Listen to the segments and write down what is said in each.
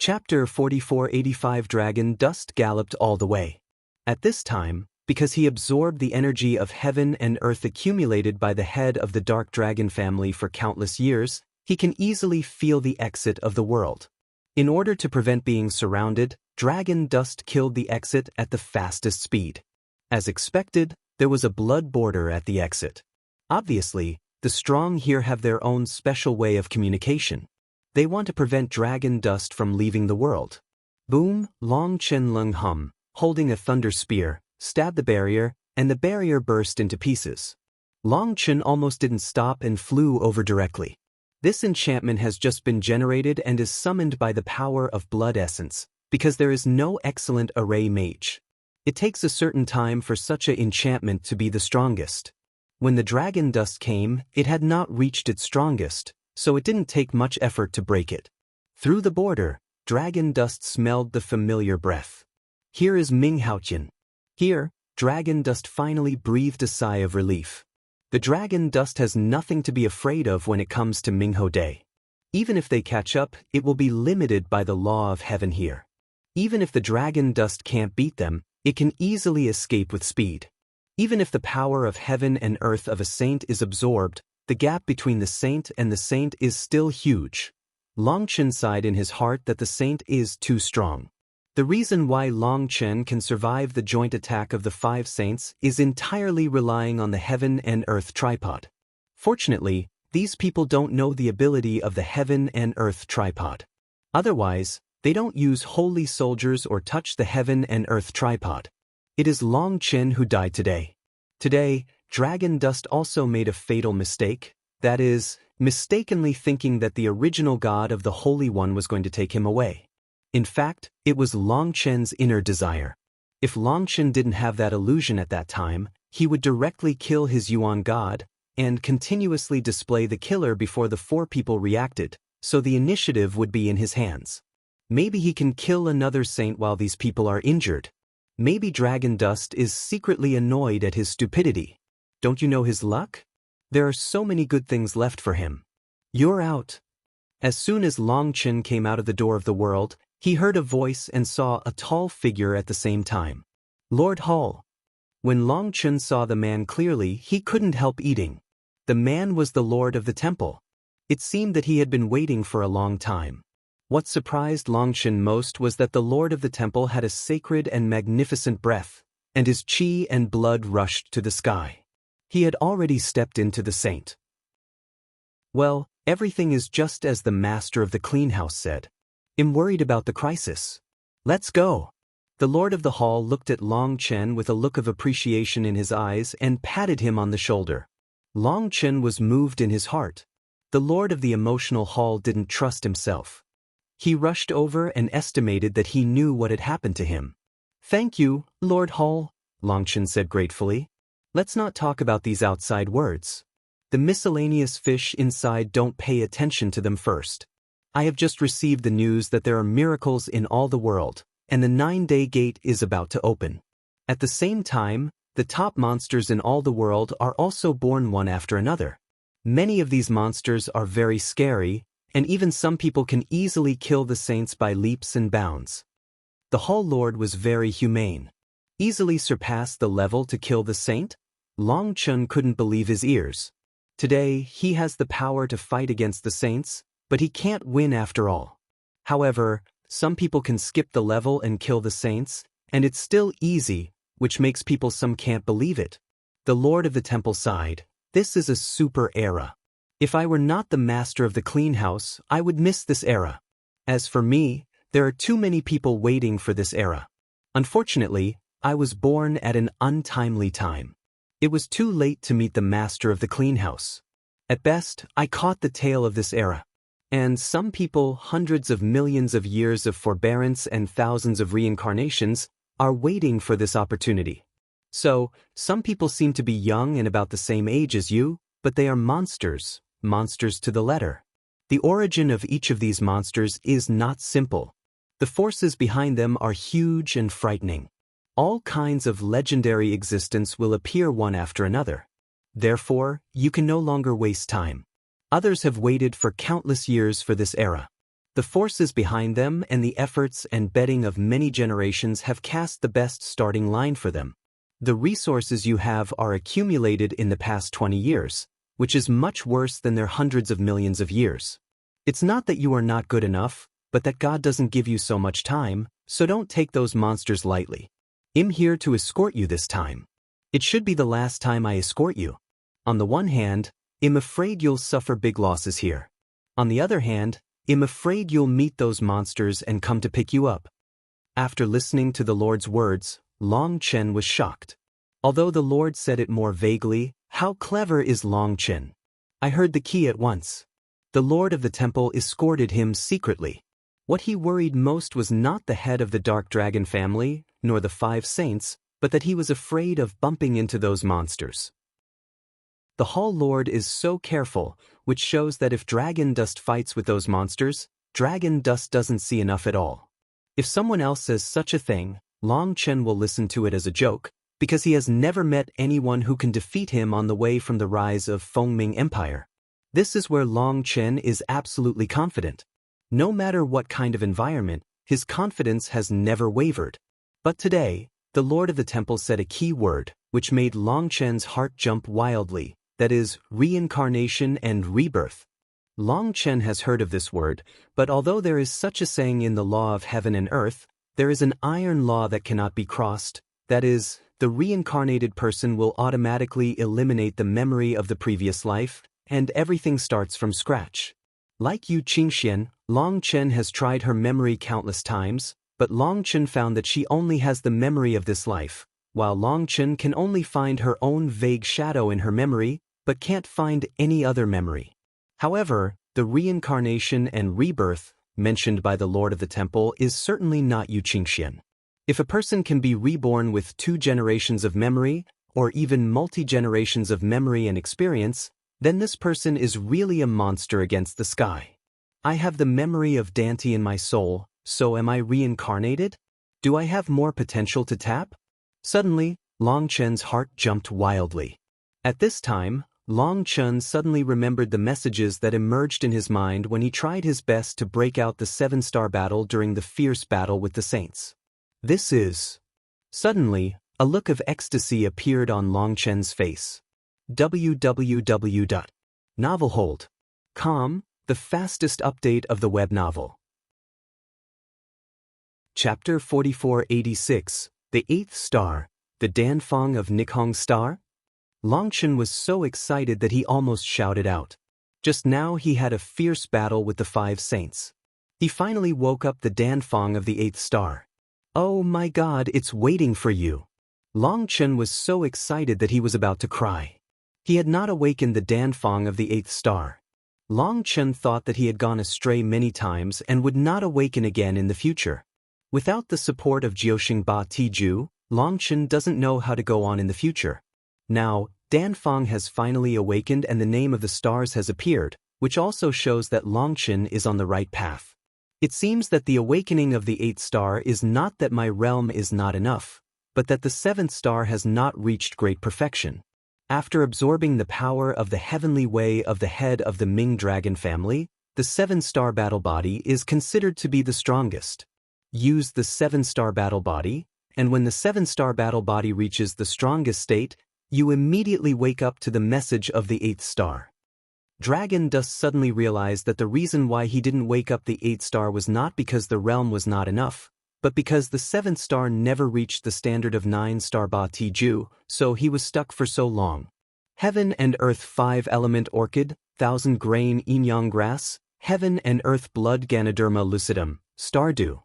Chapter 4485 Dragon Dust galloped all the way. At this time, because he absorbed the energy of heaven and earth accumulated by the head of the dark dragon family for countless years, he can easily feel the exit of the world. In order to prevent being surrounded, dragon dust killed the exit at the fastest speed. As expected, there was a blood border at the exit. Obviously, the strong here have their own special way of communication. They want to prevent dragon dust from leaving the world. Boom, Long Chen Lung Hum, holding a thunder spear, stabbed the barrier, and the barrier burst into pieces. Long Chen almost didn't stop and flew over directly. This enchantment has just been generated and is summoned by the power of blood essence, because there is no excellent array mage. It takes a certain time for such an enchantment to be the strongest. When the dragon dust came, it had not reached its strongest, so it didn't take much effort to break it. Through the border, dragon dust smelled the familiar breath. Here is Ming Haotian. Here, dragon dust finally breathed a sigh of relief. The dragon dust has nothing to be afraid of when it comes to Mingho Day. Even if they catch up, it will be limited by the law of heaven here. Even if the dragon dust can't beat them, it can easily escape with speed. Even if the power of heaven and earth of a saint is absorbed, the gap between the saint and the saint is still huge. Long Chen sighed in his heart that the saint is too strong. The reason why Long Chen can survive the joint attack of the 5 saints is entirely relying on the heaven and earth tripod. Fortunately, these people don't know the ability of the heaven and earth tripod. Otherwise, they don't use holy soldiers or touch the heaven and earth tripod. It is Long Chen who died today. Today, dragon dust also made a fatal mistake, that is, mistakenly thinking that the original god of the Holy One was going to take him away. In fact, it was Long Chen's inner desire. If Long Chen didn't have that illusion at that time, he would directly kill his Yuan god, and continuously display the killer before the 4 people reacted, so the initiative would be in his hands. Maybe he can kill another saint while these people are injured. Maybe dragon dust is secretly annoyed at his stupidity. Don't you know his luck? There are so many good things left for him. You're out. As soon as Long Chen came out of the door of the world, he heard a voice and saw a tall figure at the same time. Lord Hall. When Long Chen saw the man clearly, he couldn't help eating. The man was the Lord of the Temple. It seemed that he had been waiting for a long time. What surprised Long Chen most was that the Lord of the Temple had a sacred and magnificent breath, and his qi and blood rushed to the sky. He had already stepped into the saint. Well, everything is just as the master of the clean house said. I'm worried about the crisis. Let's go. The Lord of the Hall looked at Long Chen with a look of appreciation in his eyes and patted him on the shoulder. Long Chen was moved in his heart. The Lord of the emotional hall didn't trust himself. He rushed over and estimated that he knew what had happened to him. Thank you, Lord Hall, Long Chen said gratefully. Let's not talk about these outside words. The miscellaneous fish inside don't pay attention to them first. I have just received the news that there are miracles in all the world, and the 9-day gate is about to open. At the same time, the top monsters in all the world are also born one after another. Many of these monsters are very scary, and even some people can easily kill the saints by leaps and bounds. The Hall Lord was very humane. Easily surpassed the level to kill the saint? Long Chen couldn't believe his ears. Today, he has the power to fight against the saints, but he can't win after all. However, some people can skip the level and kill the saints, and it's still easy, which makes people some can't believe it. The Lord of the Temple sighed. This is a super era. If I were not the master of the clean house, I would miss this era. As for me, there are too many people waiting for this era. Unfortunately, I was born at an untimely time. It was too late to meet the master of the clean house. At best, I caught the tail of this era. And some people, hundreds of millions of years of forbearance and thousands of reincarnations, are waiting for this opportunity. So, some people seem to be young and about the same age as you, but they are monsters, monsters to the letter. The origin of each of these monsters is not simple. The forces behind them are huge and frightening. All kinds of legendary existence will appear one after another. Therefore, you can no longer waste time. Others have waited for countless years for this era. The forces behind them and the efforts and betting of many generations have cast the best starting line for them. The resources you have are accumulated in the past 20 years, which is much worse than their hundreds of millions of years. It's not that you are not good enough, but that God doesn't give you so much time, so don't take those monsters lightly. I'm here to escort you this time. It should be the last time I escort you. On the one hand, I'm afraid you'll suffer big losses here. On the other hand, I'm afraid you'll meet those monsters and come to pick you up. After listening to the Lord's words, Long Chen was shocked. Although the Lord said it more vaguely, how clever is Long Chen? I heard the key at once. The Lord of the temple escorted him secretly. What he worried most was not the head of the Dark Dragon family, nor the 5 saints, but that he was afraid of bumping into those monsters. The Hall Lord is so careful, which shows that if Dragon Dust fights with those monsters, Dragon Dust doesn't see enough at all. If someone else says such a thing, Long Chen will listen to it as a joke, because he has never met anyone who can defeat him on the way from the rise of Fengming Empire. This is where Long Chen is absolutely confident. No matter what kind of environment, his confidence has never wavered. But today, the Lord of the Temple said a key word, which made Long Chen's heart jump wildly, that is, reincarnation and rebirth. Long Chen has heard of this word, but although there is such a saying in the law of heaven and earth, there is an iron law that cannot be crossed, that is, the reincarnated person will automatically eliminate the memory of the previous life, and everything starts from scratch. Like Yu Qingxian, Long Chen has tried her memory countless times, but Long Chen found that she only has the memory of this life, while Long Chen can only find her own vague shadow in her memory, but can't find any other memory. However, the reincarnation and rebirth, mentioned by the Lord of the Temple, is certainly not Yu Qingxian. If a person can be reborn with 2 generations of memory, or even multi-generations of memory and experience, then this person is really a monster against the sky. I have the memory of Dante in my soul, so am I reincarnated? Do I have more potential to tap? Suddenly, Long Chen's heart jumped wildly. At this time, Long Chen suddenly remembered the messages that emerged in his mind when he tried his best to break out the 7-star battle during the fierce battle with the saints. This is... Suddenly, a look of ecstasy appeared on Long Chen's face. www.novelhold.com, the fastest update of the web novel. Chapter 4486, The 8th Star, The Danfeng of Nikhong Star? Long Chen was so excited that he almost shouted out. Just now he had a fierce battle with the 5 saints. He finally woke up the Danfeng of the 8th star. Oh my God, it's waiting for you. Long Chen was so excited that he was about to cry. He had not awakened the Danfeng of the 8th star. Long Chen thought that he had gone astray many times and would not awaken again in the future. Without the support of Jiuxing Ba Tiju, Long Chen doesn't know how to go on in the future. Now, Danfeng has finally awakened and the name of the stars has appeared, which also shows that Long Chen is on the right path. It seems that the awakening of the 8th star is not that my realm is not enough, but that the 7th star has not reached great perfection. After absorbing the power of the heavenly way of the head of the Ming dragon family, the 7-star battle body is considered to be the strongest. Use the 7-star battle body, and when the 7-star battle body reaches the strongest state, you immediately wake up to the message of the 8th star. Dragon Dust suddenly realized that the reason why he didn't wake up the 8th star was not because the realm was not enough, but because the 7th star never reached the standard of 9-star Ba Tiju, so he was stuck for so long. Heaven and Earth 5-element orchid, 1,000-grain yin-yang grass, Heaven and Earth blood Ganoderma lucidum, stardew.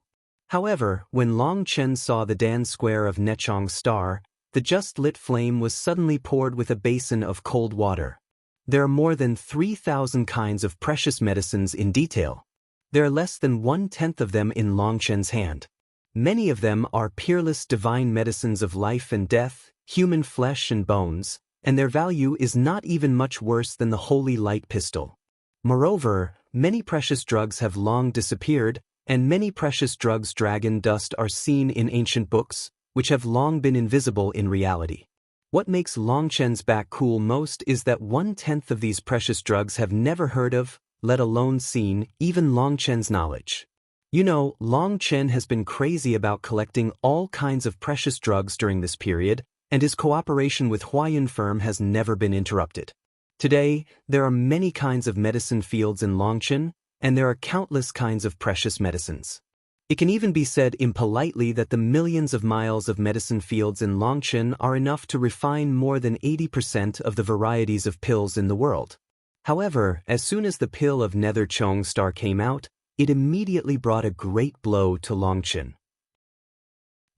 However, when Long Chen saw the Dan square of Nechong's star, the just lit flame was suddenly poured with a basin of cold water. There are more than 3,000 kinds of precious medicines in detail. There are less than 1/10 of them in Long Chen's hand. Many of them are peerless divine medicines of life and death, human flesh and bones, and their value is not even much worse than the holy light pistol. Moreover, many precious drugs have long disappeared, and many precious drugs dragon dust are seen in ancient books, which have long been invisible in reality. What makes Long Chen's back cool most is that 1/10 of these precious drugs have never heard of, let alone seen, even Long Chen's knowledge. You know, Long Chen has been crazy about collecting all kinds of precious drugs during this period, and his cooperation with Huayun firm has never been interrupted. Today, there are many kinds of medicine fields in Longchen, and there are countless kinds of precious medicines. It can even be said impolitely that the millions of miles of medicine fields in Longchen are enough to refine more than 80% of the varieties of pills in the world. However, as soon as the pill of Nether Chong Star came out, it immediately brought a great blow to Longchen.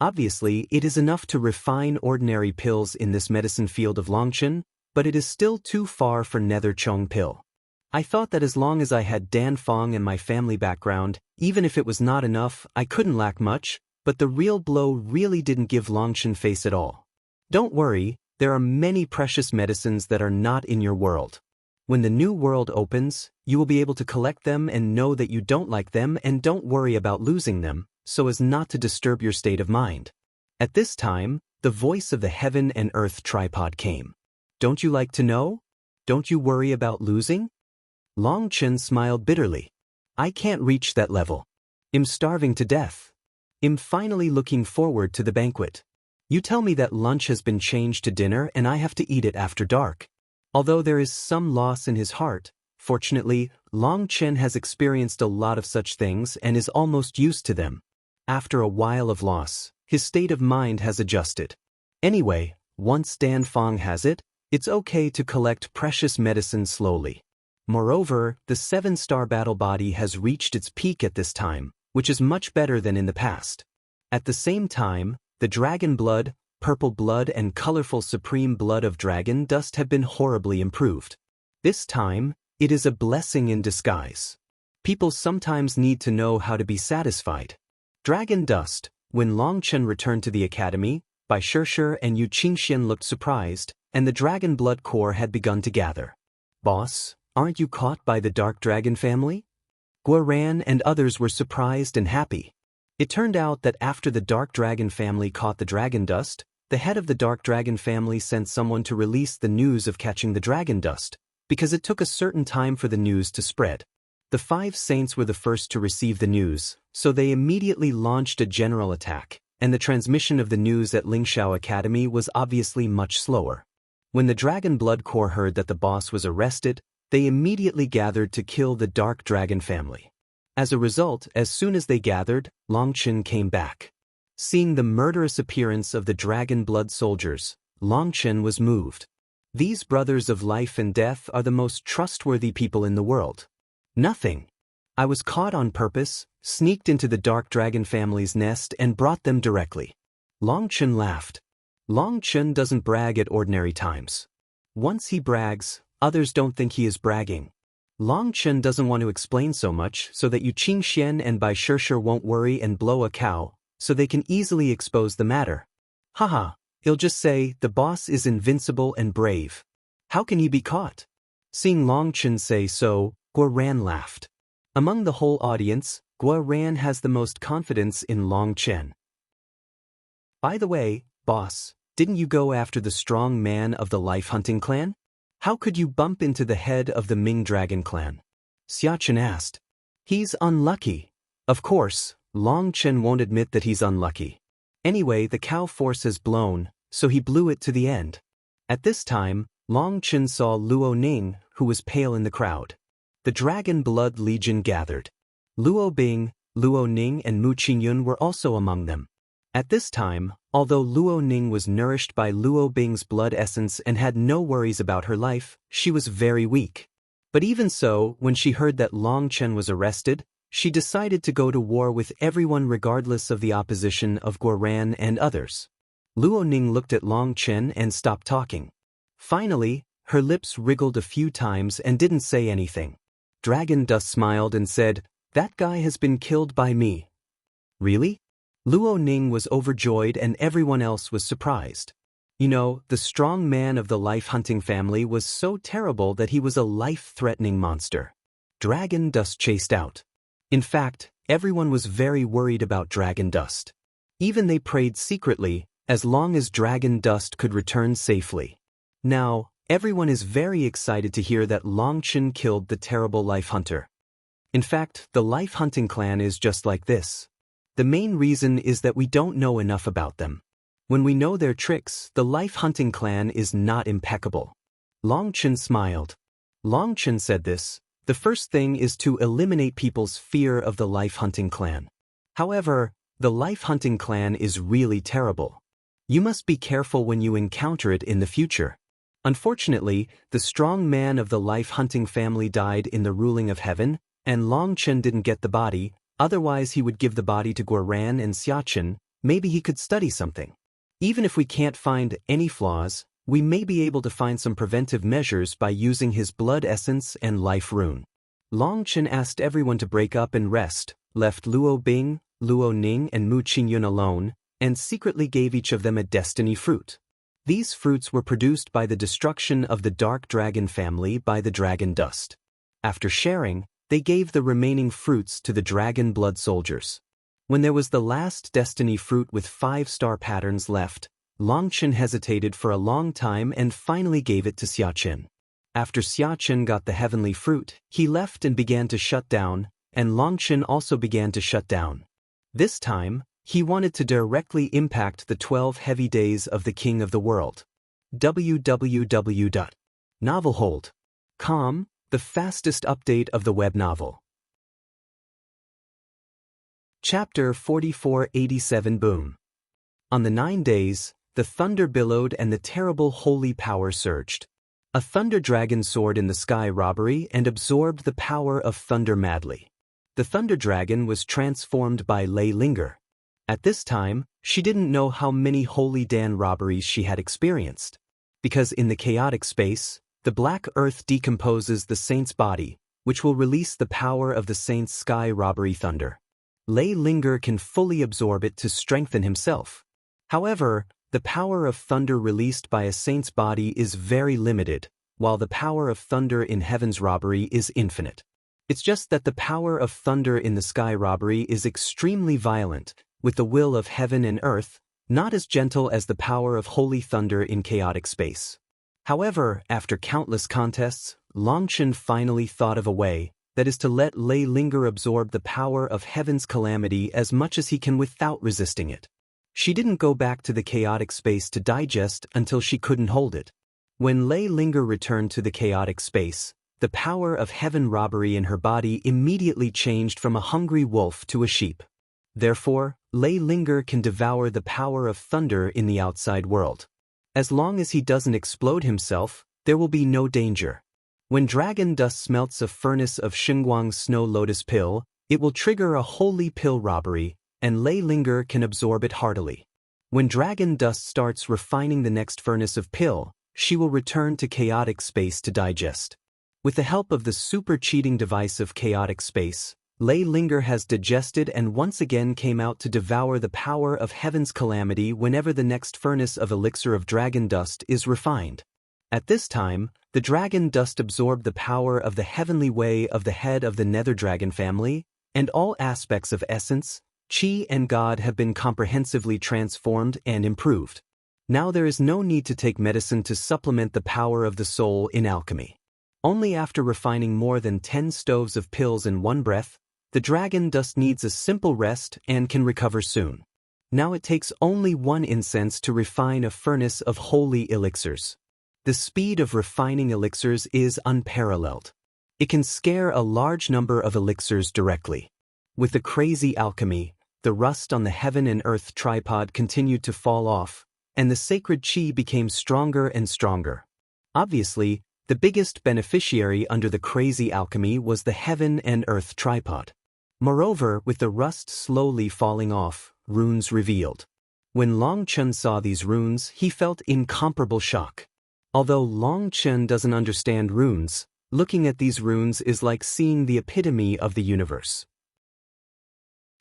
Obviously, it is enough to refine ordinary pills in this medicine field of Longchen, but it is still too far for Nether Chong pill. I thought that as long as I had Dan Fong and my family background, even if it was not enough, I couldn't lack much, but the real blow really didn't give Longchen face at all. Don't worry, there are many precious medicines that are not in your world. When the new world opens, you will be able to collect them and know that you don't like them and don't worry about losing them, so as not to disturb your state of mind. At this time, the voice of the heaven and earth tripod came. Don't you like to know? Don't you worry about losing? Long Chen smiled bitterly. I can't reach that level. I'm starving to death. I'm finally looking forward to the banquet. You tell me that lunch has been changed to dinner and I have to eat it after dark. Although there is some loss in his heart, fortunately, Long Chen has experienced a lot of such things and is almost used to them. After a while of loss, his state of mind has adjusted. Anyway, once Dan Fong has it, it's okay to collect precious medicine slowly. Moreover, the 7-star battle body has reached its peak at this time, which is much better than in the past. At the same time, the dragon blood, purple blood and colorful supreme blood of dragon dust have been horribly improved. This time, it is a blessing in disguise. People sometimes need to know how to be satisfied. Dragon dust. When Long Chen returned to the academy, Bai Shishir and Yu Qingxian looked surprised, and the dragon blood core had begun to gather. Boss, aren't you caught by the dark dragon family? Guoran and others were surprised and happy. It turned out that after the dark dragon family caught the dragon dust, the head of the dark dragon family sent someone to release the news of catching the dragon dust, because it took a certain time for the news to spread. The 5 saints were the first to receive the news, so they immediately launched a general attack, and the transmission of the news at Lingshao Academy was obviously much slower. When the dragon blood core heard that the boss was arrested, they immediately gathered to kill the dark dragon family. As a result, as soon as they gathered, Long Chen came back. Seeing the murderous appearance of the dragon blood soldiers, Long Chen was moved. These brothers of life and death are the most trustworthy people in the world. Nothing. I was caught on purpose, sneaked into the dark dragon family's nest and brought them directly. Long Chen laughed. Long Chen doesn't brag at ordinary times. Once he brags, others don't think he is bragging. Long Chen doesn't want to explain so much so that Yu Qingxian and Bai Shishir won't worry and blow a cow, so they can easily expose the matter. Haha, he'll just say, the boss is invincible and brave. How can he be caught? Seeing Long Chen say so, Guoran laughed. Among the whole audience, Guoran has the most confidence in Long Chen. By the way, boss, didn't you go after the strong man of the life hunting clan? How could you bump into the head of the Ming Dragon clan? Xia Chen asked. He's unlucky. Of course, Long Chen won't admit that he's unlucky. Anyway, the cow force has blown, so he blew it to the end. At this time, Long Chen saw Luo Ning, who was pale in the crowd. The Dragon Blood Legion gathered. Luo Bing, Luo Ning and Mu Qingyun were also among them. At this time, although Luo Ning was nourished by Luo Bing's blood essence and had no worries about her life, she was very weak. But even so, when she heard that Long Chen was arrested, she decided to go to war with everyone regardless of the opposition of Guoran and others. Luo Ning looked at Long Chen and stopped talking. Finally, her lips wriggled a few times and didn't say anything. Dragon Dust smiled and said, "That guy has been killed by me." Really? Luo Ning was overjoyed and everyone else was surprised. You know, the strong man of the life-hunting family was so terrible that he was a life-threatening monster. Dragon Dust chased out. In fact, everyone was very worried about Dragon Dust. Even they prayed secretly, as long as Dragon Dust could return safely. Now, Everyone is very excited to hear that Long Chen killed the terrible life hunter. In fact, the life hunting clan is just like this. The main reason is that we don't know enough about them. When we know their tricks, the life hunting clan is not impeccable. Long Chen smiled. Long Chen said this: the first thing is to eliminate people's fear of the life hunting clan. However, the life hunting clan is really terrible. You must be careful when you encounter it in the future. Unfortunately, the strong man of the life hunting family died in the ruling of heaven, and Long Chen didn't get the body. Otherwise he would give the body to Guoran and Xiachen. Maybe he could study something. Even if we can't find any flaws, we may be able to find some preventive measures by using his blood essence and life rune. Long Chen asked everyone to break up and rest, left Luo Bing, Luo Ning and Mu Qingyun alone, and secretly gave each of them a destiny fruit. These fruits were produced by the destruction of the dark dragon family by the dragon dust. After sharing, they gave the remaining fruits to the dragon blood soldiers. When there was the last destiny fruit with 5 star patterns left, Long Chen hesitated for a long time and finally gave it to Xiachen. After Xiachen got the heavenly fruit, he left and began to shut down, and Long Chen also began to shut down. This time, he wanted to directly impact the 12 heavy days of the King of the World. www.novelhold.com, the fastest update of the web novel. Chapter 4487 Boom. On the 9 days, the thunder billowed and the terrible holy power surged. A thunder dragon soared in the sky robbery and absorbed the power of thunder madly. The thunder dragon was transformed by Lei Linger. At this time, she didn't know how many holy Dan robberies she had experienced. Because in the chaotic space, the black earth decomposes the saint's body, which will release the power of the saint's sky robbery thunder. Lei Linger can fully absorb it to strengthen himself. However, the power of thunder released by a saint's body is very limited, while the power of thunder in heaven's robbery is infinite. It's just that the power of thunder in the sky robbery is extremely violent, with the will of heaven and earth, not as gentle as the power of holy thunder in chaotic space. However, after countless contests, Long Chen finally thought of a way, that is to let Lei Linger absorb the power of heaven's calamity as much as he can without resisting it. She didn't go back to the chaotic space to digest until she couldn't hold it. When Lei Linger returned to the chaotic space, the power of heaven robbery in her body immediately changed from a hungry wolf to a sheep. Therefore, Lei Linger can devour the power of thunder in the outside world. As long as he doesn't explode himself, there will be no danger. When dragon dust melts a furnace of Xinguang's snow lotus pill, it will trigger a holy pill robbery, and Lei Linger can absorb it heartily. When dragon dust starts refining the next furnace of pill, she will return to chaotic space to digest. With the help of the super cheating device of chaotic space, Lei Linger has digested and once again came out to devour the power of heaven's calamity whenever the next furnace of elixir of dragon dust is refined. At this time, the dragon dust absorbed the power of the heavenly way of the head of the nether dragon family, and all aspects of essence, Qi and God have been comprehensively transformed and improved. Now there is no need to take medicine to supplement the power of the soul in alchemy. Only after refining more than 10 stoves of pills in one breath, the dragon dust needs a simple rest and can recover soon. Now it takes only 1 incense to refine a furnace of holy elixirs. The speed of refining elixirs is unparalleled. It can scare a large number of elixirs directly. With the crazy alchemy, the rust on the heaven and earth tripod continued to fall off, and the sacred Qi became stronger and stronger. Obviously, the biggest beneficiary under the crazy alchemy was the heaven and earth tripod. Moreover, with the rust slowly falling off, runes revealed. When Long Chen saw these runes, he felt incomparable shock. Although Long Chen doesn't understand runes, looking at these runes is like seeing the epitome of the universe.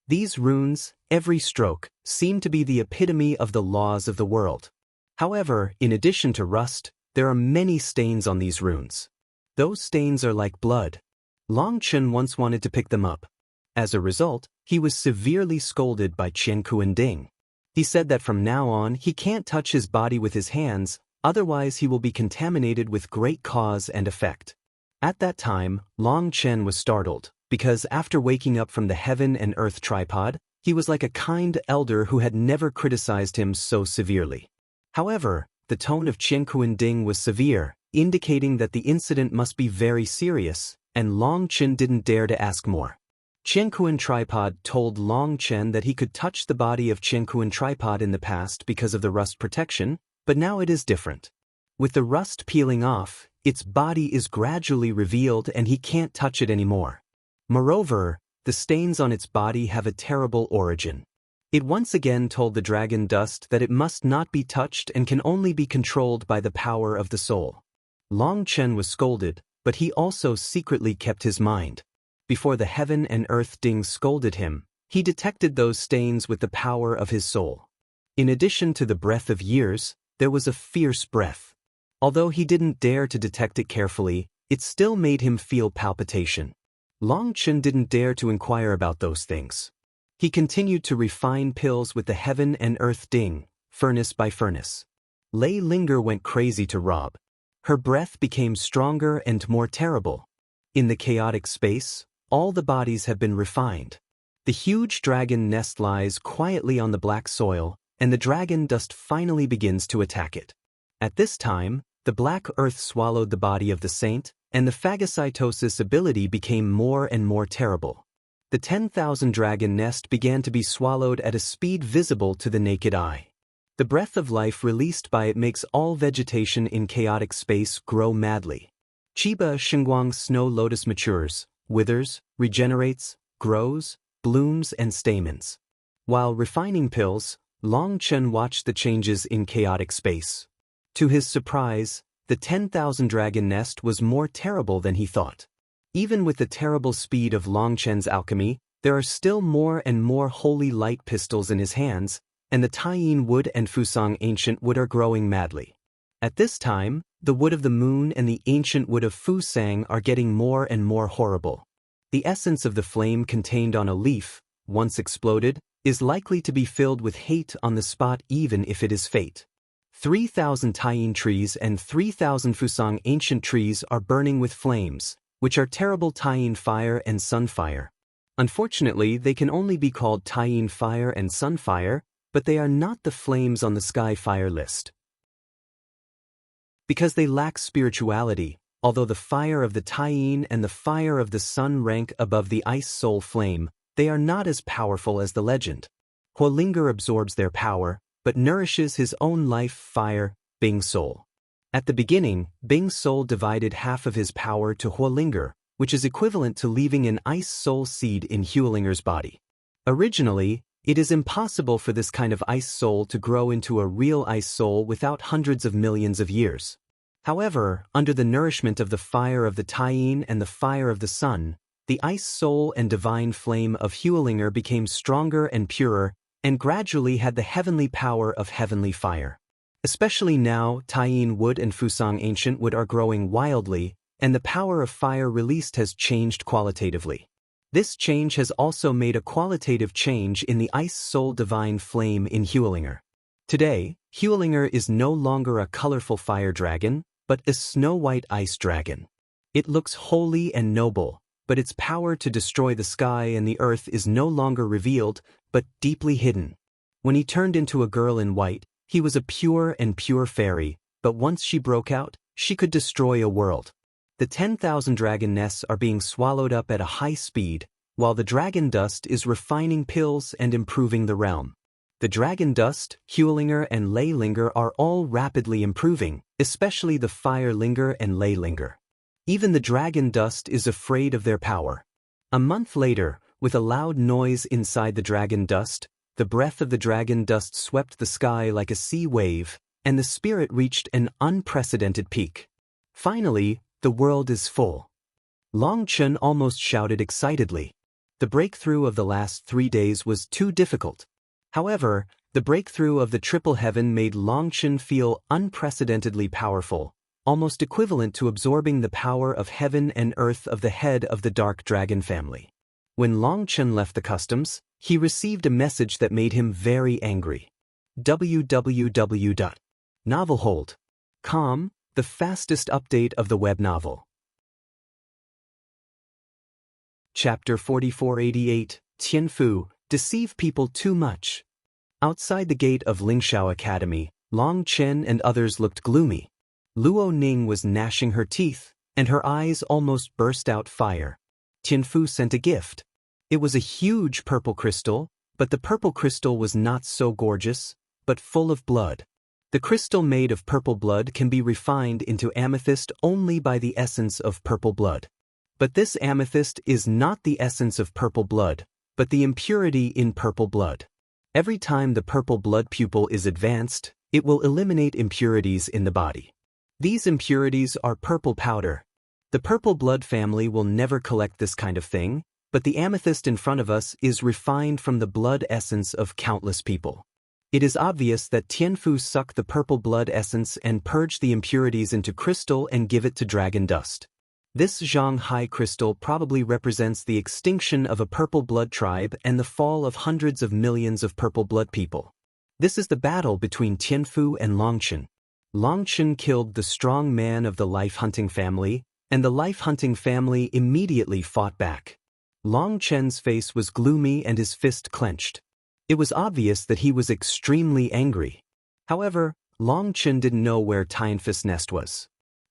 These runes, every stroke, seem to be the epitome of the laws of the world. However, in addition to rust, there are many stains on these runes. Those stains are like blood. Long Chen once wanted to pick them up. As a result, he was severely scolded by Qian Kuan Ding. He said that from now on he can't touch his body with his hands, Otherwise he will be contaminated with great cause and effect. At that time, Long Chen was startled, because after waking up from the heaven and earth tripod, he was like a kind elder who had never criticized him so severely. However, the tone of Qian Kuan-ding was severe, indicating that the incident must be very serious, and Long Chen didn't dare to ask more. Qian Kuan Tripod told Long Chen that he could touch the body of Qian Kuan Tripod in the past because of the rust protection, but now it is different. With the rust peeling off, its body is gradually revealed and he can't touch it anymore. Moreover, the stains on its body have a terrible origin. It once again told the dragon dust that it must not be touched and can only be controlled by the power of the soul. Long Chen was scolded, but he also secretly kept his mind. Before the heaven and earth ding scolded him, he detected those stains with the power of his soul. In addition to the breath of years, there was a fierce breath. Although he didn't dare to detect it carefully, it still made him feel palpitation. Long Chen didn't dare to inquire about those things. He continued to refine pills with the heaven and earth ding, furnace by furnace. Lei Linger went crazy to rob. Her breath became stronger and more terrible. In the chaotic space, all the bodies have been refined. The huge dragon nest lies quietly on the black soil, and the dragon dust finally begins to attack it. At this time, the black earth swallowed the body of the saint, and the phagocytosis ability became more and more terrible. The 10,000 dragon nest began to be swallowed at a speed visible to the naked eye. The breath of life released by it makes all vegetation in chaotic space grow madly. Chiba Xinguang snow lotus matures, withers, regenerates, grows, blooms and stamens. While refining pills, Long Chen watched the changes in chaotic space. To his surprise, the 10,000 dragon nest was more terrible than he thought. Even with the terrible speed of Long Chen's alchemy, there are still more and more holy light pistols in his hands, and the Taiyin wood and Fusang ancient wood are growing madly. At this time, the wood of the moon and the ancient wood of Fusang are getting more and more horrible. The essence of the flame contained on a leaf, once exploded, is likely to be filled with hate on the spot even if it is fate. 3,000 Taiyin trees and 3,000 Fusang ancient trees are burning with flames, which are terrible Taiyin fire and sun fire. Unfortunately, they can only be called Taiyin fire and sun fire, but they are not the flames on the sky fire list. Because they lack spirituality, although the fire of the Taiyin and the fire of the sun rank above the ice soul flame, they are not as powerful as the legend. Huolinger absorbs their power, but nourishes his own life fire, Bing Soul. At the beginning, Bing Soul divided half of his power to Huolinger, which is equivalent to leaving an ice soul seed in Huolinger's body. Originally, it is impossible for this kind of ice soul to grow into a real ice soul without hundreds of millions of years. However, under the nourishment of the fire of the Taiyin and the fire of the sun, the ice soul and divine flame of Huolinger became stronger and purer, and gradually had the heavenly power of heavenly fire. Especially now, Taiyin wood and Fusang ancient wood are growing wildly, and the power of fire released has changed qualitatively. This change has also made a qualitative change in the ice soul divine flame in Huolinger. Today, Huolinger is no longer a colorful fire dragon, but a snow-white ice dragon. It looks holy and noble, but its power to destroy the sky and the earth is no longer revealed, but deeply hidden. When he turned into a girl in white, he was a pure fairy, but once she broke out, she could destroy a world. The 10,000 dragon nests are being swallowed up at a high speed, while the dragon dust is refining pills and improving the realm. The dragon dust, Huolinger and Lei Linger are all rapidly improving, especially the fire Linger and Lei Linger. Even the dragon dust is afraid of their power. A month later, with a loud noise inside the dragon dust, the breath of the dragon dust swept the sky like a sea wave, and the spirit reached an unprecedented peak. Finally, the world is full. Long Chen almost shouted excitedly. The breakthrough of the last 3 days was too difficult. However, the breakthrough of the triple heaven made Long Chen feel unprecedentedly powerful, almost equivalent to absorbing the power of heaven and earth of the head of the dark dragon family. When Long Chen left the customs, he received a message that made him very angry. www.Ninefold Calm, the fastest update of the web novel. Chapter 4488, Tianfu, Deceive People Too Much. Outside the gate of Lingshao Academy, Long Chen and others looked gloomy. Luo Ning was gnashing her teeth, and her eyes almost burst out fire. Tianfu sent a gift. It was a huge purple crystal, but the purple crystal was not so gorgeous, but full of blood. The crystal made of purple blood can be refined into amethyst only by the essence of purple blood. But this amethyst is not the essence of purple blood, but the impurity in purple blood. Every time the purple blood pupil is advanced, it will eliminate impurities in the body. These impurities are purple powder. The purple blood family will never collect this kind of thing, but the amethyst in front of us is refined from the blood essence of countless people. It is obvious that Tianfu sucked the purple blood essence and purged the impurities into crystal and give it to dragon dust. This Zhang crystal probably represents the extinction of a purple blood tribe and the fall of hundreds of millions of purple blood people. This is the battle between Tianfu and Longchen. Longchen killed the strong man of the life-hunting family, and the life-hunting family immediately fought back. Longchen's face was gloomy and his fist clenched. It was obvious that he was extremely angry. However, Longchen didn't know where Tianfu's nest was.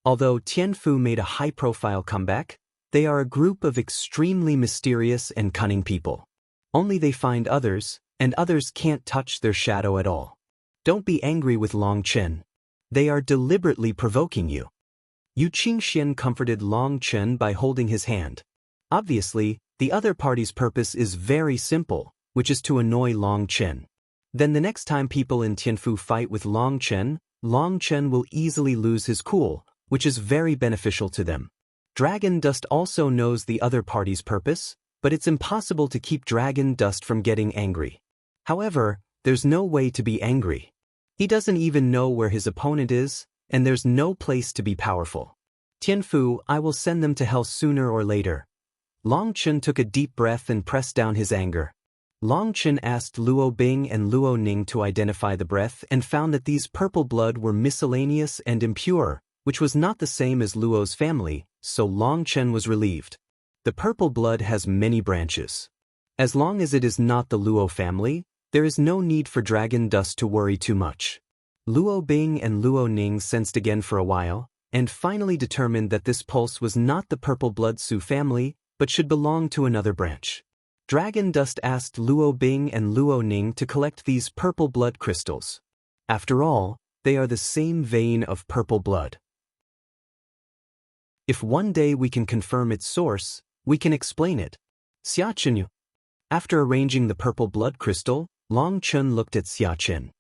Although Tianfu made a high-profile comeback, they are a group of extremely mysterious and cunning people. Only they find others, and others can't touch their shadow at all. Don't be angry with Longchen. They are deliberately provoking you. Yu Qingxian comforted Longchen by holding his hand. Obviously, the other party's purpose is very simple, which is to annoy Longchen. Then the next time people in Tianfu fight with Longchen will easily lose his cool, which is very beneficial to them. Dragon Dust also knows the other party's purpose, but it's impossible to keep Dragon Dust from getting angry. However, there's no way to be angry. He doesn't even know where his opponent is, and there's no place to be powerful. Tianfu, I will send them to hell sooner or later. Longchen took a deep breath and pressed down his anger. Longchen asked Luo Bing and Luo Ning to identify the breath and found that these purple blood were miscellaneous and impure, which was not the same as Luo's family, so Longchen was relieved. The purple blood has many branches. As long as it is not the Luo family, there is no need for Dragon Dust to worry too much. Luo Bing and Luo Ning sensed again for a while, and finally determined that this pulse was not the purple blood Su family, but should belong to another branch. Dragon Dust asked Luo Bing and Luo Ning to collect these purple blood crystals. After all, they are the same vein of purple blood. If one day we can confirm its source, we can explain it. Xiaqin. After arranging the purple blood crystal, Longchen looked at Xiaqin.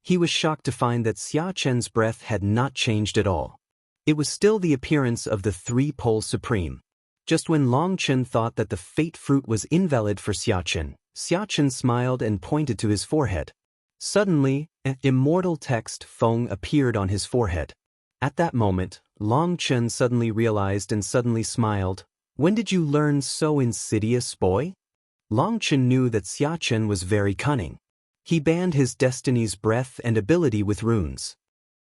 He was shocked to find that Xiaqin's breath had not changed at all. It was still the appearance of the three-pole supreme. Just when Longchen thought that the fate fruit was invalid for Xiaqin, Xiaqin smiled and pointed to his forehead. Suddenly, an immortal text Feng appeared on his forehead. At that moment, Longchen suddenly realized and suddenly smiled. When did you learn so insidious, boy? Longchen knew that Xiaqin was very cunning. He banned his destiny's breath and ability with runes.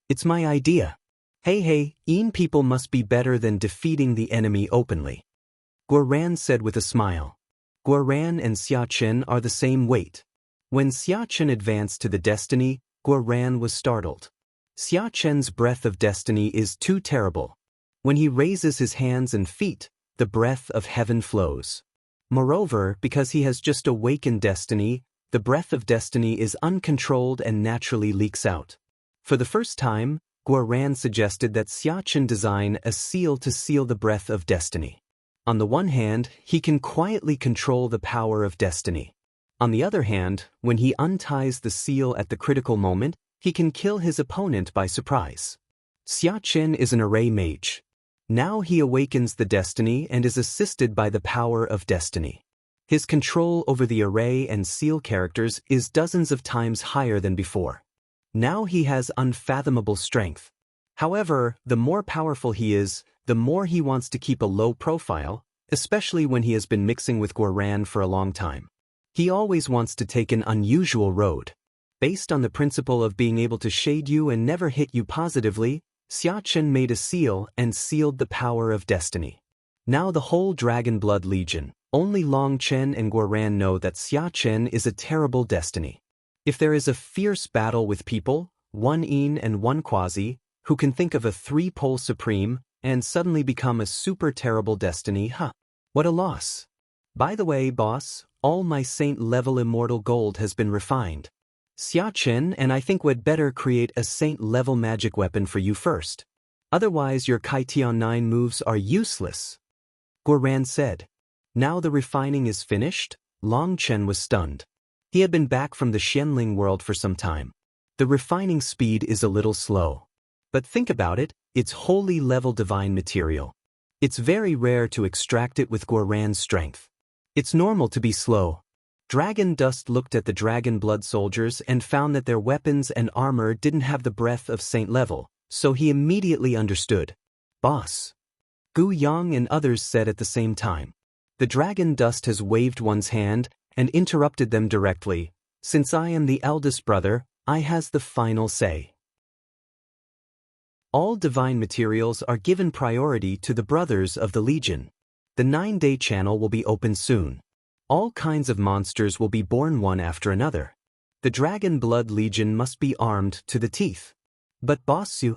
It's my idea. Hey, Yin people must be better than defeating the enemy openly. Guoran said with a smile. Guoran and Xiaqin are the same weight. When Xiaqin advanced to the destiny, Guoran was startled. Xiaqin's breath of destiny is too terrible. When he raises his hands and feet, the breath of heaven flows. Moreover, because he has just awakened destiny, the breath of destiny is uncontrolled and naturally leaks out. For the first time, Guoran suggested that Xiaqin design a seal to seal the breath of destiny. On the one hand, he can quietly control the power of destiny. On the other hand, when he unties the seal at the critical moment, he can kill his opponent by surprise. Xiaqin is an array mage. Now he awakens the destiny and is assisted by the power of destiny. His control over the array and seal characters is dozens of times higher than before. Now he has unfathomable strength. However, the more powerful he is, the more he wants to keep a low profile, especially when he has been mixing with Guoran for a long time. He always wants to take an unusual road. Based on the principle of being able to shade you and never hit you positively, Xia Chen made a seal and sealed the power of destiny. Now the whole Dragon Blood Legion, only Long Chen and Guoran know that Xia Chen is a terrible destiny. If there is a fierce battle with people, one Yin and one Quasi, who can think of a three-pole supreme and suddenly become a super terrible destiny, what a loss. By the way, boss, all my saint-level immortal gold has been refined. Xia Chen and I think we'd better create a saint-level magic weapon for you first. Otherwise your Kaitian 9 moves are useless. Guoran said. Now the refining is finished, Long Chen was stunned. He had been back from the Xianling world for some time. The refining speed is a little slow. But think about it, it's holy level divine material. It's very rare to extract it with Guoran's strength. It's normal to be slow. Dragon Dust looked at the Dragon Blood soldiers and found that their weapons and armor didn't have the breadth of saint level, so he immediately understood. Boss. Gu Yang and others said at the same time. The Dragon Dust has waved one's hand and interrupted them directly. Since I am the eldest brother, I has the final say. All divine materials are given priority to the brothers of the Legion. The 9-day channel will be open soon. All kinds of monsters will be born one after another. The Dragon Blood Legion must be armed to the teeth. But Boss Su,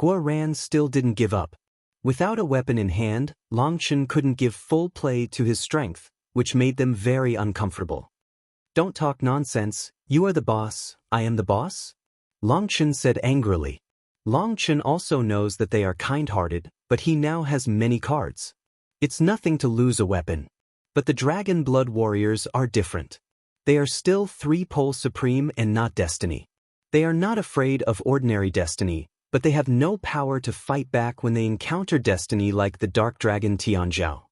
Guoran still didn't give up. Without a weapon in hand, Long Chen couldn't give full play to his strength, which made them very uncomfortable. Don't talk nonsense, you are the boss, I am the boss? Long Chen said angrily. Long Chen also knows that they are kind-hearted, but he now has many cards. It's nothing to lose a weapon. But the Dragon Blood Warriors are different. They are still three-pole supreme and not destiny. They are not afraid of ordinary destiny, but they have no power to fight back when they encounter destiny like the Dark Dragon Tianzhao.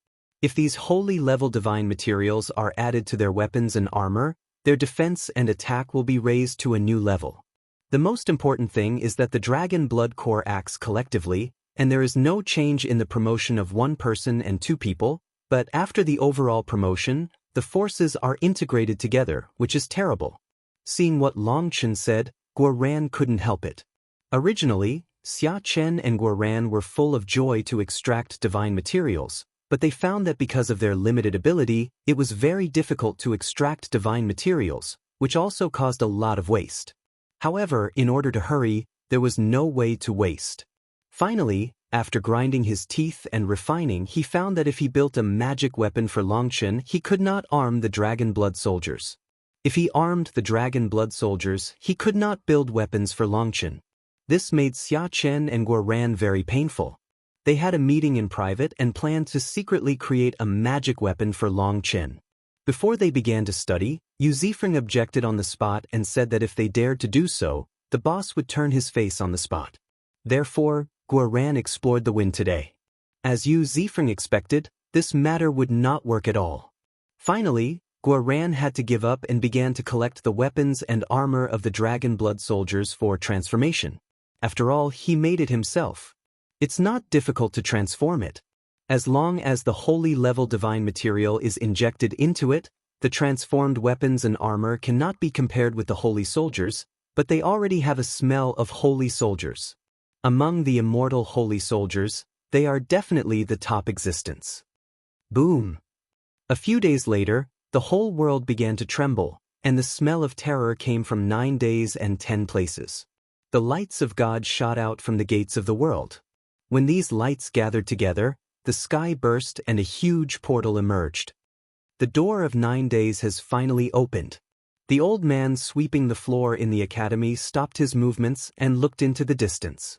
If these holy level divine materials are added to their weapons and armor, their defense and attack will be raised to a new level. The most important thing is that the Dragon Blood Core acts collectively, and there is no change in the promotion of one person and two people, but after the overall promotion, the forces are integrated together, which is terrible. Seeing what Long Chen said, Guoran couldn't help it. Originally, Xia Chen and Guoran were full of joy to extract divine materials, but they found that because of their limited ability, it was very difficult to extract divine materials, which also caused a lot of waste. However, in order to hurry, there was no way to waste. Finally, after grinding his teeth and refining, he found that if he built a magic weapon for Long Chen, he could not arm the Dragon Blood soldiers. If he armed the Dragon Blood soldiers, he could not build weapons for Long Chen. This made Xia Chen and Guoran very painful. They had a meeting in private and planned to secretly create a magic weapon for Long Chen. Before they began to study, Yu Zifeng objected on the spot and said that if they dared to do so, the boss would turn his face on the spot. Therefore, Guoran explored the wind today. As Yu Zifeng expected, this matter would not work at all. Finally, Guoran had to give up and began to collect the weapons and armor of the Dragon Blood soldiers for transformation. After all, he made it himself. It's not difficult to transform it. As long as the holy level divine material is injected into it, the transformed weapons and armor cannot be compared with the holy soldiers, but they already have a smell of holy soldiers. Among the immortal holy soldiers, they are definitely the top existence. Boom! A few days later, the whole world began to tremble, and the smell of terror came from 9 days and 10 places. The lights of God shot out from the gates of the world. When these lights gathered together, the sky burst and a huge portal emerged. The door of 9 days has finally opened. The old man sweeping the floor in the academy stopped his movements and looked into the distance.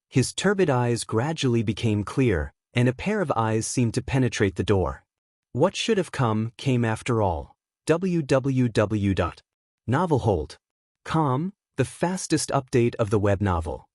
His turbid eyes gradually became clear, and a pair of eyes seemed to penetrate the door. What should have come, came after all. www.novelhold.com, the fastest update of the web novel.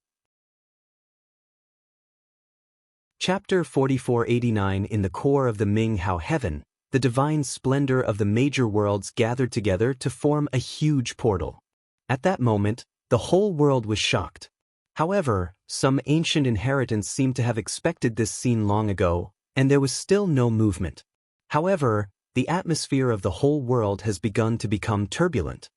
Chapter 4489. In the core of the Ming Hao heaven, the divine splendor of the major worlds gathered together to form a huge portal. At that moment, the whole world was shocked. However, some ancient inheritance seemed to have expected this scene long ago, and there was still no movement. However, the atmosphere of the whole world has begun to become turbulent.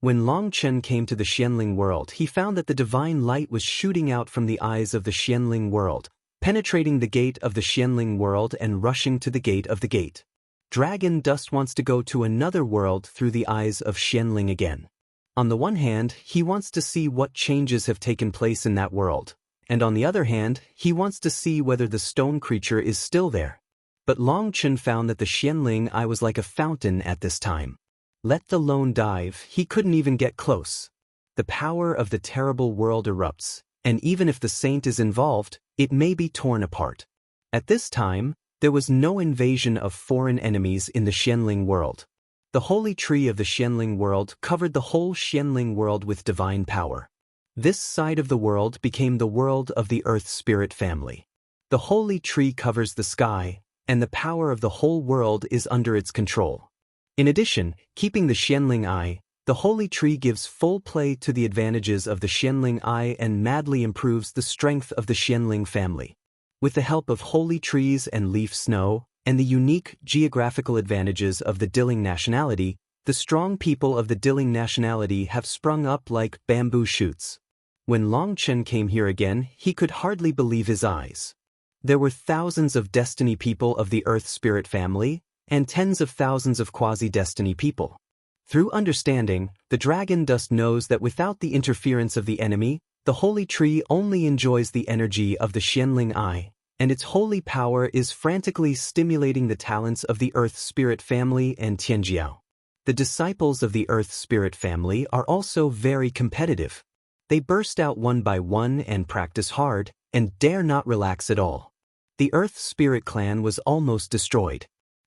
When Long Chen came to the Xianling world, he found that the divine light was shooting out from the eyes of the Xianling world, penetrating the gate of the Xianling world and rushing to the gate of the gate. Dragon Dust wants to go to another world through the eyes of Xianling again. On the one hand, he wants to see what changes have taken place in that world, and on the other hand, he wants to see whether the stone creature is still there. But Long Chen found that the Xianling eye was like a fountain at this time. Let the lone dive, he couldn't even get close. The power of the terrible world erupts, and even if the saint is involved, it may be torn apart. At this time, there was no invasion of foreign enemies in the Xianling world. The holy tree of the Xianling world covered the whole Xianling world with divine power. This side of the world became the world of the Earth Spirit family. The holy tree covers the sky, and the power of the whole world is under its control. In addition, keeping the Xianling eye, the holy tree gives full play to the advantages of the Xianling eye and madly improves the strength of the Xianling family. With the help of holy trees and leaf snow, and the unique geographical advantages of the Diling nationality, the strong people of the Diling nationality have sprung up like bamboo shoots. When Long Chen came here again, he could hardly believe his eyes. There were thousands of destiny people of the Earth Spirit family, and tens of thousands of quasi-destiny people. Through understanding, the Dragon Dust knows that without the interference of the enemy, the holy tree only enjoys the energy of the Xianling eye, and its holy power is frantically stimulating the talents of the Earth Spirit family and Tianjiao. The disciples of the Earth Spirit family are also very competitive. They burst out one by one and practice hard, and dare not relax at all. The Earth Spirit clan was almost destroyed.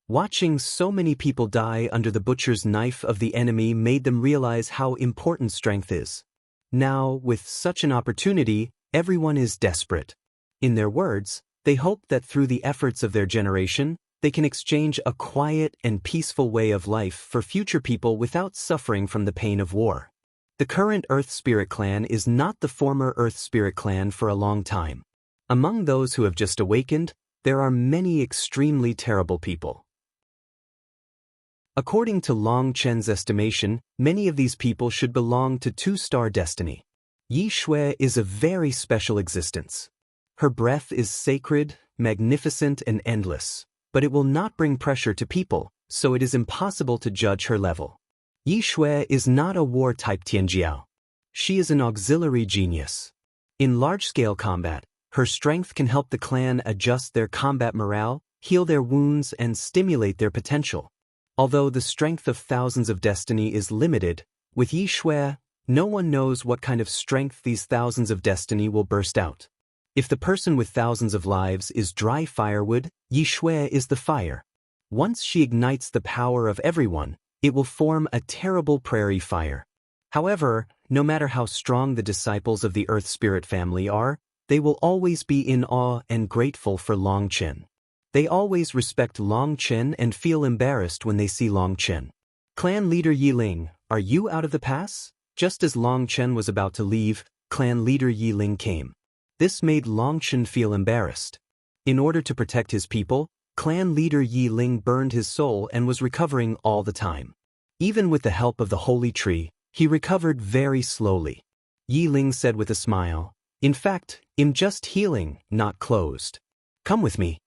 Watching so many people die under the butcher's knife of the enemy made them realize how important strength is. Now, with such an opportunity, everyone is desperate. In their words, they hope that through the efforts of their generation, they can exchange a quiet and peaceful way of life for future people without suffering from the pain of war. The current Earth Spirit clan is not the former Earth Spirit clan for a long time. Among those who have just awakened, there are many extremely terrible people. According to Long Chen's estimation, many of these people should belong to two-star destiny. Yi Shui is a very special existence. Her breath is sacred, magnificent, and endless, but it will not bring pressure to people, so it is impossible to judge her level. Yi Shui is not a war-type Tianjiao. She is an auxiliary genius. In large-scale combat, her strength can help the clan adjust their combat morale, heal their wounds, and stimulate their potential. Although the strength of thousands of destiny is limited, with Yi Shui, no one knows what kind of strength these thousands of destiny will burst out. If the person with thousands of lives is dry firewood, Yi Shui is the fire. Once she ignites the power of everyone, it will form a terrible prairie fire. However, no matter how strong the disciples of the Earth Spirit family are, they will always be in awe and grateful for Long Chen. They always respect Long Chen and feel embarrassed when they see Long Chen. Clan leader Yiling, are you out of the pass? Just as Long Chen was about to leave, clan leader Yiling came. This made Long Chen feel embarrassed. In order to protect his people, clan leader Yiling burned his soul and was recovering all the time. Even with the help of the holy tree, he recovered very slowly. Yiling said with a smile, "In fact, I'm just healing, not closed. Come with me.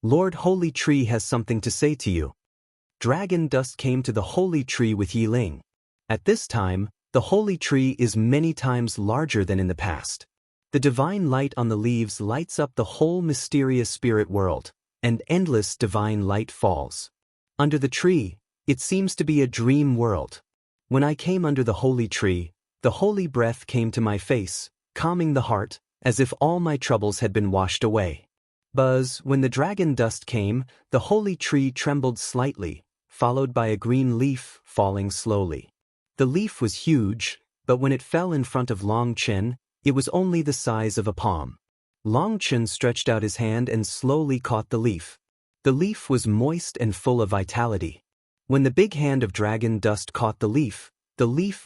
Lord Holy Tree has something to say to you." Dragon Dust came to the holy tree with Yiling. At this time, the holy tree is many times larger than in the past. The divine light on the leaves lights up the whole mysterious spirit world, and endless divine light falls. Under the tree, it seems to be a dream world. When I came under the holy tree, the holy breath came to my face, calming the heart, as if all my troubles had been washed away. Buzz, when the dragon dust came, the holy tree trembled slightly, followed by a green leaf falling slowly. The leaf was huge, but when it fell in front of Long Chen, it was only the size of a palm. Long Chen stretched out his hand and slowly caught the leaf. The leaf was moist and full of vitality. When the big hand of dragon dust caught the leaf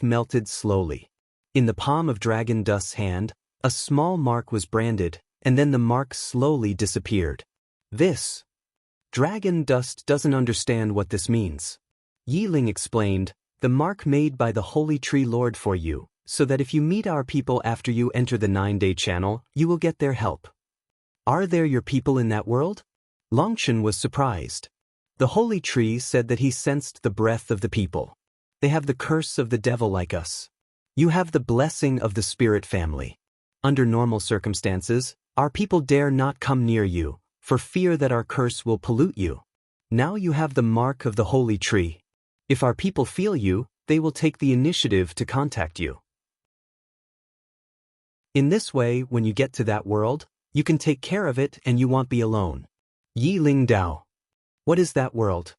melted slowly. In the palm of dragon dust's hand, a small mark was branded, and then the mark slowly disappeared. Dragon Dust doesn't understand what this means. Yiling explained, the mark made by the Holy Tree Lord for you, so that if you meet our people after you enter the 9-day channel, you will get their help. Are there your people in that world? Longchen was surprised. The Holy Tree said that he sensed the breath of the people. They have the curse of the devil like us. You have the blessing of the spirit family. Under normal circumstances, our people dare not come near you, for fear that our curse will pollute you. Now you have the mark of the Holy Tree. If our people feel you, they will take the initiative to contact you. In this way, when you get to that world, you can take care of it and you won't be alone. Yiling Dao. What is that world?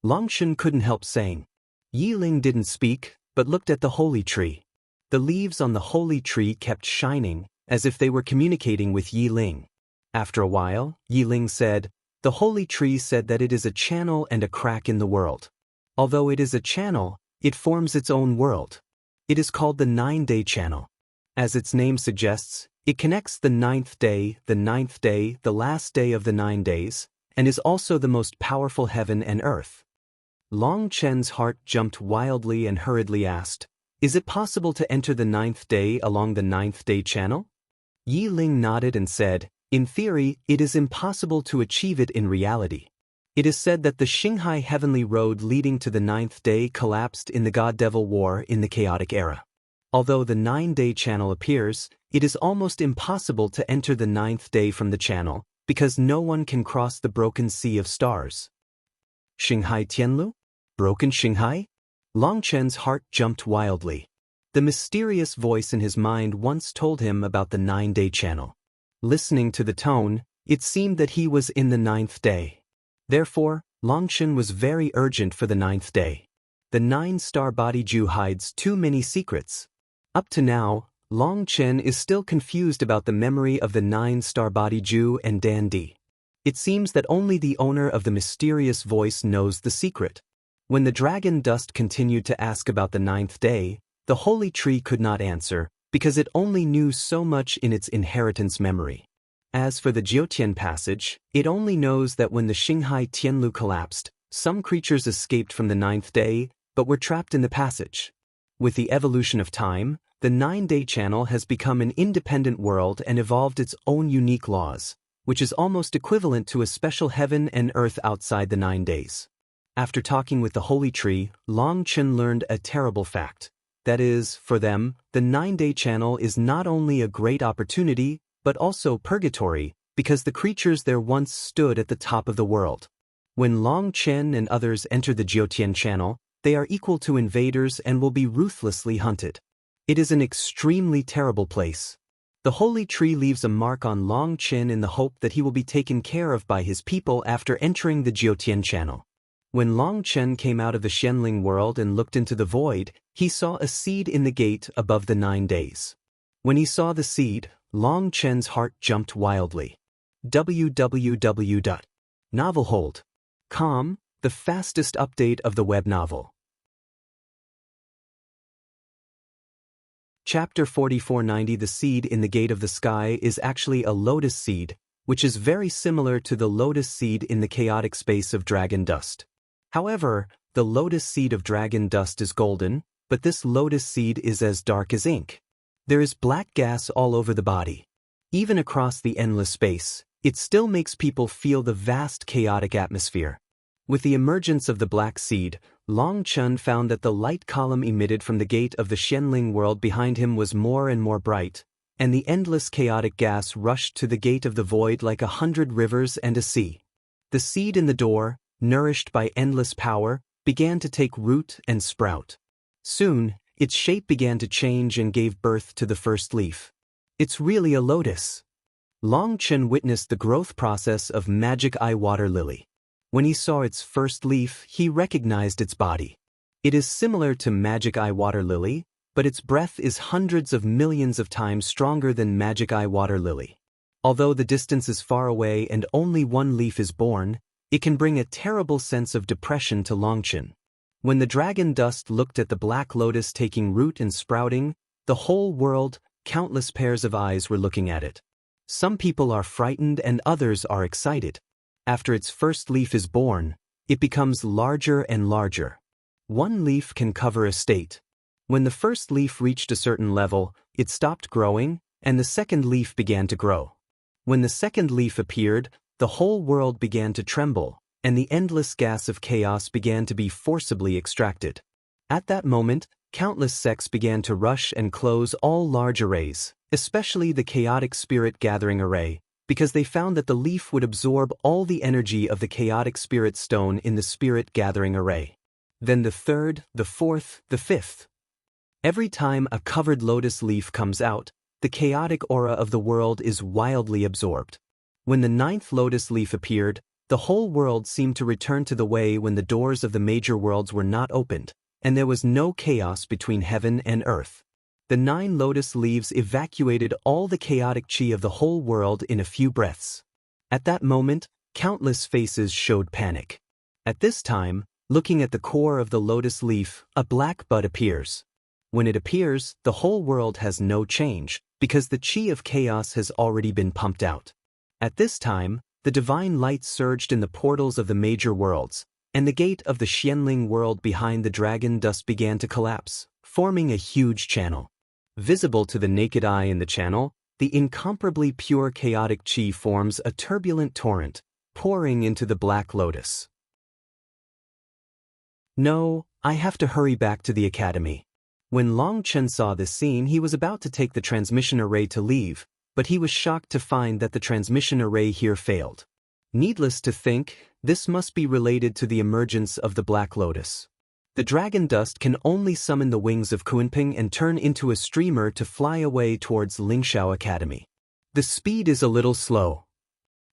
Longchen couldn't help saying. Yiling didn't speak, but looked at the holy tree. The leaves on the holy tree kept shining, as if they were communicating with Yiling. After a while, Yiling said, "The holy tree said that it is a channel and a crack in the world. Although it is a channel, it forms its own world. It is called the 9-day channel. As its name suggests, it connects the 9th day, the last day of the 9 days, and is also the most powerful heaven and earth." Long Chen's heart jumped wildly and hurriedly asked, "Is it possible to enter the 9th day along the 9th day channel?" Yiling nodded and said, "In theory, it is impossible to achieve it in reality. It is said that the Xinghai heavenly road leading to the 9th day collapsed in the God-Devil War in the chaotic era. Although the 9-day channel appears, it is almost impossible to enter the 9th day from the channel, because no one can cross the broken sea of stars." Xinghai Tianlu? Broken Xinghai? Longchen's heart jumped wildly. The mysterious voice in his mind once told him about the 9-day channel. Listening to the tone, it seemed that he was in the 9th day. Therefore, Longchen was very urgent for the 9th day. The 9-star body Ju hides too many secrets. Up to now, Longchen is still confused about the memory of the 9-star body Ju and Dan Di. It seems that only the owner of the mysterious voice knows the secret. When the dragon dust continued to ask about the 9th day, the holy tree could not answer, because it only knew so much in its inheritance memory. As for the Jiutian passage, it only knows that when the Xinghai Tianlu collapsed, some creatures escaped from the 9th day, but were trapped in the passage. With the evolution of time, the 9-day channel has become an independent world and evolved its own unique laws, which is almost equivalent to a special heaven and earth outside the 9 days. After talking with the holy tree, Long Chen learned a terrible fact. That is, for them, the 9-day channel is not only a great opportunity, but also purgatory, because the creatures there once stood at the top of the world. When Long Chen and others enter the Jiutian channel, they are equal to invaders and will be ruthlessly hunted. It is an extremely terrible place. The holy tree leaves a mark on Long Chen in the hope that he will be taken care of by his people after entering the Jiutian channel. When Long Chen came out of the Xianling world and looked into the void, he saw a seed in the gate above the 9 days. When he saw the seed, Long Chen's heart jumped wildly. www.novelhold.com, the fastest update of the web novel. Chapter 4490. The seed in the gate of the sky is actually a lotus seed, which is very similar to the lotus seed in the chaotic space of dragon dust. However, the lotus seed of dragon dust is golden, but this lotus seed is as dark as ink. There is black gas all over the body. Even across the endless space, it still makes people feel the vast chaotic atmosphere. With the emergence of the black seed, Long Chen found that the light column emitted from the gate of the Xianling world behind him was more and more bright, and the endless chaotic gas rushed to the gate of the void like 100 rivers and a sea. The seed in the door, nourished by endless power, began to take root and sprout. Soon, its shape began to change and gave birth to the first leaf. It's really a lotus. Long Chen witnessed the growth process of Magic Eye Water Lily. When he saw its first leaf, he recognized its body. It is similar to Magic Eye Water Lily, but its breath is hundreds of millions of times stronger than Magic Eye Water Lily. Although the distance is far away and only one leaf is born, it can bring a terrible sense of depression to Longchen. When the dragon dust looked at the black lotus taking root and sprouting, the whole world, countless pairs of eyes were looking at it. Some people are frightened and others are excited. After its first leaf is born, it becomes larger and larger. One leaf can cover a state. When the first leaf reached a certain level, it stopped growing, and the second leaf began to grow. When the second leaf appeared, the whole world began to tremble, and the endless gas of chaos began to be forcibly extracted. At that moment, countless sects began to rush and close all large arrays, especially the chaotic spirit gathering array, because they found that the leaf would absorb all the energy of the chaotic spirit stone in the spirit gathering array. Then the third, the fourth, the fifth. Every time a covered lotus leaf comes out, the chaotic aura of the world is wildly absorbed. When the ninth lotus leaf appeared, the whole world seemed to return to the way when the doors of the major worlds were not opened, and there was no chaos between heaven and earth. The 9 lotus leaves evacuated all the chaotic chi of the whole world in a few breaths. At that moment, countless faces showed panic. At this time, looking at the core of the lotus leaf, a black bud appears. When it appears, the whole world has no change, because the chi of chaos has already been pumped out. At this time, the divine light surged in the portals of the major worlds, and the gate of the Xianling world behind the dragon dust began to collapse, forming a huge channel. Visible to the naked eye in the channel, the incomparably pure chaotic chi forms a turbulent torrent, pouring into the black lotus. No, I have to hurry back to the academy. When Long Chen saw this scene, he was about to take the transmission array to leave, but he was shocked to find that the transmission array here failed. Needless to think, this must be related to the emergence of the Black Lotus. The dragon dust can only summon the wings of Kunping and turn into a streamer to fly away towards Lingshao Academy. The speed is a little slow.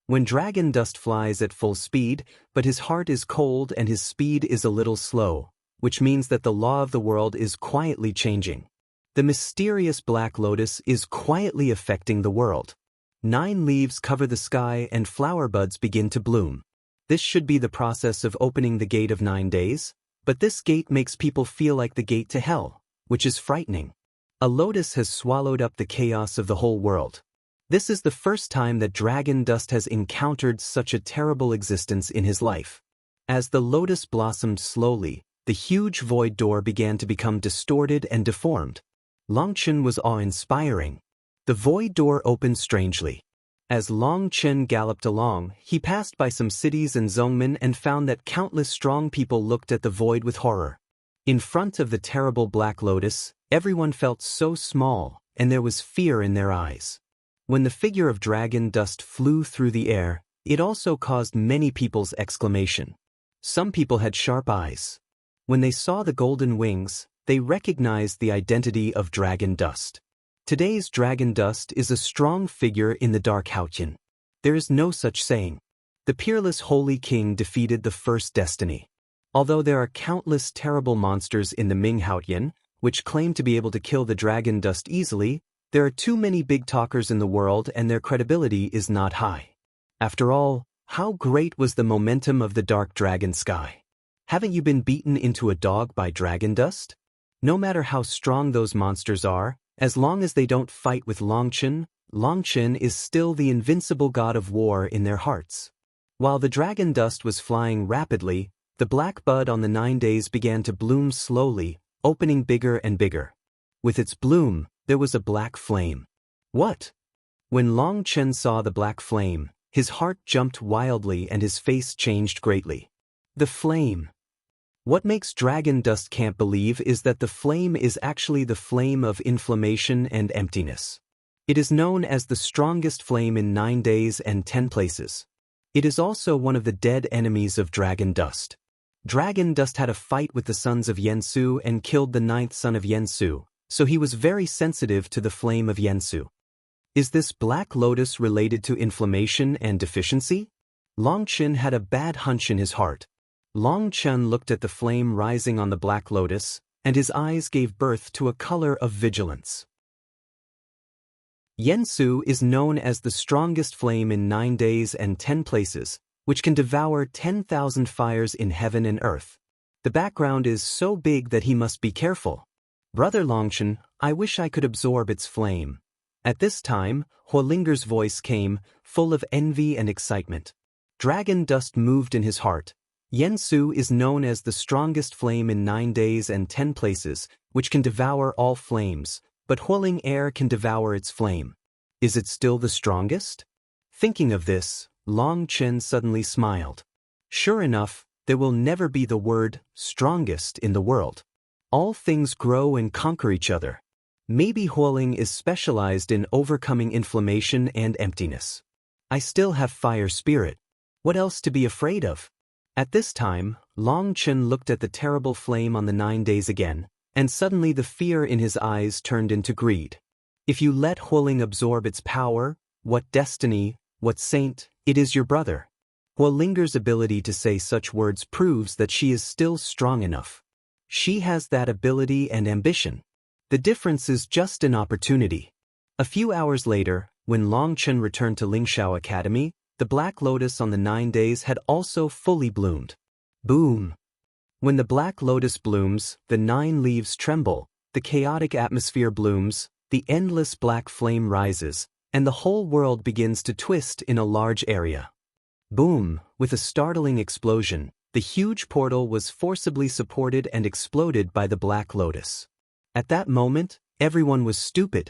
When dragon dust flies at full speed, but his heart is cold and his speed is a little slow, which means that the law of the world is quietly changing. The mysterious Black Lotus is quietly affecting the world. 9 leaves cover the sky and flower buds begin to bloom. This should be the process of opening the gate of 9 days, but this gate makes people feel like the gate to hell, which is frightening. A lotus has swallowed up the chaos of the whole world. This is the first time that dragon dust has encountered such a terrible existence in his life. As the lotus blossomed slowly, the huge void door began to become distorted and deformed. Long Chen was awe-inspiring. The void door opened strangely. As Long Chen galloped along, he passed by some cities and Zhongmen and found that countless strong people looked at the void with horror. In front of the terrible Black Lotus, everyone felt so small, and there was fear in their eyes. When the figure of dragon dust flew through the air, it also caused many people's exclamation. Some people had sharp eyes. When they saw the golden wings, they recognized the identity of dragon dust. Today's dragon dust is a strong figure in the Dark Haotian. There is no such saying. The peerless Holy King defeated the first destiny. Although there are countless terrible monsters in the Ming Haotian, which claim to be able to kill the dragon dust easily, there are too many big talkers in the world and their credibility is not high. After all, how great was the momentum of the dark dragon sky? Haven't you been beaten into a dog by dragon dust? No matter how strong those monsters are, as long as they don't fight with Long Chen is still the invincible god of war in their hearts. While the dragon dust was flying rapidly, the black bud on the 9 days began to bloom slowly, opening bigger and bigger. With its bloom, there was a black flame. What? When Long Chen saw the black flame, his heart jumped wildly and his face changed greatly. The flame. What makes dragon dust can't believe is that the flame is actually the flame of inflammation and emptiness. It is known as the strongest flame in 9 days and 10 places. It is also one of the dead enemies of dragon dust. Dragon dust had a fight with the sons of Yansu and killed the 9th son of Yansu, so he was very sensitive to the flame of Yansu. Is this black lotus related to inflammation and deficiency? Long Chen had a bad hunch in his heart. Long Chen looked at the flame rising on the black lotus, and his eyes gave birth to a color of vigilance. Yansu is known as the strongest flame in 9 days and 10 places, which can devour 10,000 fires in heaven and earth. The background is so big that he must be careful. Brother Longchen, I wish I could absorb its flame. At this time, Huolinger's voice came, full of envy and excitement. Dragon dust moved in his heart. Yensu is known as the strongest flame in 9 days and 10 places, which can devour all flames, but Huoling air can devour its flame. Is it still the strongest? Thinking of this, Long Chen suddenly smiled. Sure enough, there will never be the word strongest in the world. All things grow and conquer each other. Maybe Huoling is specialized in overcoming inflammation and emptiness. I still have fire spirit. What else to be afraid of? At this time, Long Chen looked at the terrible flame on the 9 days again, and suddenly the fear in his eyes turned into greed. If you let Huoling absorb its power, what destiny, what saint, it is your brother. Huolinger's ability to say such words proves that she is still strong enough. She has that ability and ambition. The difference is just an opportunity. A few hours later, when Long Chen returned to Lingshao Academy, the black lotus on the 9 days had also fully bloomed. Boom! When the black lotus blooms, the 9 leaves tremble, the chaotic atmosphere blooms, the endless black flame rises, and the whole world begins to twist in a large area. Boom! With a startling explosion, the huge portal was forcibly supported and exploded by the black lotus. At that moment, everyone was stupid.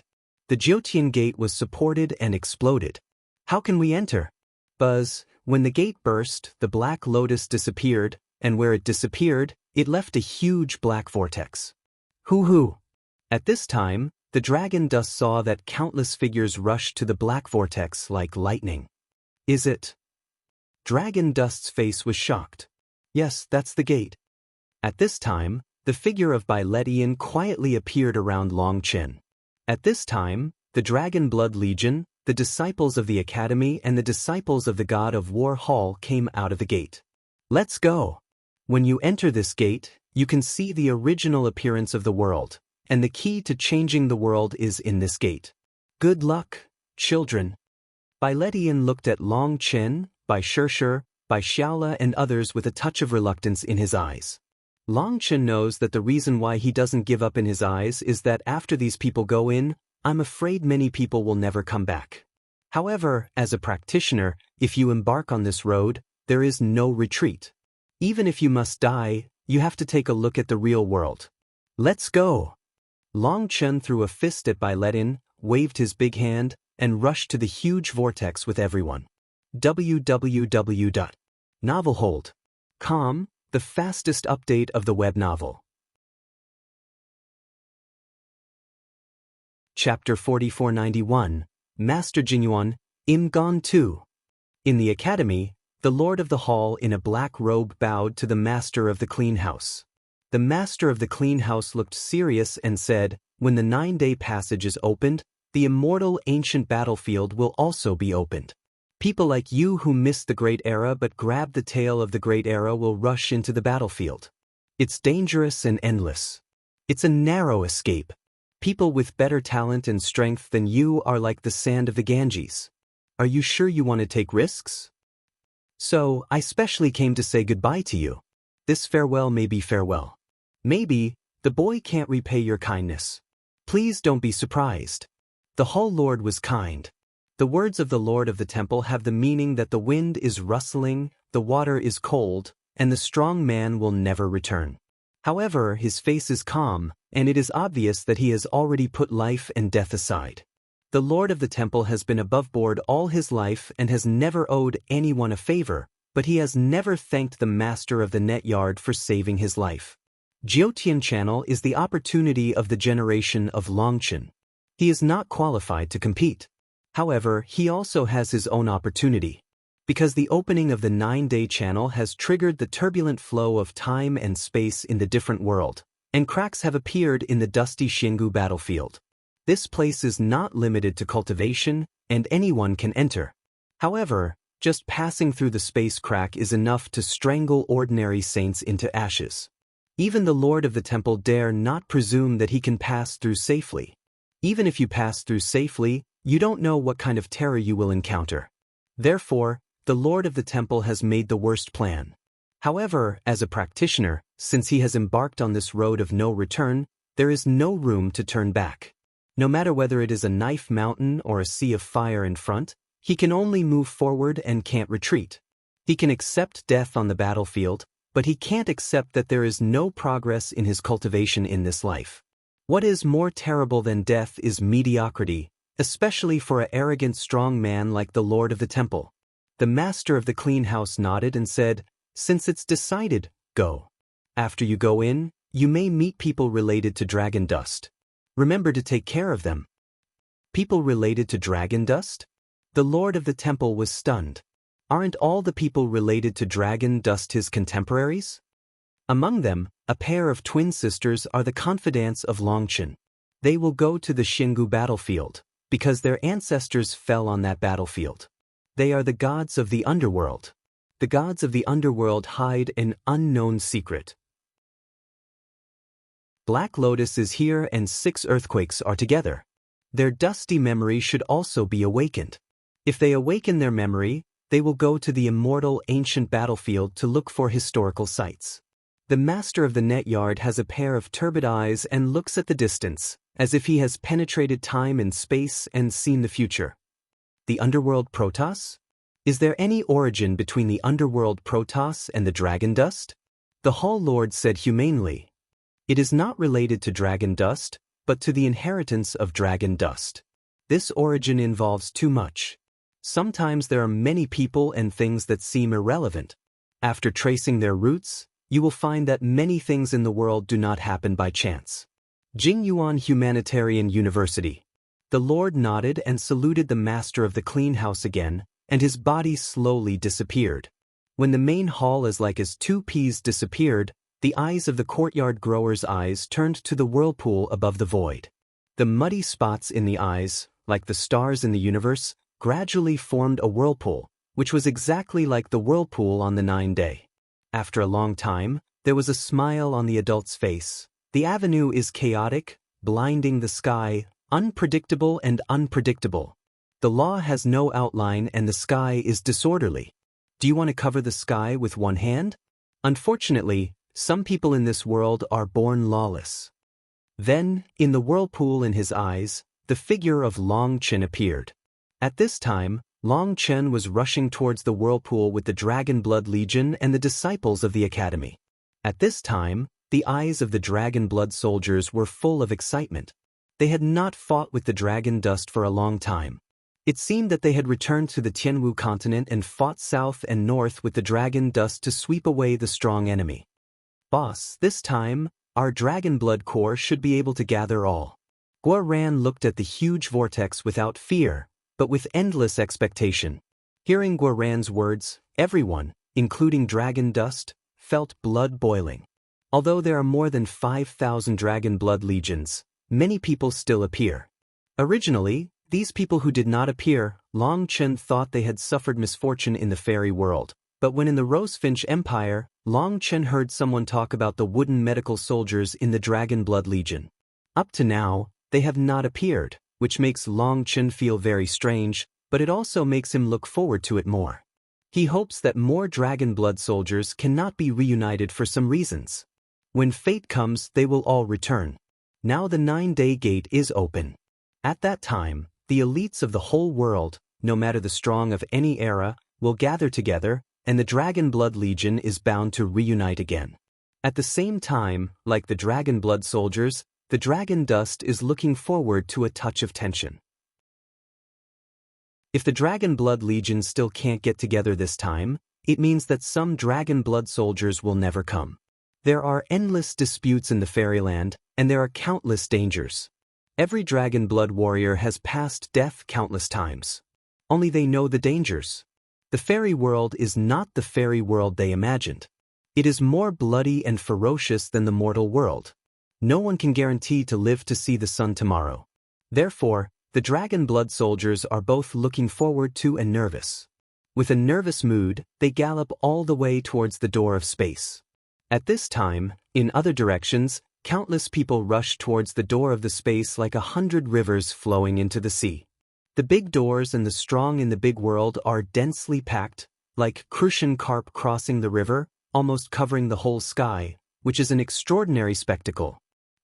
The Jiutian gate was supported and exploded. How can we enter? Buzz, when the gate burst, the black lotus disappeared, and where it disappeared, it left a huge black vortex. Hoo-hoo! At this time, the dragon dust saw that countless figures rushed to the black vortex like lightning. Is it? Dragon Dust's face was shocked. Yes, that's the gate. At this time, the figure of Bai Letian quietly appeared around Long Chen. At this time, the Dragon Blood Legion, the disciples of the Academy and the disciples of the God of War Hall came out of the gate. Let's go! When you enter this gate, you can see the original appearance of the world, and the key to changing the world is in this gate. Good luck, children. Bai Letian looked at Long Chen, Bai Shishir, Bai Xiaola and others with a touch of reluctance in his eyes. Long Chen knows that the reason why he doesn't give up in his eyes is that after these people go in, I'm afraid many people will never come back. However, as a practitioner, if you embark on this road, there is no retreat. Even if you must die, you have to take a look at the real world. Let's go! Long Chen threw a fist at Bai Letian, waved his big hand, and rushed to the huge vortex with everyone. www.novelhold.com, the fastest update of the web novel. Chapter 4491, Master Jinyuan, Gone 2. In the academy, the Lord of the Hall in a black robe bowed to the Master of the Clean House. The Master of the Clean House looked serious and said, when the 9-day passage is opened, the immortal ancient battlefield will also be opened. People like you who missed the Great Era but grabbed the tail of the Great Era will rush into the battlefield. It's dangerous and endless. It's a narrow escape. People with better talent and strength than you are like the sand of the Ganges. Are you sure you want to take risks? So, I specially came to say goodbye to you. This farewell may be farewell. Maybe, the boy can't repay your kindness. Please don't be surprised. The Hall Lord was kind. The words of the Lord of the Temple have the meaning that the wind is rustling, the water is cold, and the strong man will never return. However, his face is calm, and it is obvious that he has already put life and death aside. The Lord of the Temple has been above board all his life and has never owed anyone a favor, but he has never thanked the master of the net yard for saving his life. Jiutian Channel is the opportunity of the generation of Longchen. He is not qualified to compete. However, he also has his own opportunity. Because the opening of the 9-day channel has triggered the turbulent flow of time and space in the different world, and cracks have appeared in the dusty Xingu battlefield. This place is not limited to cultivation, and anyone can enter. However, just passing through the space crack is enough to strangle ordinary saints into ashes. Even the Lord of the Temple dare not presume that he can pass through safely. Even if you pass through safely, you don't know what kind of terror you will encounter. Therefore, the Lord of the Temple has made the worst plan. However, as a practitioner, since he has embarked on this road of no return, there is no room to turn back. No matter whether it is a knife mountain or a sea of fire in front, he can only move forward and can't retreat. He can accept death on the battlefield, but he can't accept that there is no progress in his cultivation in this life. What is more terrible than death is mediocrity, especially for an arrogant strong man like the Lord of the Temple. The master of the clean house nodded and said, "Since it's decided, go. After you go in, you may meet people related to dragon dust. Remember to take care of them." People related to dragon dust? The Lord of the Temple was stunned. Aren't all the people related to dragon dust his contemporaries? Among them, a pair of twin sisters are the confidants of Longchen. They will go to the Xingu battlefield, because their ancestors fell on that battlefield. They are the gods of the underworld. The gods of the underworld hide an unknown secret. Black Lotus is here and 6 earthquakes are together. Their dusty memory should also be awakened. If they awaken their memory, they will go to the immortal ancient battlefield to look for historical sites. The master of the net yard has a pair of turbid eyes and looks at the distance, as if he has penetrated time and space and seen the future. The underworld Protoss? Is there any origin between the underworld Protoss and the dragon dust? The Hall Lord said humanely, "It is not related to dragon dust, but to the inheritance of dragon dust. This origin involves too much. Sometimes there are many people and things that seem irrelevant. After tracing their roots, you will find that many things in the world do not happen by chance." Jingyuan Humanitarian University. The Lord nodded and saluted the master of the clean house again, and his body slowly disappeared. When the main hall as like as 2 peas disappeared, the eyes of the courtyard grower's eyes turned to the whirlpool above the void. The muddy spots in the eyes, like the stars in the universe, gradually formed a whirlpool, which was exactly like the whirlpool on the 9-day. After a long time, there was a smile on the adult's face. The avenue is chaotic, blinding the sky, unpredictable and unpredictable. The law has no outline and the sky is disorderly. Do you want to cover the sky with one hand? Unfortunately, some people in this world are born lawless. Then, in the whirlpool in his eyes, the figure of Long Chen appeared. At this time, Long Chen was rushing towards the whirlpool with the Dragon Blood Legion and the disciples of the Academy. At this time, the eyes of the Dragon Blood soldiers were full of excitement. They had not fought with the dragon dust for a long time. It seemed that they had returned to the Tianwu continent and fought south and north with the dragon dust to sweep away the strong enemy. "Boss, this time, our Dragon Blood Corps should be able to gather all." Guo Ran looked at the huge vortex without fear, but with endless expectation. Hearing Guo Ran's words, everyone, including dragon dust, felt blood boiling. Although there are more than 5,000 Dragon Blood Legions, many people still appear. Originally, these people who did not appear, Long Chen thought they had suffered misfortune in the fairy world, but when in the Rosefinch Empire, Long Chen heard someone talk about the wooden medical soldiers in the Dragon Blood Legion. Up to now, they have not appeared, which makes Long Chen feel very strange, but it also makes him look forward to it more. He hopes that more Dragon Blood soldiers cannot be reunited for some reasons. When fate comes, they will all return. Now the 9-day gate is open. At that time, the elites of the whole world, no matter the strong of any era, will gather together, and the Dragon Blood Legion is bound to reunite again. At the same time, like the Dragon Blood soldiers, the Dragon Dust is looking forward to a touch of tension. If the Dragon Blood Legion still can't get together this time, it means that some Dragon Blood soldiers will never come. There are endless disputes in the fairyland, and there are countless dangers. Every Dragon Blood warrior has passed death countless times. Only they know the dangers. The fairy world is not the fairy world they imagined. It is more bloody and ferocious than the mortal world. No one can guarantee to live to see the sun tomorrow. Therefore, the Dragon Blood soldiers are both looking forward to and nervous. With a nervous mood, they gallop all the way towards the door of space. At this time, in other directions, countless people rush towards the door of the space like 100 rivers flowing into the sea. The big doors and the strong in the big world are densely packed, like crucian carp crossing the river, almost covering the whole sky, which is an extraordinary spectacle.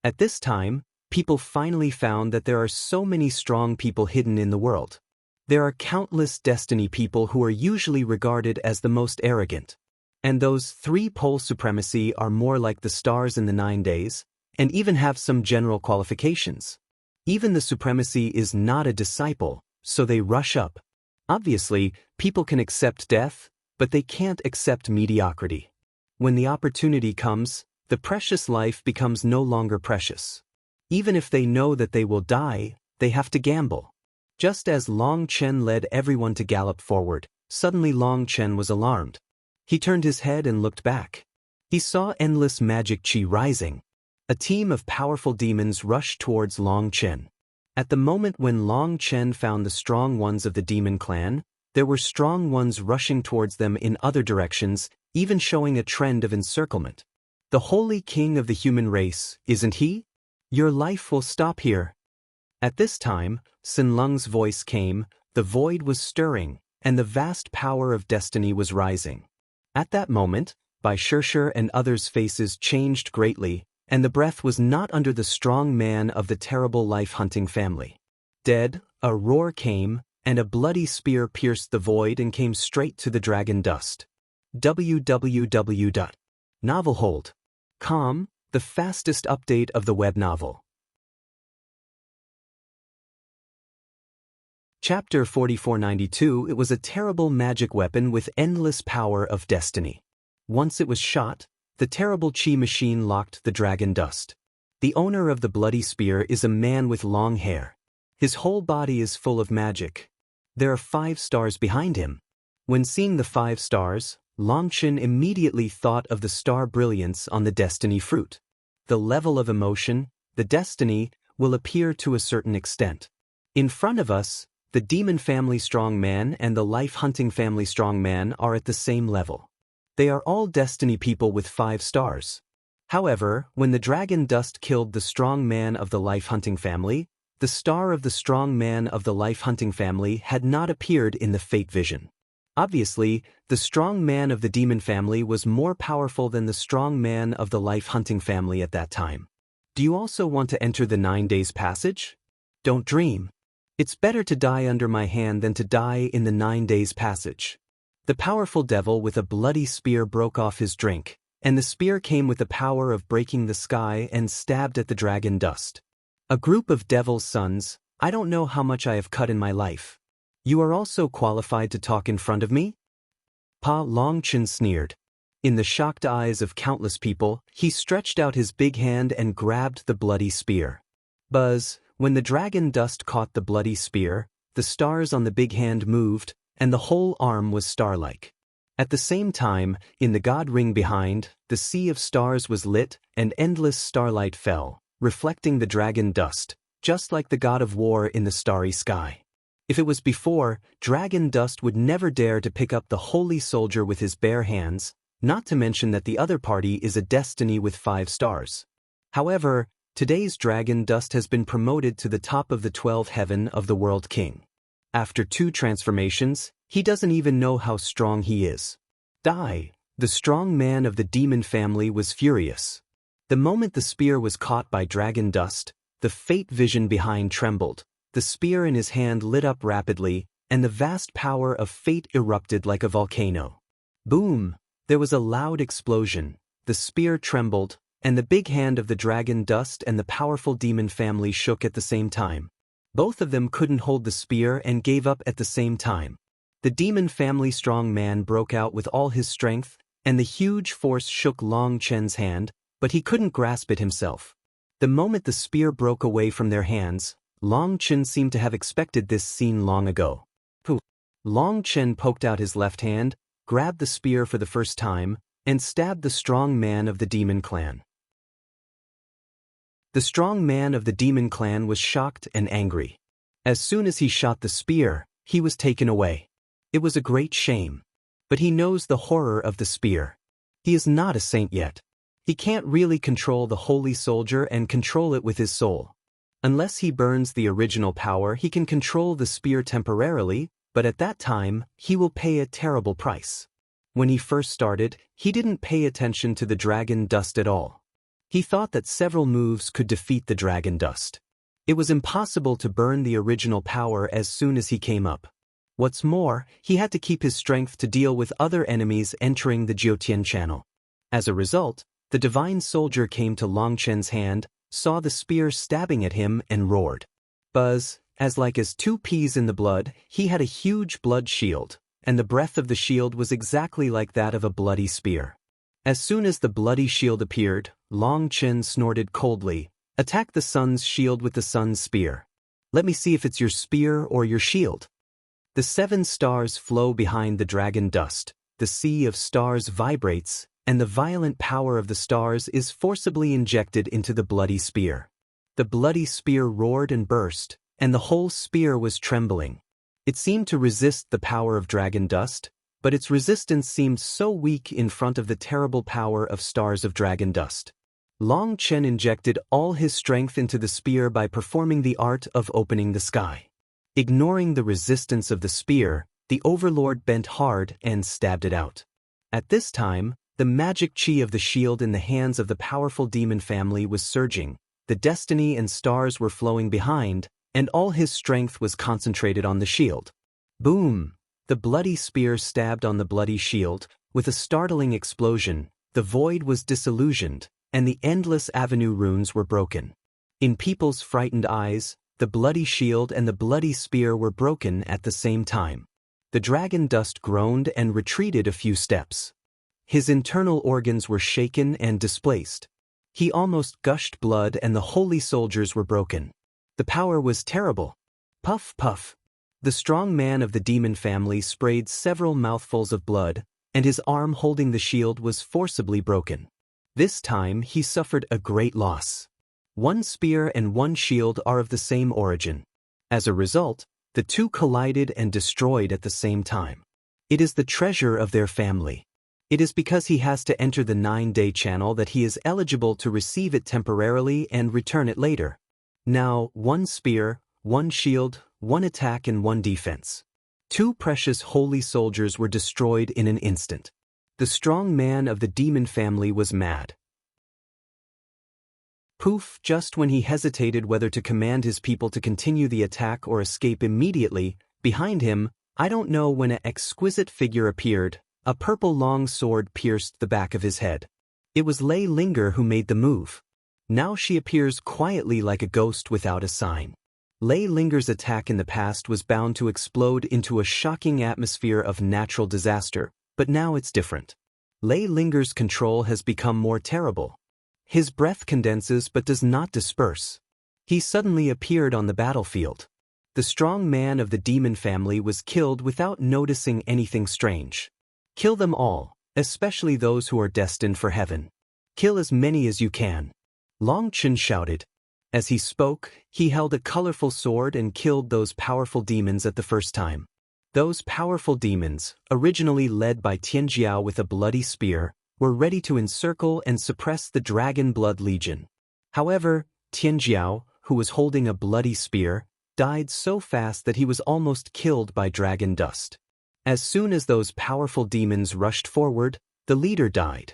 At this time, people finally found that there are so many strong people hidden in the world. There are countless destiny people who are usually regarded as the most arrogant. And those three pole supremacy are more like the stars in the 9 days, and even have some general qualifications. Even the supremacy is not a disciple, so they rush up. Obviously, people can accept death, but they can't accept mediocrity. When the opportunity comes, the precious life becomes no longer precious. Even if they know that they will die, they have to gamble. Just as Long Chen led everyone to gallop forward, suddenly Long Chen was alarmed. He turned his head and looked back. He saw endless magic chi rising. A team of powerful demons rushed towards Long Chen. At the moment when Long Chen found the strong ones of the demon clan, there were strong ones rushing towards them in other directions, even showing a trend of encirclement. The holy king of the human race, isn't he? Your life will stop here. At this time, Sin Lung's voice came, the void was stirring, and the vast power of destiny was rising. At that moment, Bai Shishir and others' faces changed greatly, and the breath was not under the strong man of the terrible life-hunting family. Dead, a roar came, and a bloody spear pierced the void and came straight to the dragon dust. www.novelhold.com, the fastest update of the web novel. Chapter 4492. It was a terrible magic weapon with endless power of destiny. Once it was shot, the terrible chi machine locked the dragon dust. The owner of the bloody spear is a man with long hair. His whole body is full of magic. There are 5 stars behind him. When seeing the 5 stars, Long Chen immediately thought of the star brilliance on the destiny fruit. The level of emotion, the destiny, will appear to a certain extent. In front of us, the demon family strongman and the life-hunting family strongman are at the same level. They are all destiny people with 5 stars. However, when the dragon dust killed the strong man of the life-hunting family, the star of the strong man of the life-hunting family had not appeared in the fate vision. Obviously, the strong man of the demon family was more powerful than the strong man of the life-hunting family at that time. Do you also want to enter the 9 days passage? Don't dream. It's better to die under my hand than to die in the 9 days passage. The powerful devil with a bloody spear broke off his drink, and the spear came with the power of breaking the sky and stabbed at the dragon dust. A group of devil's sons, I don't know how much I have cut in my life. You are also qualified to talk in front of me? Pa Long Chen sneered. In the shocked eyes of countless people, he stretched out his big hand and grabbed the bloody spear. Buzz. When the dragon dust caught the bloody spear, the stars on the big hand moved, and the whole arm was star-like. At the same time, in the god ring behind, the sea of stars was lit, and endless starlight fell, reflecting the dragon dust, just like the god of war in the starry sky. If it was before, dragon dust would never dare to pick up the holy soldier with his bare hands, not to mention that the other party is a destiny with 5 stars. However, today's dragon dust has been promoted to the top of the 12 heaven of the world king. After 2 transformations, he doesn't even know how strong he is. Die! The strong man of the demon family was furious. The moment the spear was caught by dragon dust, the fate vision behind trembled, the spear in his hand lit up rapidly, and the vast power of fate erupted like a volcano. Boom! There was a loud explosion, the spear trembled, and the big hand of the dragon dust and the powerful demon family shook at the same time. Both of them couldn't hold the spear and gave up at the same time. The demon family strong man broke out with all his strength, and the huge force shook Long Chen's hand, but he couldn't grasp it himself. The moment the spear broke away from their hands, Long Chen seemed to have expected this scene long ago. Long Chen poked out his left hand, grabbed the spear for the first time, and stabbed the strong man of the demon clan. The strong man of the demon clan was shocked and angry. As soon as he shot the spear, he was taken away. It was a great shame. But he knows the horror of the spear. He is not a saint yet. He can't really control the holy soldier and control it with his soul. Unless he burns the original power, he can control the spear temporarily, but at that time, he will pay a terrible price. When he first started, he didn't pay attention to the dragon dust at all. He thought that several moves could defeat the dragon dust. It was impossible to burn the original power as soon as he came up. What's more, he had to keep his strength to deal with other enemies entering the Jiutian channel. As a result, the divine soldier came to Long Chen's hand, saw the spear stabbing at him, and roared. Buzz, as like as 2 peas in the blood, he had a huge blood shield, and the breath of the shield was exactly like that of a bloody spear. As soon as the bloody shield appeared, Long Chen snorted coldly, "Attack the sun's shield with the sun's spear. Let me see if it's your spear or your shield." The 7 stars flow behind the dragon dust, the sea of stars vibrates, and the violent power of the stars is forcibly injected into the bloody spear. The bloody spear roared and burst, and the whole spear was trembling. It seemed to resist the power of dragon dust, but its resistance seemed so weak in front of the terrible power of stars of dragon dust. Long Chen injected all his strength into the spear by performing the art of opening the sky. Ignoring the resistance of the spear, the overlord bent hard and stabbed it out. At this time, the magic chi of the shield in the hands of the powerful demon family was surging, the destiny and stars were flowing behind, and all his strength was concentrated on the shield. Boom! The bloody spear stabbed on the bloody shield. With a startling explosion, the void was disillusioned, and the endless avenue runes were broken. In people's frightened eyes, the bloody shield and the bloody spear were broken at the same time. The dragon dust groaned and retreated a few steps. His internal organs were shaken and displaced. He almost gushed blood and the holy soldiers were broken. The power was terrible. Puff, puff. The strong man of the demon family sprayed several mouthfuls of blood, and his arm holding the shield was forcibly broken. This time he suffered a great loss. 1 spear and 1 shield are of the same origin. As a result, the 2 collided and destroyed at the same time. It is the treasure of their family. It is because he has to enter the 9-day channel that he is eligible to receive it temporarily and return it later. Now, 1 spear, 1 shield, 1 attack and 1 defense. 2 precious holy soldiers were destroyed in an instant. The strong man of the demon family was mad. Poof! Just when he hesitated whether to command his people to continue the attack or escape immediately, behind him, I don't know when an exquisite figure appeared, a purple long sword pierced the back of his head. It was Lei Linger who made the move. Now she appears quietly like a ghost without a sign. Lei Linger's attack in the past was bound to explode into a shocking atmosphere of natural disaster, but now it's different. Lei Linger's control has become more terrible. His breath condenses but does not disperse. He suddenly appeared on the battlefield. The strong man of the demon family was killed without noticing anything strange. Kill them all, especially those who are destined for heaven. Kill as many as you can. Long Chen shouted. As he spoke, he held a colorful sword and killed those powerful demons at the first time. Those powerful demons, originally led by Tianjiao with a bloody spear, were ready to encircle and suppress the Dragon Blood Legion. However, Tianjiao, who was holding a bloody spear, died so fast that he was almost killed by dragon dust. As soon as those powerful demons rushed forward, the leader died.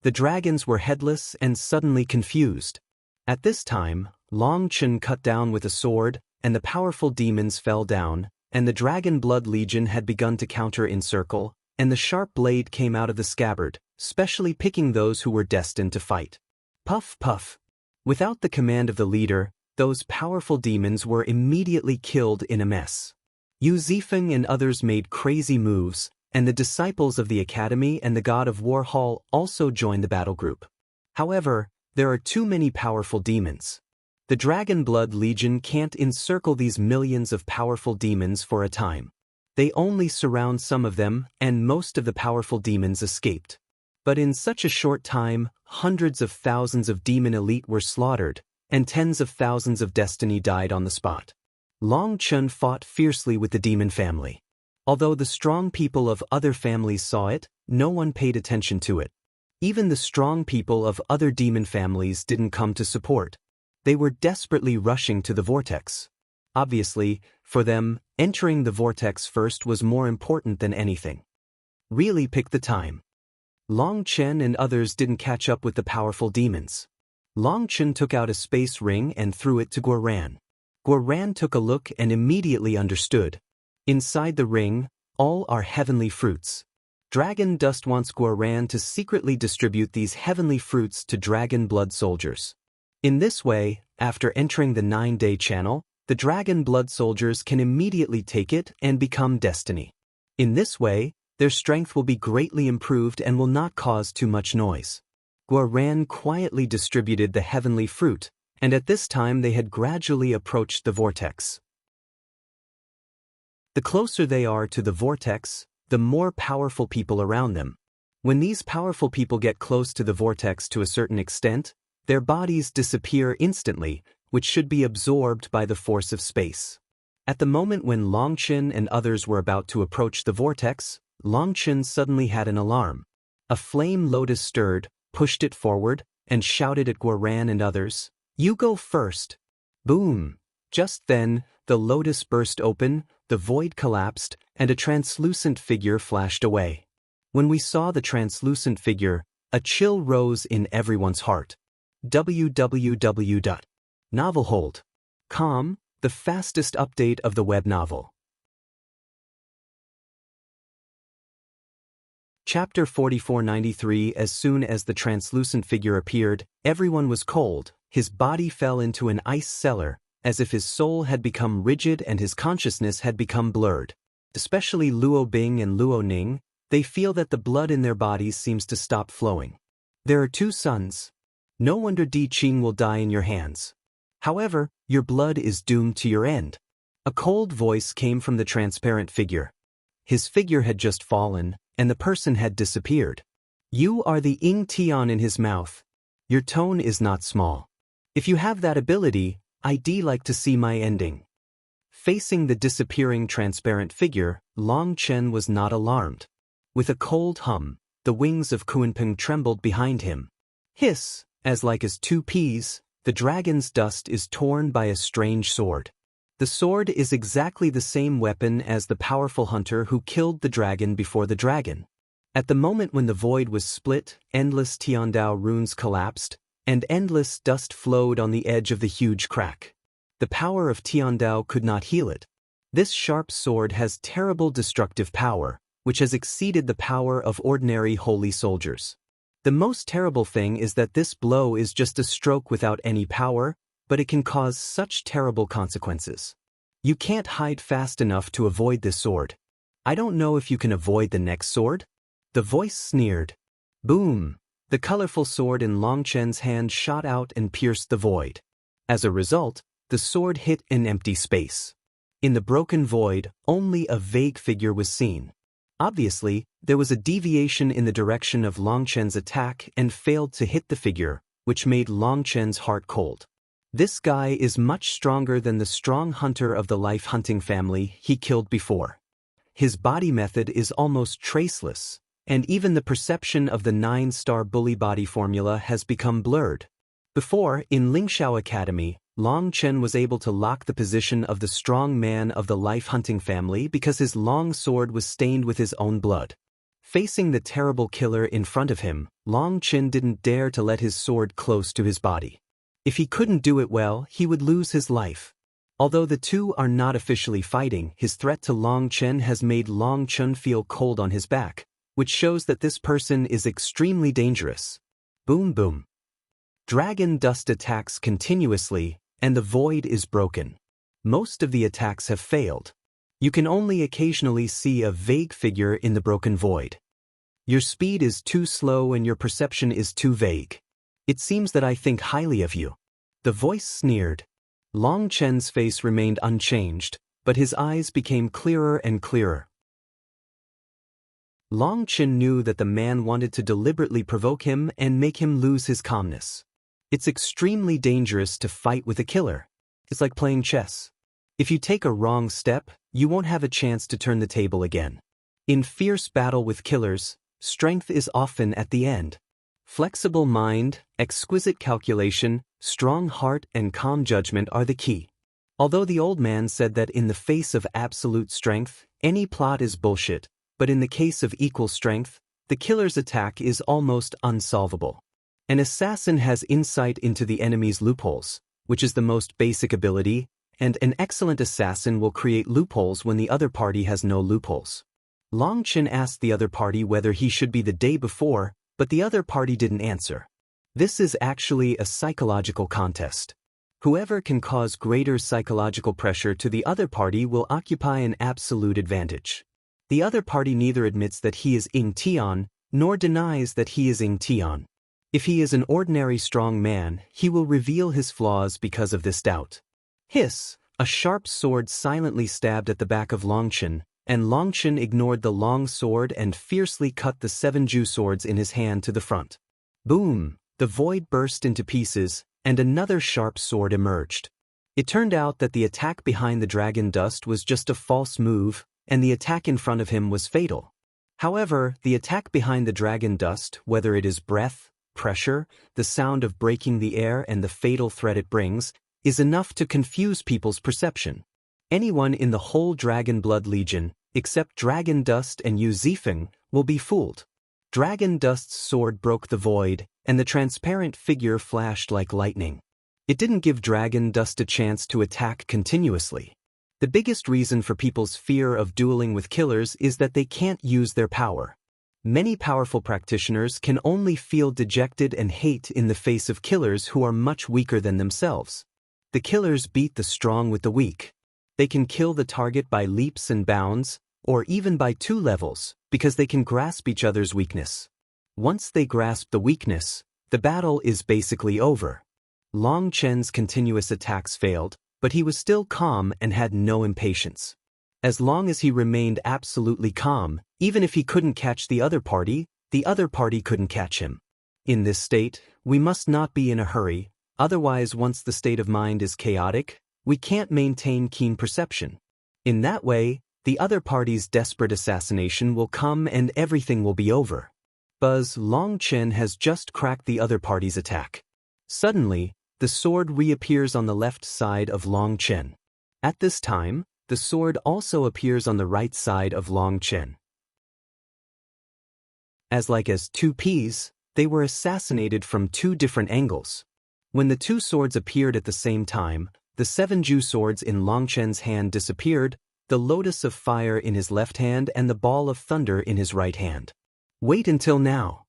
The dragons were headless and suddenly confused. At this time, Long Chen cut down with a sword, and the powerful demons fell down, and the Dragon Blood Legion had begun to counter-encircle, and the sharp blade came out of the scabbard, specially picking those who were destined to fight. Puff, puff. Without the command of the leader, those powerful demons were immediately killed in a mess. Yu Zifeng and others made crazy moves, and the disciples of the Academy and the God of War Hall also joined the battle group. However, there are too many powerful demons. The Dragon Blood Legion can't encircle these millions of powerful demons for a time. They only surround some of them, and most of the powerful demons escaped. But in such a short time, hundreds of thousands of demon elite were slaughtered, and tens of thousands of destiny died on the spot. Long Chen fought fiercely with the demon family. Although the strong people of other families saw it, no one paid attention to it. Even the strong people of other demon families didn't come to support. They were desperately rushing to the vortex. Obviously, for them, entering the vortex first was more important than anything. Really pick the time. Long Chen and others didn't catch up with the powerful demons. Long Chen took out a space ring and threw it to Guoran. Guoran took a look and immediately understood. Inside the ring, all are heavenly fruits. Dragon Dust wants Guoran to secretly distribute these heavenly fruits to dragon blood soldiers. In this way, after entering the 9-day channel, the dragon blood soldiers can immediately take it and become destiny. In this way, their strength will be greatly improved and will not cause too much noise. Guoran quietly distributed the heavenly fruit, and at this time they had gradually approached the vortex. The closer they are to the vortex, the more powerful people around them. When these powerful people get close to the vortex to a certain extent, their bodies disappear instantly, which should be absorbed by the force of space. At the moment when Longchen and others were about to approach the vortex, Longchen suddenly had an alarm. A flame lotus stirred, pushed it forward, and shouted at Guoran and others, "You go first." Boom! Just then, the lotus burst open, the void collapsed, and a translucent figure flashed away. When we saw the translucent figure, a chill rose in everyone's heart. www.novelhold.com, the fastest update of the web novel. Chapter 4493. As soon as the translucent figure appeared, everyone was cold. His body fell into an ice cellar, as if his soul had become rigid and his consciousness had become blurred. Especially Luo Bing and Luo Ning, they feel that the blood in their bodies seems to stop flowing. There are 2 sons. No wonder Di Qing will die in your hands. However, your blood is doomed to your end. A cold voice came from the transparent figure. His figure had just fallen, and the person had disappeared. You are the Ying Tian in his mouth. Your tone is not small. If you have that ability, I'd like to see my ending. Facing the disappearing transparent figure, Long Chen was not alarmed. With a cold hum, the wings of Kuanping trembled behind him. Hiss, as like as 2 peas, the dragon's dust is torn by a strange sword. The sword is exactly the same weapon as the powerful hunter who killed the dragon before the dragon. At the moment when the void was split, endless Tiandao runes collapsed, and endless dust flowed on the edge of the huge crack. The power of Tiandao could not heal it. This sharp sword has terrible destructive power, which has exceeded the power of ordinary holy soldiers. The most terrible thing is that this blow is just a stroke without any power, but it can cause such terrible consequences. You can't hide fast enough to avoid this sword. I don't know if you can avoid the next sword? The voice sneered. Boom! The colorful sword in Long Chen's hand shot out and pierced the void. As a result, the sword hit an empty space. In the broken void, only a vague figure was seen. Obviously, there was a deviation in the direction of Long Chen's attack and failed to hit the figure, which made Long Chen's heart cold. This guy is much stronger than the strong hunter of the life hunting family he killed before. His body method is almost traceless, and even the perception of the 9-star bully body formula has become blurred. Before, in Lingxiao Academy, Long Chen was able to lock the position of the strong man of the life hunting family because his long sword was stained with his own blood. Facing the terrible killer in front of him, Long Chen didn't dare to let his sword close to his body. If he couldn't do it well, he would lose his life. Although the two are not officially fighting, his threat to Long Chen has made Long Chen feel cold on his back, which shows that this person is extremely dangerous. Boom boom. Dragon dust attacks continuously, and the void is broken. Most of the attacks have failed. You can only occasionally see a vague figure in the broken void. Your speed is too slow and your perception is too vague. It seems that I think highly of you. The voice sneered. Long Chen's face remained unchanged, but his eyes became clearer and clearer. Long Chen knew that the man wanted to deliberately provoke him and make him lose his calmness. It's extremely dangerous to fight with a killer. It's like playing chess. If you take a wrong step, you won't have a chance to turn the table again. In fierce battle with killers, strength is often at the end. Flexible mind, exquisite calculation, strong heart and calm judgment are the key. Although the old man said that in the face of absolute strength, any plot is bullshit, but in the case of equal strength, the killer's attack is almost unsolvable. An assassin has insight into the enemy's loopholes, which is the most basic ability, and an excellent assassin will create loopholes when the other party has no loopholes. Long Chen asked the other party whether he should be the day before, but the other party didn't answer. This is actually a psychological contest. Whoever can cause greater psychological pressure to the other party will occupy an absolute advantage. The other party neither admits that he is Ying Tian, nor denies that he is Ying Tian. If he is an ordinary strong man, he will reveal his flaws because of this doubt. Hiss! A sharp sword silently stabbed at the back of Longchen, and Longchen ignored the long sword and fiercely cut the 7 Ju swords in his hand to the front. Boom! The void burst into pieces, and another sharp sword emerged. It turned out that the attack behind the dragon dust was just a false move, and the attack in front of him was fatal. However, the attack behind the dragon dust, whether it is breath, pressure, the sound of breaking the air and the fatal threat it brings, is enough to confuse people's perception. Anyone in the whole Dragon Blood Legion, except Dragon Dust and Yu Zifeng, will be fooled. Dragon Dust's sword broke the void, and the transparent figure flashed like lightning. It didn't give Dragon Dust a chance to attack continuously. The biggest reason for people's fear of dueling with killers is that they can't use their power. Many powerful practitioners can only feel dejected and hate in the face of killers who are much weaker than themselves. The killers beat the strong with the weak. They can kill the target by leaps and bounds, or even by 2 levels, because they can grasp each other's weakness. Once they grasp the weakness, the battle is basically over. Long Chen's continuous attacks failed, but he was still calm and had no impatience. As long as he remained absolutely calm, even if he couldn't catch the other party couldn't catch him. In this state, we must not be in a hurry, otherwise once the state of mind is chaotic, we can't maintain keen perception. In that way, the other party's desperate assassination will come and everything will be over. Buzz Long Chen has just cracked the other party's attack. Suddenly, the sword reappears on the left side of Long Chen. At this time, the sword also appears on the right side of Long Chen. As like as 2 peas, they were assassinated from 2 different angles. When the 2 swords appeared at the same time, the 7 Ju swords in Long Chen's hand disappeared, the lotus of fire in his left hand and the ball of thunder in his right hand. Wait until now.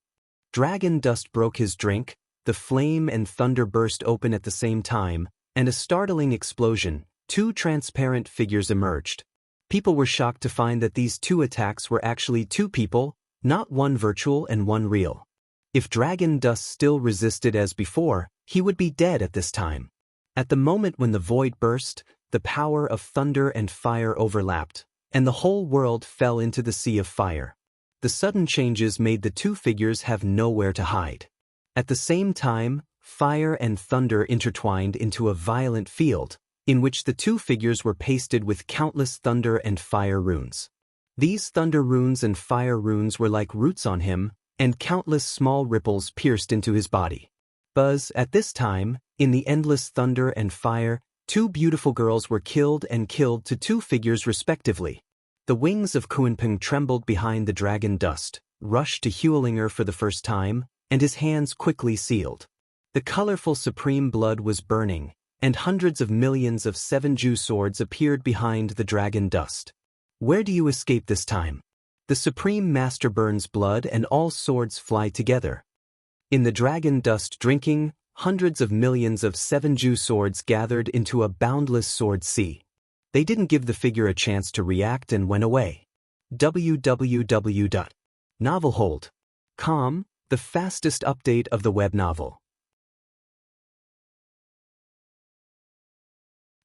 Dragon Dust broke his drink, the flame and thunder burst open at the same time, and a startling explosion, 2 transparent figures emerged. People were shocked to find that these 2 attacks were actually 2 people, not 1 virtual and 1 real. If Dragon Dust still resisted as before, he would be dead at this time. At the moment when the void burst, the power of thunder and fire overlapped, and the whole world fell into the sea of fire. The sudden changes made the 2 figures have nowhere to hide. At the same time, fire and thunder intertwined into a violent field, in which the 2 figures were pasted with countless thunder and fire runes. These thunder runes and fire runes were like roots on him, and countless small ripples pierced into his body. Buzz, at this time, in the endless thunder and fire, 2 beautiful girls were killed to 2 figures respectively. The wings of Kuenping trembled behind the dragon dust, rushed to Huelinger for the first time, and his hands quickly sealed. The colorful supreme blood was burning, and hundreds of millions of 7 Ju swords appeared behind the dragon dust. Where do you escape this time? The Supreme Master burns blood and all swords fly together. In the dragon dust drinking, hundreds of millions of 7 Ju swords gathered into a boundless sword sea. They didn't give the figure a chance to react and went away. www.novelhold.com, the fastest update of the web novel.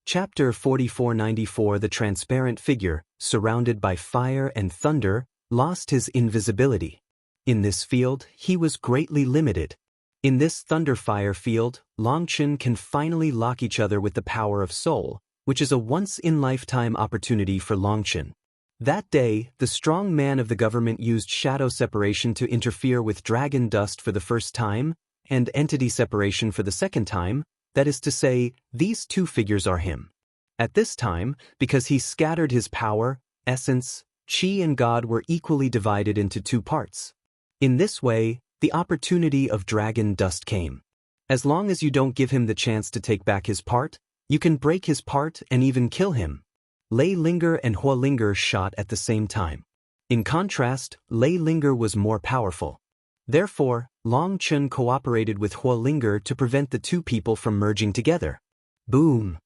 Chapter 4494. The transparent figure, surrounded by fire and thunder, lost his invisibility. In this field, he was greatly limited. In this thunder-fire field, Longchen can finally lock each other with the power of soul, which is a once-in-lifetime opportunity for Longchen. That day, the strong man of the government used shadow separation to interfere with dragon dust for the first time, and entity separation for the second time. That is to say, these 2 figures are him. At this time, because he scattered his power, essence, Qi and God were equally divided into 2 parts. In this way, the opportunity of dragon dust came. As long as you don't give him the chance to take back his part, You can break his part and even kill him. Lei Linger and Hua Linger shot at the same time. In contrast, Lei Linger was more powerful. Therefore, Long Chen cooperated with Hua Linger to prevent the two people from merging together. Boom!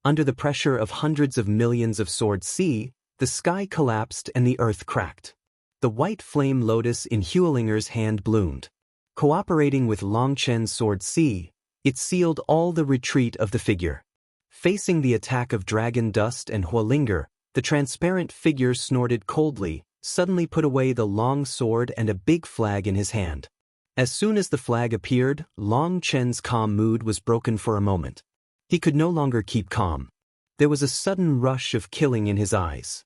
Under the pressure of hundreds of millions of sword C, the sky collapsed and the earth cracked. The white flame lotus in Hua Linger's hand bloomed. Cooperating with Long Chen's sword C, it sealed all the retreat of the figure. Facing the attack of dragon dust and Hua Linger, the transparent figure snorted coldly, suddenly put away the long sword and a big flag in his hand. As soon as the flag appeared, Long Chen's calm mood was broken for a moment. He could no longer keep calm. There was a sudden rush of killing in his eyes.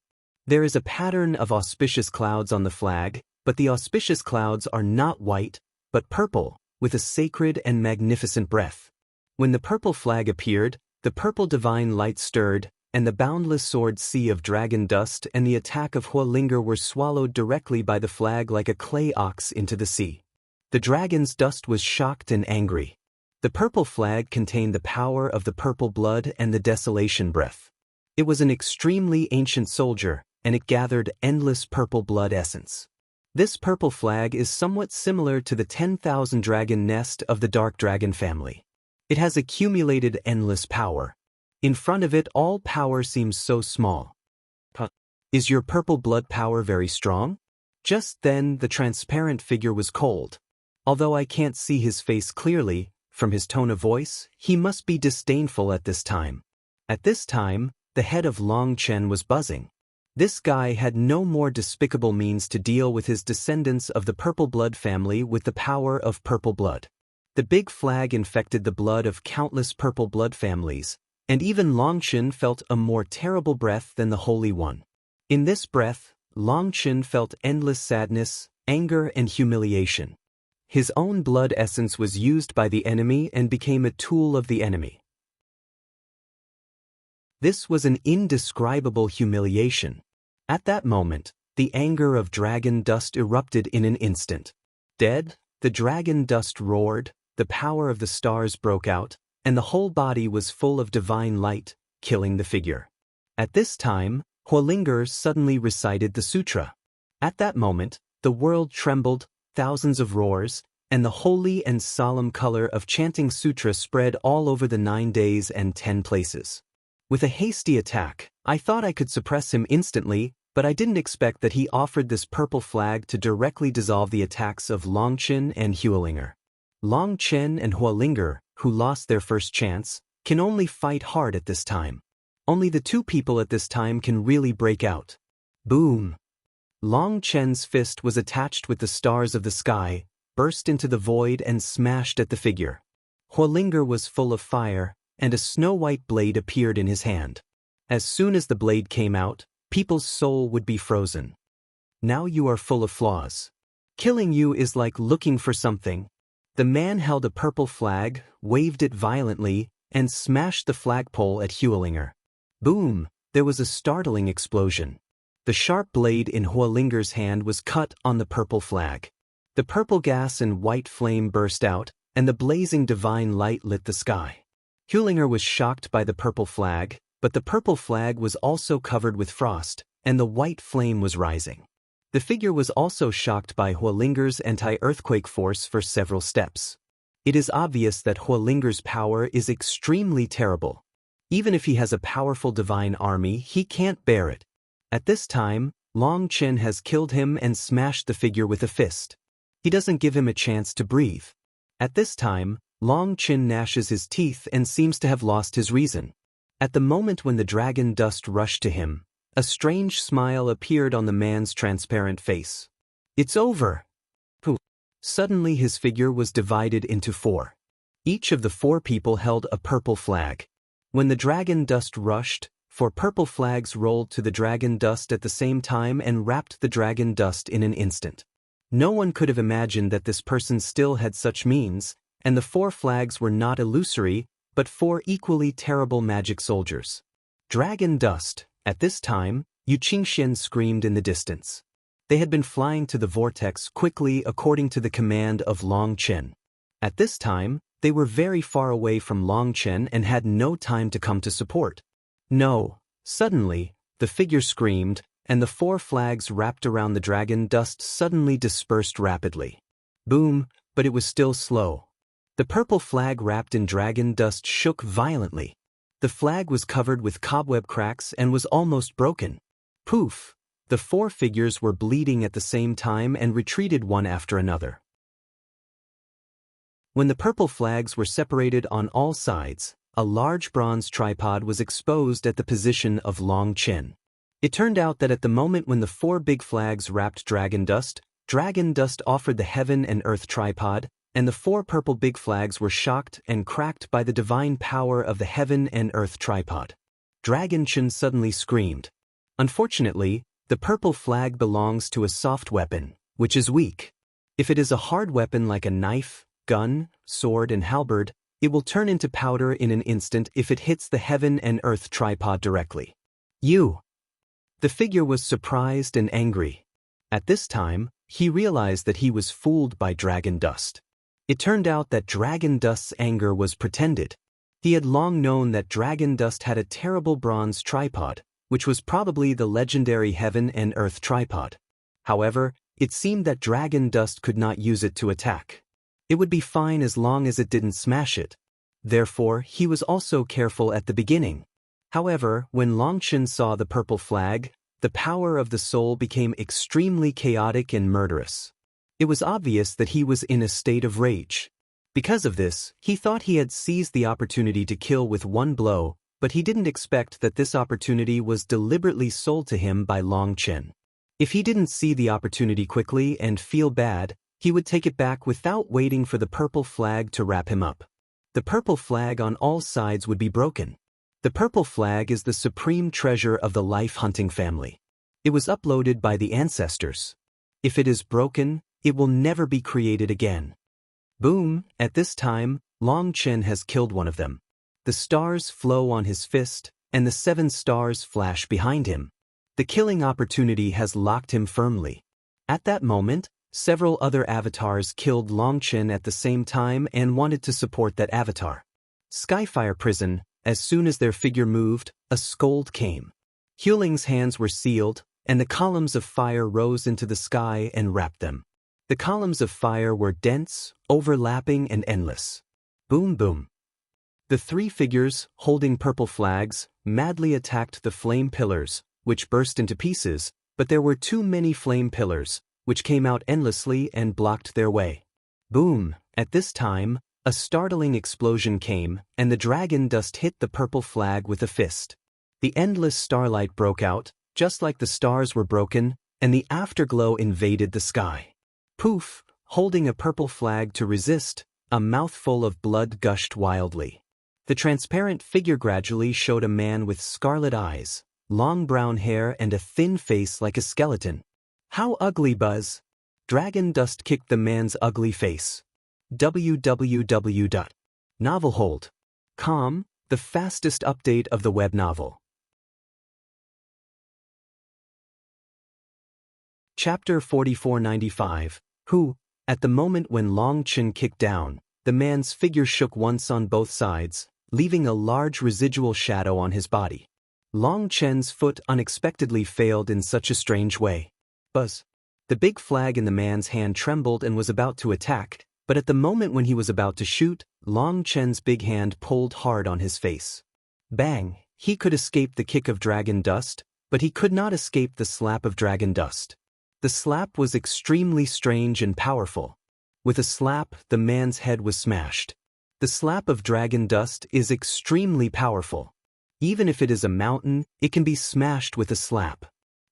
There is a pattern of auspicious clouds on the flag, but the auspicious clouds are not white, but purple, with a sacred and magnificent breath. When the purple flag appeared, the purple divine light stirred, and the boundless sword sea of dragon dust and the attack of Hua Linger were swallowed directly by the flag like a clay ox into the sea. The dragon's dust was shocked and angry. The purple flag contained the power of the purple blood and the desolation breath. It was an extremely ancient soldier, and it gathered endless purple blood essence. This purple flag is somewhat similar to the 10,000 dragon nest of the dark dragon family. It has accumulated endless power. In front of it, all power seems so small. Is your purple blood power very strong? Just then, the transparent figure was cold. Although I can't see his face clearly, from his tone of voice, he must be disdainful at this time. At this time, the head of Long Chen was buzzing. This guy had no more despicable means to deal with his descendants of the purple blood family with the power of purple blood. The big flag infected the blood of countless purple blood families, and even Long Chen felt a more terrible breath than the Holy One. In this breath, Long Chen felt endless sadness, anger, and humiliation. His own blood essence was used by the enemy and became a tool of the enemy. This was an indescribable humiliation. At that moment, the anger of dragon dust erupted in an instant. Dead, the dragon dust roared, the power of the stars broke out, and the whole body was full of divine light, killing the figure. At this time, Hua Linger suddenly recited the sutra. At that moment, the world trembled, thousands of roars, and the holy and solemn color of chanting sutra spread all over the 9 days and 10 places. With a hasty attack, I thought I could suppress him instantly, but I didn't expect that he offered this purple flag to directly dissolve the attacks of Long Chen and Hua Linger. Long Chen and Hua Linger, who lost their first chance, can only fight hard at this time. Only the two people at this time can really break out. Boom! Long Chen's fist was attached with the stars of the sky, burst into the void and smashed at the figure. Hua Linger was full of fire, and a snow-white blade appeared in his hand. As soon as the blade came out, people's soul would be frozen. Now you are full of flaws. Killing you is like looking for something. The man held a purple flag, waved it violently, and smashed the flagpole at Hua Linger. Boom! There was a startling explosion. The sharp blade in Hua Linger's hand was cut on the purple flag. The purple gas and white flame burst out, and the blazing divine light lit the sky. Hua Linger was shocked by the purple flag, but the purple flag was also covered with frost, and the white flame was rising. The figure was also shocked by Hua Linger's anti-earthquake force for several steps. It is obvious that Hua Linger's power is extremely terrible. Even if he has a powerful divine army, he can't bear it. At this time, Long Chen has killed him and smashed the figure with a fist. He doesn't give him a chance to breathe. At this time, Long Chen gnashes his teeth and seems to have lost his reason. At the moment when the dragon dust rushed to him, a strange smile appeared on the man's transparent face. It's over! Pooh! Suddenly his figure was divided into 4. Each of the 4 people held a purple flag. When the dragon dust rushed, 4 purple flags rolled to the dragon dust at the same time and wrapped the dragon dust in an instant. No one could have imagined that this person still had such means, and the 4 flags were not illusory, but 4 equally terrible magic soldiers. Dragon dust. At this time, Yu Qingxian screamed in the distance. They had been flying to the vortex quickly according to the command of Long Chen. At this time, They were very far away from Long Chen and had no time to come to support. No. Suddenly, the figure screamed, and the 4 flags wrapped around the dragon dust suddenly dispersed rapidly. Boom, but it was still slow. The purple flag wrapped in dragon dust shook violently. The flag was covered with cobweb cracks and was almost broken. Poof! The 4 figures were bleeding at the same time and retreated one after another. When the purple flags were separated on all sides, a large bronze tripod was exposed at the position of Long Chen. It turned out that at the moment when the 4 big flags wrapped dragon dust offered the heaven and earth tripod, and the 4 purple big flags were shocked and cracked by the divine power of the heaven and earth tripod. Dragon Chen suddenly screamed. Unfortunately, the purple flag belongs to a soft weapon, which is weak. If it is a hard weapon like a knife, gun, sword and halberd, it will turn into powder in an instant if it hits the heaven and earth tripod directly. You! The figure was surprised and angry. At this time, he realized that he was fooled by dragon dust. It turned out that dragon dust's anger was pretended. He had long known that dragon dust had a terrible bronze tripod, which was probably the legendary heaven and earth tripod. However, it seemed that dragon dust could not use it to attack. It would be fine as long as it didn't smash it. Therefore, he was also careful at the beginning. However, when Long Chen saw the purple flag, the power of the soul became extremely chaotic and murderous. It was obvious that he was in a state of rage. Because of this, he thought he had seized the opportunity to kill with one blow, but he didn't expect that this opportunity was deliberately sold to him by Long Chen. If he didn't see the opportunity quickly and feel bad, he would take it back without waiting for the purple flag to wrap him up. The purple flag on all sides would be broken. The purple flag is the supreme treasure of the life-hunting family. It was uploaded by the ancestors. If it is broken, it will never be created again. Boom! At this time, Long Chen has killed one of them. The stars flow on his fist, and the 7 stars flash behind him. The killing opportunity has locked him firmly. At that moment, several other avatars killed Long Chen at the same time and wanted to support that avatar. Skyfire Prison, as soon as their figure moved, a scold came. Huling's hands were sealed, and the columns of fire rose into the sky and wrapped them. The columns of fire were dense, overlapping and endless. Boom boom. The 3 figures, holding purple flags, madly attacked the flame pillars, which burst into pieces, but there were too many flame pillars, which came out endlessly and blocked their way. Boom! At this time, a startling explosion came, and the dragon dust hit the purple flag with a fist. The endless starlight broke out, just like the stars were broken, and the afterglow invaded the sky. Poof! Holding a purple flag to resist, a mouthful of blood gushed wildly. The transparent figure gradually showed a man with scarlet eyes, long brown hair and a thin face like a skeleton. How ugly, Buzz! Dragon dust kicked the man's ugly face. www.novelhold.com, the fastest update of the web novel. Chapter 4495, Who, at the moment when Long Chen kicked down, the man's figure shook once on both sides, leaving a large residual shadow on his body. Long Chen's foot unexpectedly failed in such a strange way. Buzz. The big flag in the man's hand trembled and was about to attack, but at the moment when he was about to shoot, Long Chen's big hand pulled hard on his face. Bang! He could escape the kick of dragon dust, but he could not escape the slap of dragon dust. The slap was extremely strange and powerful. With a slap, the man's head was smashed. The slap of dragon dust is extremely powerful. Even if it is a mountain, it can be smashed with a slap.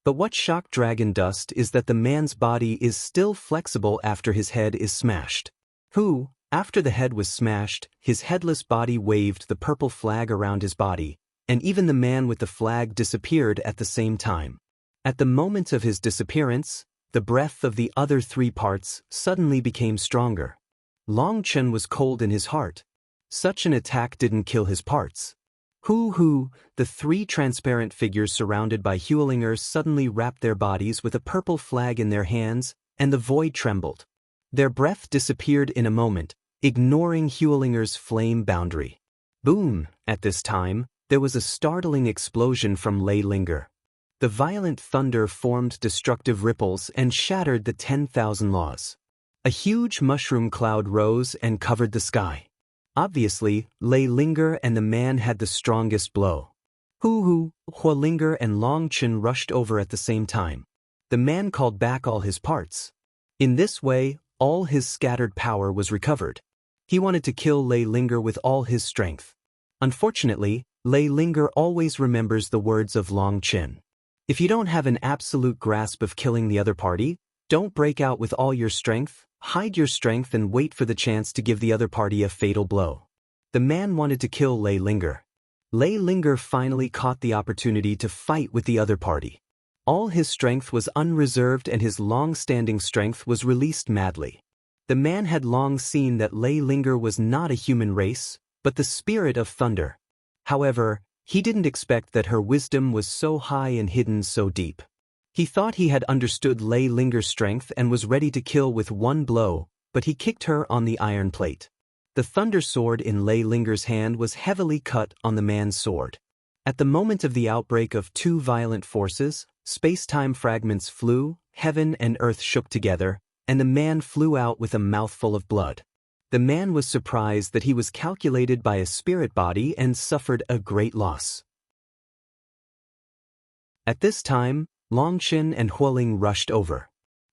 But what shocked dragon dust is that the man's body is still flexible after his head is smashed. Who, after the head was smashed, his headless body waved the purple flag around his body, and even the man with the flag disappeared at the same time. At the moment of his disappearance, the breath of the other 3 parts suddenly became stronger. Long Chen was cold in his heart. Such an attack didn't kill his parts. The 3 transparent figures surrounded by Hulingers suddenly wrapped their bodies with a purple flag in their hands, and the void trembled. Their breath disappeared in a moment, ignoring Huelinger's flame boundary. Boom! At this time, there was a startling explosion from Lei Linger. The violent thunder formed destructive ripples and shattered the 10,000 laws. A huge mushroom cloud rose and covered the sky. Obviously, Lei Linger and the man had the strongest blow. Huelinger and Long Chen rushed over at the same time. The man called back all his parts. In this way, all his scattered power was recovered. He wanted to kill Lei Linger with all his strength. Unfortunately, Lei Linger always remembers the words of Long Chen. If you don't have an absolute grasp of killing the other party, don't break out with all your strength, hide your strength and wait for the chance to give the other party a fatal blow. The man wanted to kill Lei Linger. Lei Linger finally caught the opportunity to fight with the other party. All his strength was unreserved and his long-standing strength was released madly. The man had long seen that Lei Linger was not a human race, but the spirit of thunder. However, he didn't expect that her wisdom was so high and hidden so deep. He thought he had understood Lei Linger's strength and was ready to kill with one blow, but he kicked her on the iron plate. The thunder sword in Lei Linger's hand was heavily cut on the man's sword. At the moment of the outbreak of two violent forces, space-time fragments flew, heaven and earth shook together, and the man flew out with a mouthful of blood. The man was surprised that he was calculated by a spirit body and suffered a great loss. At this time, Long Chen and Hueling rushed over.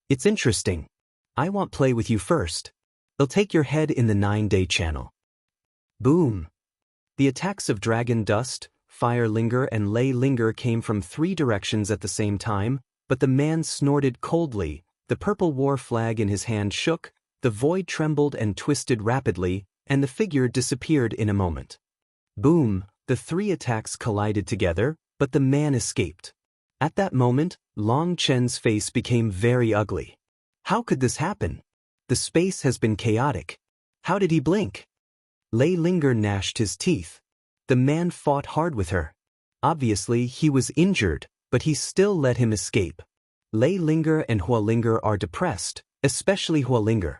It's interesting. I want play with you first. They'll take your head in the 9-day channel. Boom! The attacks of Dragon Dust, Fire Linger and Lei Linger came from 3 directions at the same time, but the man snorted coldly, the purple war flag in his hand shook, the void trembled and twisted rapidly, and the figure disappeared in a moment. Boom! The 3 attacks collided together, but the man escaped. At that moment, Long Chen's face became very ugly. How could this happen? The space has been chaotic. How did he blink? Lei Linger gnashed his teeth. The man fought hard with her. Obviously, he was injured, but he still let him escape. Lei Linger and Huelinger are depressed, especially Huelinger.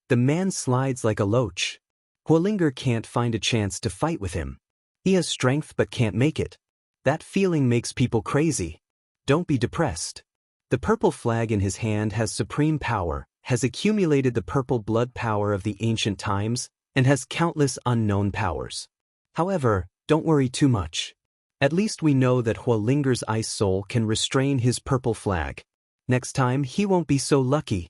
The man slides like a loach. Huelinger can't find a chance to fight with him. He has strength but can't make it. That feeling makes people crazy. Don't be depressed. The purple flag in his hand has supreme power, has accumulated the purple blood power of the ancient times, and has countless unknown powers. However, don't worry too much. At least we know that Huelinger's ice soul can restrain his purple flag. Next time he won't be so lucky.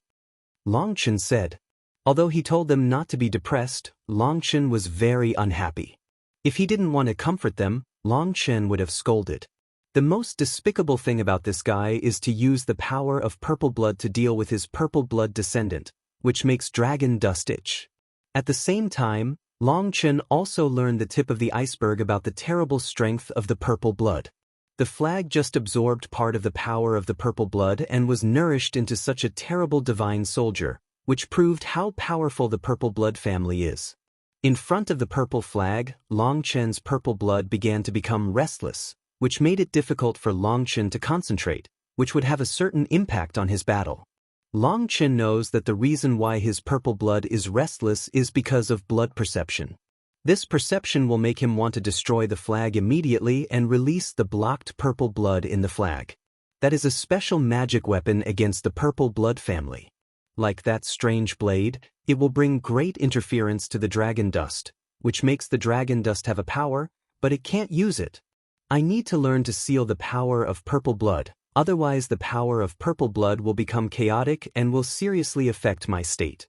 Long Chen said. Although he told them not to be depressed, Long Chen was very unhappy. If he didn't want to comfort them, Long Chen would have scolded. The most despicable thing about this guy is to use the power of purple blood to deal with his purple blood descendant, which makes Dragon Dust itch. At the same time, Long Chen also learned the tip of the iceberg about the terrible strength of the purple blood. The flag just absorbed part of the power of the purple blood and was nourished into such a terrible divine soldier, which proved how powerful the purple blood family is. In front of the purple flag, Long Chen's purple blood began to become restless, which made it difficult for Long Chen to concentrate, which would have a certain impact on his battle. Long Chen knows that the reason why his purple blood is restless is because of blood perception. This perception will make him want to destroy the flag immediately and release the blocked purple blood in the flag. That is a special magic weapon against the purple blood family. Like that strange blade, it will bring great interference to the Dragon Dust, which makes the Dragon Dust have a power, but it can't use it. I need to learn to seal the power of purple blood, otherwise the power of purple blood will become chaotic and will seriously affect my state.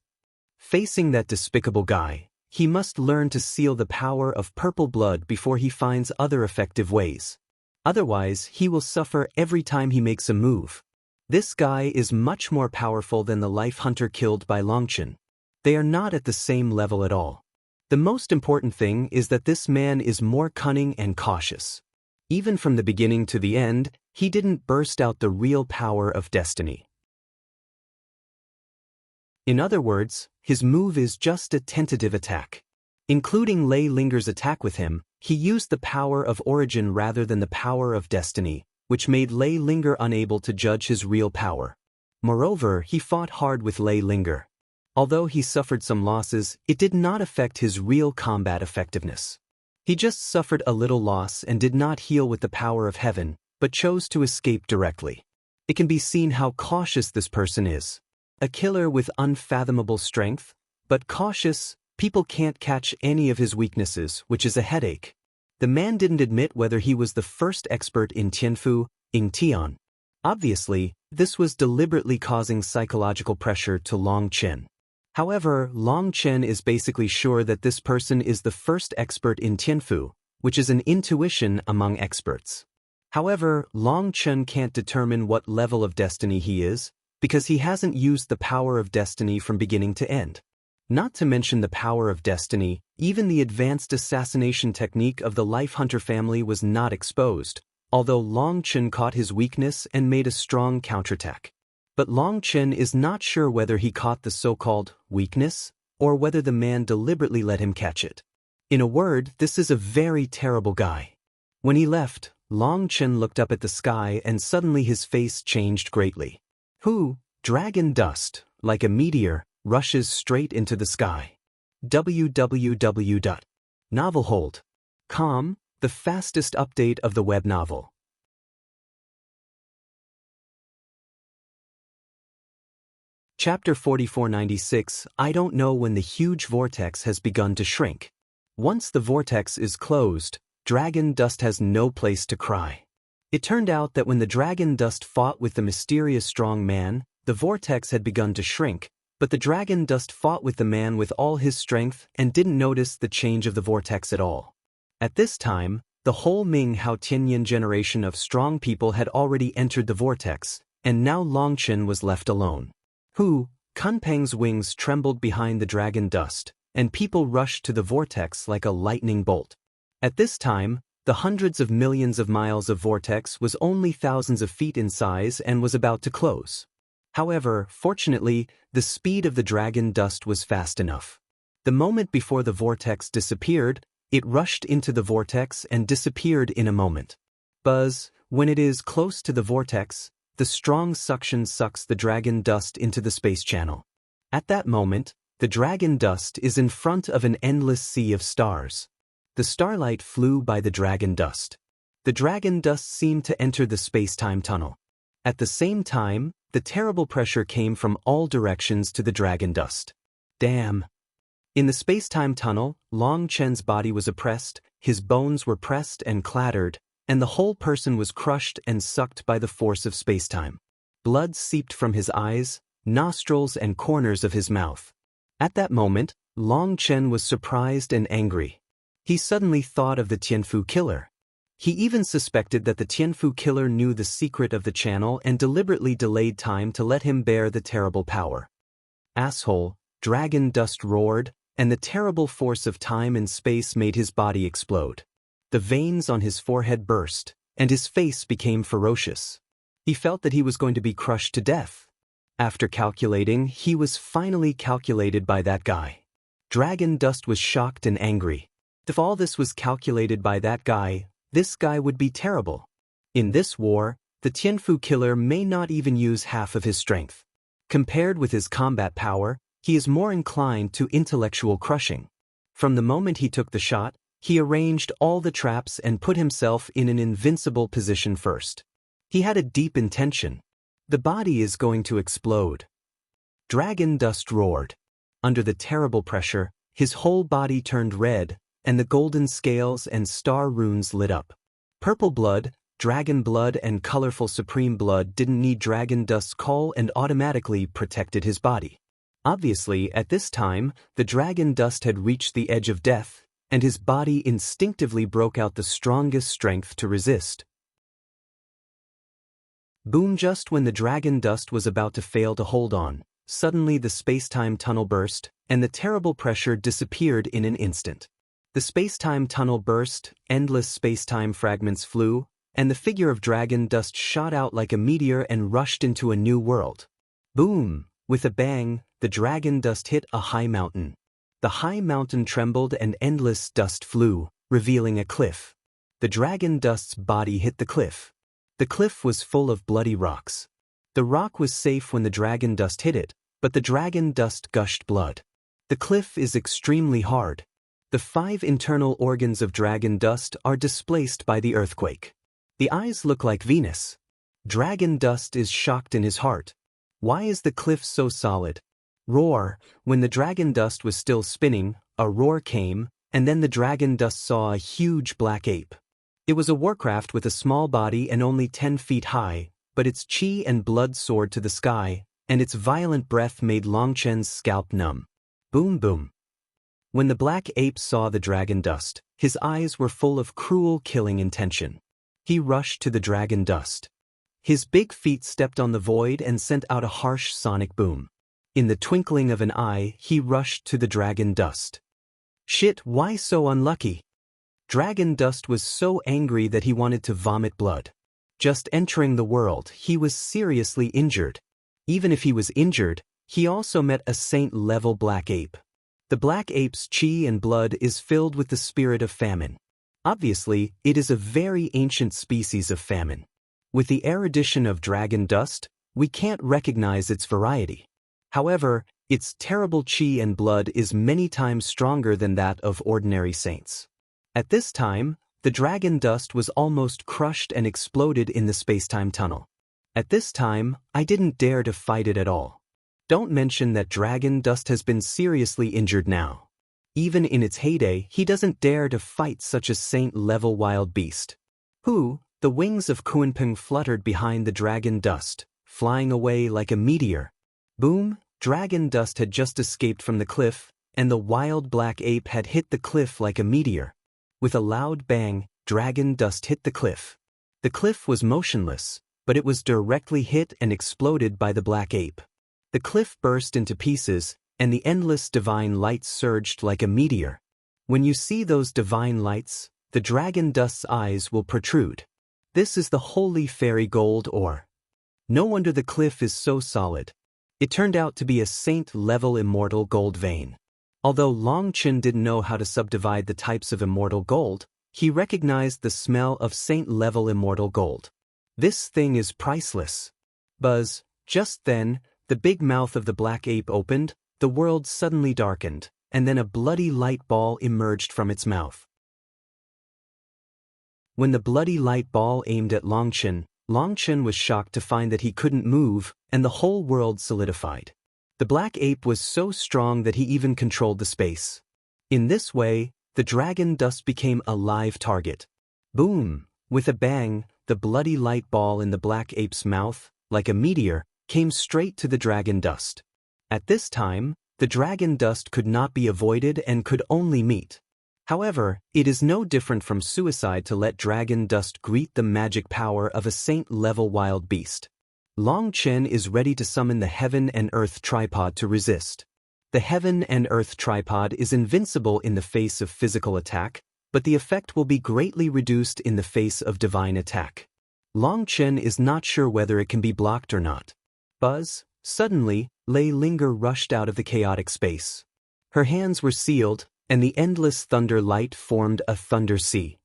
Facing that despicable guy, he must learn to seal the power of purple blood before he finds other effective ways. Otherwise, he will suffer every time he makes a move. This guy is much more powerful than the life hunter killed by Long Chen. They are not at the same level at all. The most important thing is that this man is more cunning and cautious. Even from the beginning to the end, he didn't burst out the real power of destiny. In other words, his move is just a tentative attack. Including Lei Linger's attack with him, he used the power of origin rather than the power of destiny, which made Lei Linger unable to judge his real power. Moreover, he fought hard with Lei Linger. Although he suffered some losses, it did not affect his real combat effectiveness. He just suffered a little loss and did not heal with the power of heaven, but chose to escape directly. It can be seen how cautious this person is. A killer with unfathomable strength, but cautious, people can't catch any of his weaknesses, which is a headache. The man didn't admit whether he was the first expert in Tianfu, in Tian. Obviously, this was deliberately causing psychological pressure to Long Chen. However, Long Chen is basically sure that this person is the first expert in Tianfu, which is an intuition among experts. However, Long Chen can't determine what level of destiny he is, because he hasn't used the power of destiny from beginning to end. Not to mention the power of destiny, even the advanced assassination technique of the Life Hunter family was not exposed, although Long Chen caught his weakness and made a strong counterattack. But Long Chen is not sure whether he caught the so-called weakness, or whether the man deliberately let him catch it. In a word, this is a very terrible guy. When he left, Long Chen looked up at the sky and suddenly his face changed greatly. Dragon dust, like a meteor, rushes straight into the sky. www.novelhold.com, the fastest update of the web novel. Chapter 4496, I don't know when the huge vortex has begun to shrink. Once the vortex is closed, dragon dust has no place to cry. It turned out that when the dragon dust fought with the mysterious strong man, the vortex had begun to shrink, but the dragon dust fought with the man with all his strength and didn't notice the change of the vortex at all. At this time, the whole Ming Hao Tianyin generation of strong people had already entered the vortex, and now Long Chen was left alone. Kunpeng's wings trembled behind the dragon dust, and people rushed to the vortex like a lightning bolt. At this time, the hundreds of millions of miles of vortex was only thousands of feet in size and was about to close. However, fortunately, the speed of the dragon dust was fast enough. The moment before the vortex disappeared, it rushed into the vortex and disappeared in a moment. Buzz, when it is close to the vortex, the strong suction sucks the dragon dust into the space channel. At that moment, the dragon dust is in front of an endless sea of stars. The starlight flew by the dragon dust. The dragon dust seemed to enter the space-time tunnel. At the same time, the terrible pressure came from all directions to the dragon dust. Damn! In the space-time tunnel, Long Chen's body was oppressed, his bones were pressed and clattered, and the whole person was crushed and sucked by the force of space-time. Blood seeped from his eyes, nostrils and corners of his mouth. At that moment, Long Chen was surprised and angry. He suddenly thought of the Tianfu killer. He even suspected that the Tianfu killer knew the secret of the channel and deliberately delayed time to let him bear the terrible power. Asshole, dragon dust roared, and the terrible force of time and space made his body explode. The veins on his forehead burst, and his face became ferocious. He felt that he was going to be crushed to death. After calculating, he was finally calculated by that guy. Dragon dust was shocked and angry. If all this was calculated by that guy, this guy would be terrible. In this war, the Tianfu killer may not even use half of his strength. Compared with his combat power, he is more inclined to intellectual crushing. From the moment he took the shot, he arranged all the traps and put himself in an invincible position first. He had a deep intention. The body is going to explode. Dragon dust roared. Under the terrible pressure, his whole body turned red, and the golden scales and star runes lit up. Purple blood, dragon blood and colorful supreme blood didn't need dragon dust's call and automatically protected his body. Obviously, at this time, the dragon dust had reached the edge of death, and his body instinctively broke out the strongest strength to resist. Boom! Just when the dragon dust was about to fail to hold on, suddenly the space-time tunnel burst, and the terrible pressure disappeared in an instant. The space-time tunnel burst, endless space-time fragments flew, and the figure of dragon dust shot out like a meteor and rushed into a new world. Boom! With a bang, the dragon dust hit a high mountain. The high mountain trembled and endless dust flew, revealing a cliff. The dragon dust's body hit the cliff. The cliff was full of bloody rocks. The rock was safe when the dragon dust hit it, but the dragon dust gushed blood. The cliff is extremely hard. The 5 internal organs of dragon dust are displaced by the earthquake. The eyes look like Venus. Dragon dust is shocked in his heart. Why is the cliff so solid? Roar. When the dragon dust was still spinning, a roar came, and then the dragon dust saw a huge black ape. It was a warcraft with a small body and only 10 feet high, but its chi and blood soared to the sky, and its violent breath made Longchen's scalp numb. Boom boom. When the black ape saw the dragon dust, his eyes were full of cruel killing intention. He rushed to the dragon dust. His big feet stepped on the void and sent out a harsh sonic boom. In the twinkling of an eye, he rushed to the dragon dust. Shit, why so unlucky? Dragon dust was so angry that he wanted to vomit blood. Just entering the world, he was seriously injured. Even if he was injured, he also met a saint-level black ape. The black ape's chi and blood is filled with the spirit of famine. Obviously, it is a very ancient species of famine. With the erudition of dragon dust, we can't recognize its variety. However, its terrible chi and blood is many times stronger than that of ordinary saints. At this time, the dragon dust was almost crushed and exploded in the space-time tunnel. At this time, I didn't dare to fight it at all. Don't mention that dragon dust has been seriously injured now. Even in its heyday, he doesn't dare to fight such a saint-level wild beast. The wings of Kunpeng fluttered behind the dragon dust, flying away like a meteor. Boom, dragon dust had just escaped from the cliff, and the wild black ape had hit the cliff like a meteor. With a loud bang, dragon dust hit the cliff. The cliff was motionless, but it was directly hit and exploded by the black ape. The cliff burst into pieces, and the endless divine light surged like a meteor. When you see those divine lights, the dragon dust's eyes will protrude. This is the holy fairy gold ore. No wonder the cliff is so solid. It turned out to be a saint-level immortal gold vein. Although Longchen didn't know how to subdivide the types of immortal gold, he recognized the smell of saint-level immortal gold. This thing is priceless. Buzz. Just then, the big mouth of the black ape opened, the world suddenly darkened, and then a bloody light ball emerged from its mouth. When the bloody light ball aimed at Longchen was shocked to find that he couldn't move, and the whole world solidified. The black ape was so strong that he even controlled the space. In this way, the dragon dust became a live target. Boom! With a bang, the bloody light ball in the black ape's mouth, like a meteor, came straight to the dragon dust. At this time, the dragon dust could not be avoided and could only meet. However, it is no different from suicide to let dragon dust greet the magic power of a saint-level wild beast. Longchen is ready to summon the Heaven and Earth tripod to resist. The Heaven and Earth tripod is invincible in the face of physical attack, but the effect will be greatly reduced in the face of divine attack. Longchen is not sure whether it can be blocked or not. Buzz. Suddenly, Lei Linger rushed out of the chaotic space. Her hands were sealed, and the endless thunder light formed a thunder sea.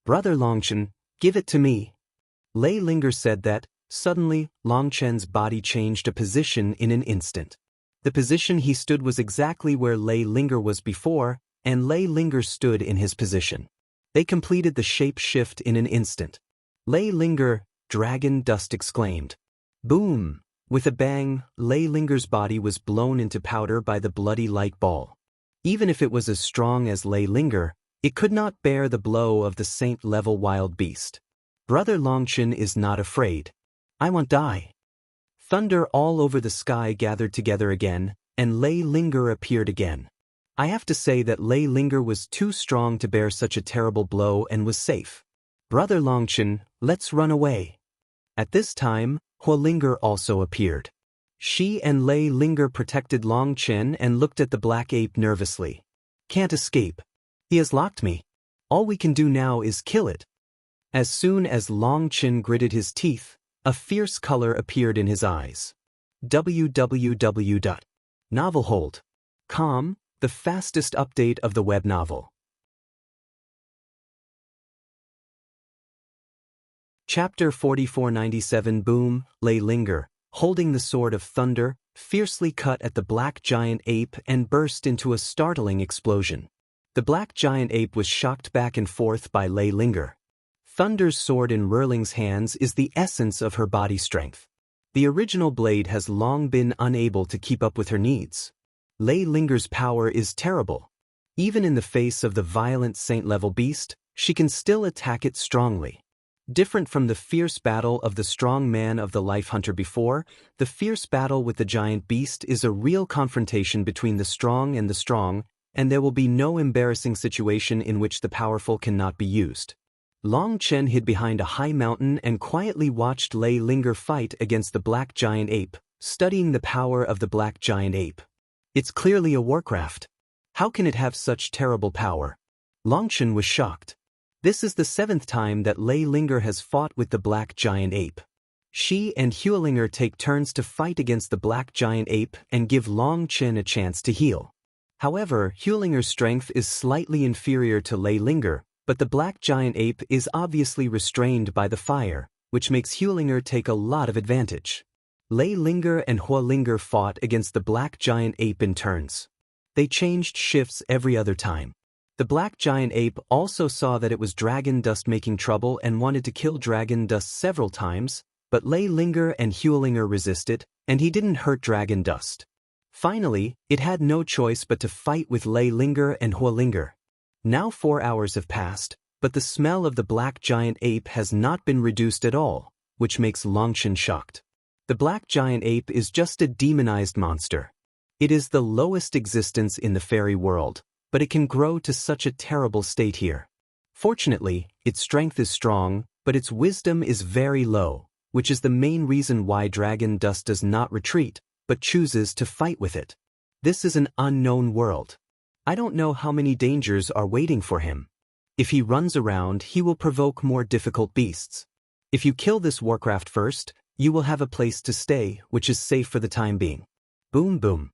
Brother Longchen, give it to me. Lei Linger said that. Suddenly, Longchen's body changed a position in an instant. The position he stood was exactly where Lei Linger was before, and Lei Linger stood in his position. They completed the shape shift in an instant. Lei Linger, dragon dust exclaimed. Boom! With a bang, Lei Linger's body was blown into powder by the bloody light ball. Even if it was as strong as Lei Linger, it could not bear the blow of the saint-level wild beast. Brother Longchen is not afraid. I won't die. Thunder all over the sky gathered together again, and Lei Linger appeared again. I have to say that Lei Linger was too strong to bear such a terrible blow and was safe. Brother Longchen, let's run away. At this time, Hua Linger also appeared. She and Lei Linger protected Longchen and looked at the black ape nervously. Can't escape. He has locked me. All we can do now is kill it. As soon as Longchen gritted his teeth, a fierce color appeared in his eyes. www.novelhold.com, the fastest update of the web novel. Chapter 4497 Boom, Lei Linger, holding the sword of thunder, fiercely cut at the black giant ape and burst into a startling explosion. The black giant ape was shocked back and forth by Lei Linger. Thunder's sword in Rurling's hands is the essence of her body strength. The original blade has long been unable to keep up with her needs. Lei Linger's power is terrible. Even in the face of the violent saint-level beast, she can still attack it strongly. Different from the fierce battle of the strong man of the Life Hunter before, the fierce battle with the giant beast is a real confrontation between the strong, and there will be no embarrassing situation in which the powerful cannot be used. Long Chen hid behind a high mountain and quietly watched Lei Linger fight against the black giant ape, studying the power of the black giant ape. It's clearly a warcraft. How can it have such terrible power? Long Chen was shocked. This is the 7th time that Lei Linger has fought with the black giant ape. She and Huelinger take turns to fight against the black giant ape and give Long Chen a chance to heal. However, Huelinger's strength is slightly inferior to Lei Linger, but the black giant ape is obviously restrained by the fire, which makes Huelinger take a lot of advantage. Lei Linger and Huelinger fought against the black giant ape in turns. They changed shifts every other time. The black giant ape also saw that it was Dragon Dust making trouble and wanted to kill Dragon Dust several times, but Lei Linger and Huelinger resisted, and he didn't hurt Dragon Dust. Finally, it had no choice but to fight with Lei Linger and Huelinger. Now 4 hours have passed, but the smell of the black giant ape has not been reduced at all, which makes Long Chen shocked. The black giant ape is just a demonized monster. It is the lowest existence in the fairy world, but it can grow to such a terrible state here. Fortunately, its strength is strong, but its wisdom is very low, which is the main reason why Dragon Dust does not retreat, but chooses to fight with it. This is an unknown world. I don't know how many dangers are waiting for him. If he runs around, he will provoke more difficult beasts. If you kill this warcraft first, you will have a place to stay, which is safe for the time being. Boom boom.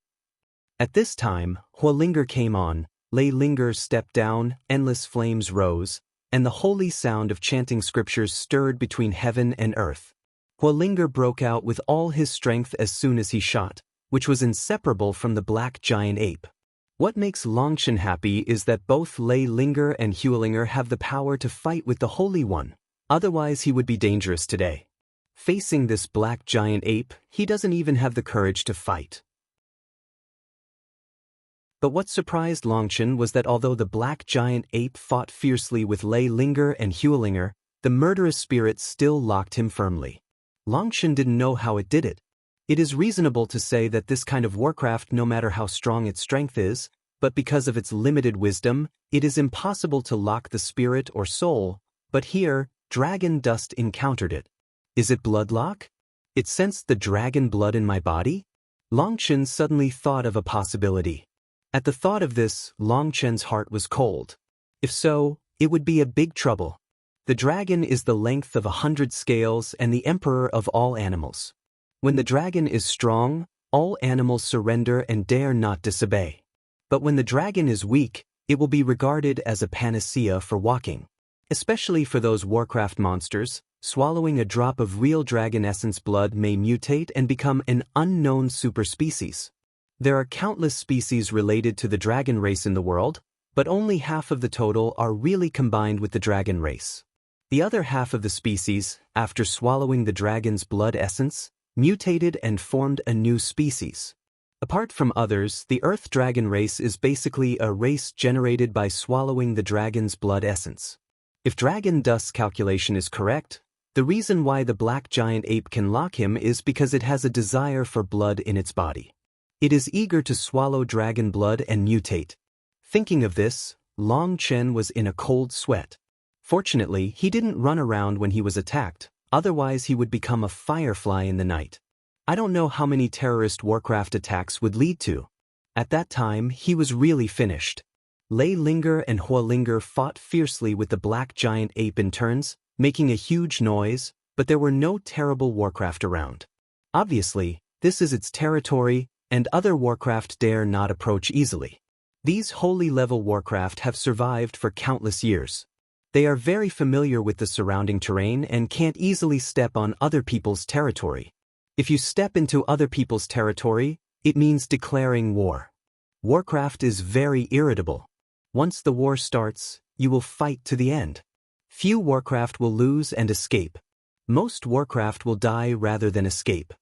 At this time, Huelinger came on, Lei Linger stepped down, endless flames rose, and the holy sound of chanting scriptures stirred between heaven and earth. Huelinger broke out with all his strength as soon as he shot, which was inseparable from the black giant ape. What makes Long Chen happy is that both Lei Linger and Huelinger have the power to fight with the Holy One, otherwise he would be dangerous today. Facing this black giant ape, he doesn't even have the courage to fight. But what surprised Long Chen was that although the black giant ape fought fiercely with Lei Linger and Huelinger, the murderous spirit still locked him firmly. Long Chen didn't know how it did it. It is reasonable to say that this kind of warcraft, no matter how strong its strength is, but because of its limited wisdom, it is impossible to lock the spirit or soul, but here, Dragon Dust encountered it. Is it bloodlock? It sensed the dragon blood in my body? Long Chen suddenly thought of a possibility. At the thought of this, Long Chen's heart was cold. If so, it would be a big trouble. The dragon is the length of 100 scales and the emperor of all animals. When the dragon is strong, all animals surrender and dare not disobey. But when the dragon is weak, it will be regarded as a panacea for walking. Especially for those warcraft monsters, swallowing a drop of real dragon essence blood may mutate and become an unknown superspecies. There are countless species related to the dragon race in the world, but only half of the total are really combined with the dragon race. The other half of the species, after swallowing the dragon's blood essence, mutated and formed a new species. Apart from others, the Earth dragon race is basically a race generated by swallowing the dragon's blood essence. If Dragon Dust's calculation is correct, the reason why the black giant ape can lock him is because it has a desire for blood in its body. It is eager to swallow dragon blood and mutate. Thinking of this, Long Chen was in a cold sweat. Fortunately, he didn't run around when he was attacked, otherwise he would become a firefly in the night. I don't know how many terrorist warcraft attacks would lead to. At that time, he was really finished. Lei Linger and Huelinger fought fiercely with the black giant ape in turns, making a huge noise, but there were no terrible warcraft around. Obviously, this is its territory, and other warcraft dare not approach easily. These holy-level warcraft have survived for countless years. They are very familiar with the surrounding terrain and can't easily step on other people's territory. If you step into other people's territory, it means declaring war. Warcraft is very irritable. Once the war starts, you will fight to the end. Few Warcraft will lose and escape. Most Warcraft will die rather than escape.